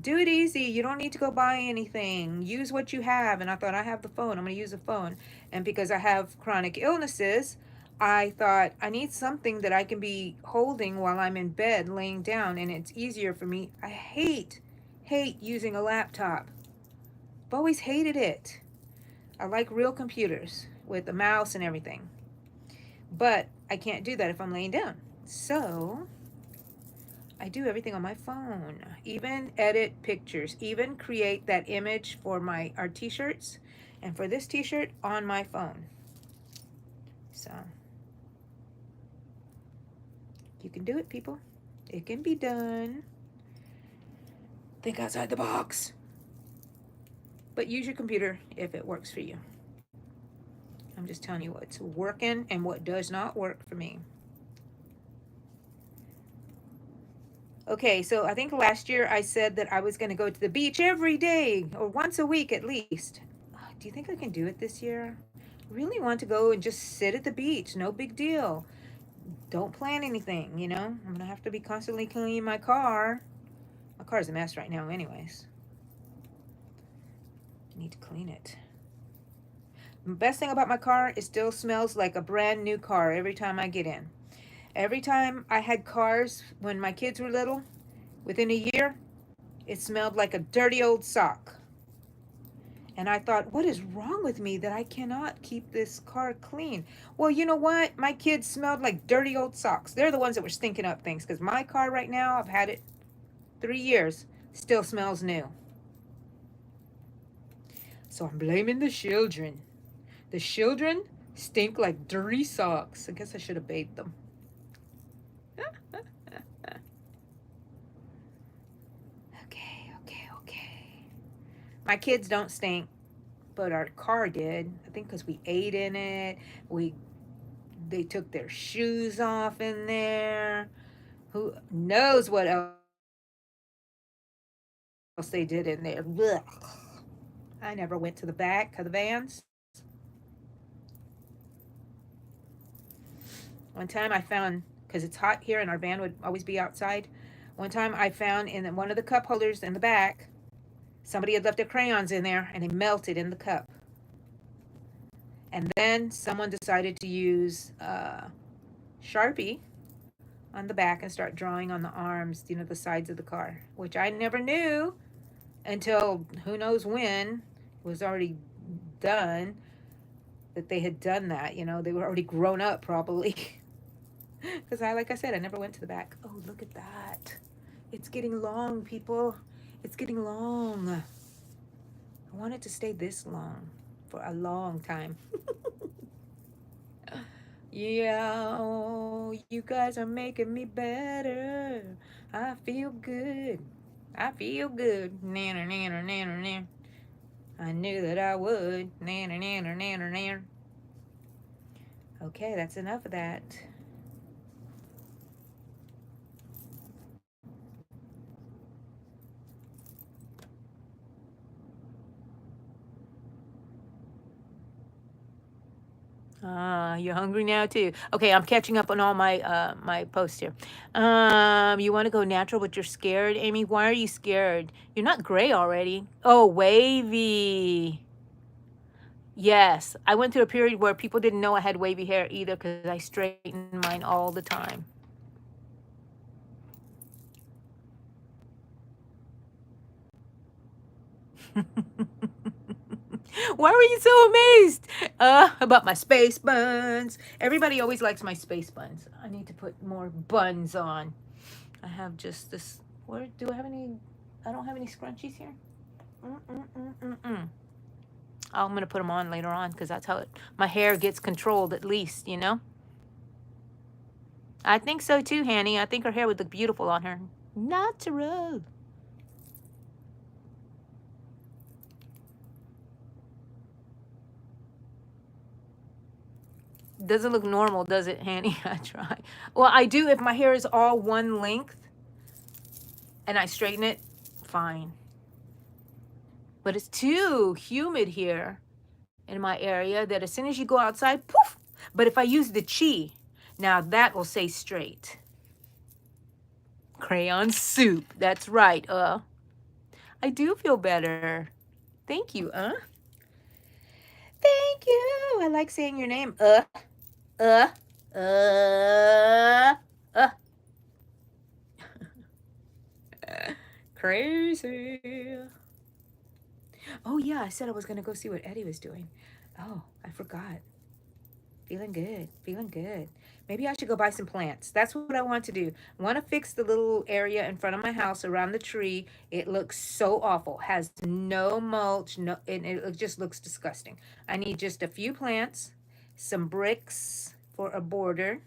Do it easy. You don't need to go buy anything. Use what you have. And I thought, I have the phone. I'm going to use the phone. And because I have chronic illnesses, I thought I need something that I can be holding while I'm in bed, laying down, and it's easier for me. I hate using a laptop. I've always hated it. I like real computers with a mouse and everything. But I can't do that if I'm laying down. So I do everything on my phone, even edit pictures, even create that image for our t-shirts, and for this t-shirt on my phone. So you can do it, people. It can be done. Think outside the box. But use your computer if it works for you. I'm just telling you what's working and what does not work for me. Okay, so I think last year I said that I was going to go to the beach every day or once a week at least. Do you think I can do it this year? Really want to go and just sit at the beach. No big deal. Don't plan anything, you know? I'm going to have to be constantly cleaning my car. My car's a mess right now anyways. I need to clean it. The best thing about my car, it still smells like a brand new car every time I get in. Every time I had cars when my kids were little, within a year, it smelled like a dirty old sock. And I thought, what is wrong with me that I cannot keep this car clean? Well, you know what? My kids smelled like dirty old socks. They're the ones that were stinking up things because my car right now, I've had it 3 years, still smells new. So I'm blaming the children. The children stink like dirty socks. I guess I should have bathed them. Okay. My kids don't stink, but our car did. I think because we ate in it. They took their shoes off in there. Who knows what else they did in there? Blech. I never went to the back of the vans. One time I found, because it's hot here and our van would always be outside, one time I found in one of the cup holders in the back, somebody had left their crayons in there and they melted in the cup. And then someone decided to use Sharpie on the back and start drawing on the arms, the sides of the car, which I never knew until who knows when it was already done that they had done that. They were already grown up probably. Because like I said, I never went to the back. Oh, look at that. It's getting long, people. It's getting long. I want it to stay this long for a long time. Yeah, you guys are making me better. I feel good. I feel good. Nanner, nanner, nanner, nanner. I knew that I would. Nanner, nanner, nanner, nanner. Okay, that's enough of that. You're hungry now too. Okay, I'm catching up on all my posts here. You want to go natural, but you're scared, Amy. Why are you scared? You're not gray already. Oh, wavy. Yes, I went through a period where people didn't know I had wavy hair either because I straightened mine all the time. Why were you so amazed about my space buns? Everybody always likes my space buns. I need to put more buns on. I have just this. Where do I have any? I don't have any scrunchies here. I'm going to put them on later on because that's how my hair gets controlled at least, you know? I think so too, Hanny. I think her hair would look beautiful on her. Natural. Doesn't look normal, does it, Hanny? I try. Well, I do if my hair is all one length and I straighten it, fine. But it's too humid here in my area that as soon as you go outside, poof. But if I use the chi, now that will stay straight. Crayon soup. That's right, I do feel better. Thank you, Thank you. I like saying your name, Crazy. Oh, yeah, I said I was going to go see what Eddie was doing. Oh, I forgot. Feeling good. Feeling good. Maybe I should go buy some plants. That's what I want to do. I want to fix the little area in front of my house around the tree. It looks so awful. Has no mulch. No, and it just looks disgusting. I need just a few plants, some bricks for a border.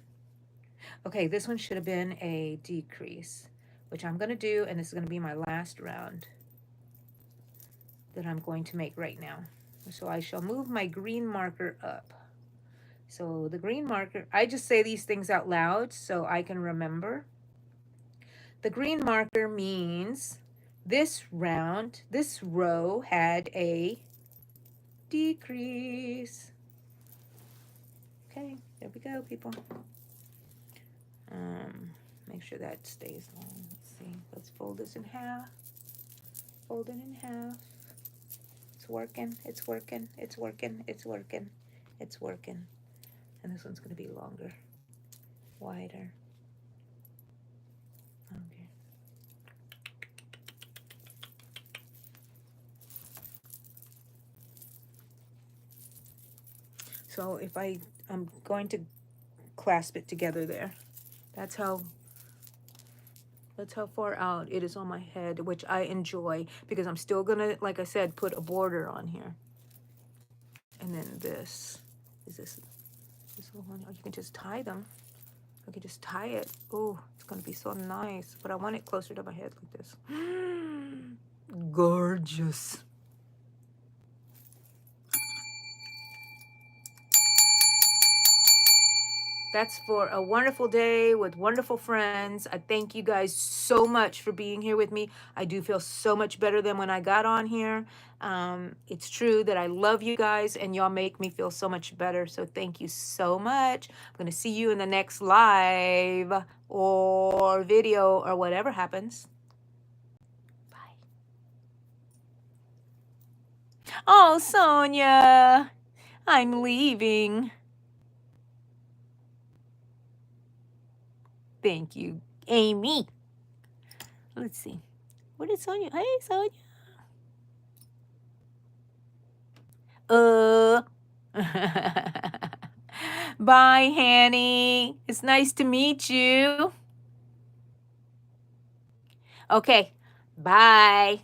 Okay, this one should have been a decrease, which I'm going to do, and this is going to be my last round that I'm going to make right now. So I shall move my green marker up. So the green marker, I just say these things out loud so I can remember. The green marker means this round, this row had a decrease. Okay, there we go, people. Make sure that stays long. Let's see. Let's fold this in half. Fold it in half. It's working. It's working. It's working. It's working. It's working. And this one's going to be longer, wider. Okay. So if I'm going to clasp it together there. That's how far out it is on my head, which I enjoy because I'm still gonna, like I said, put a border on here. And then this is this little one. You can just tie them. I can just tie it. Oh, it's gonna be so nice. But I want it closer to my head like this. Gorgeous. That's for a wonderful day with wonderful friends. I thank you guys so much for being here with me. I do feel so much better than when I got on here. It's true that I love you guys and y'all make me feel so much better. So thank you so much. I'm going to see you in the next live or video or whatever happens. Bye. Oh, Sonia, I'm leaving. Thank you, Amy. Let's see. What is Sonia? Hey, Sonia. Bye, Hanny. It's nice to meet you. Okay. Bye.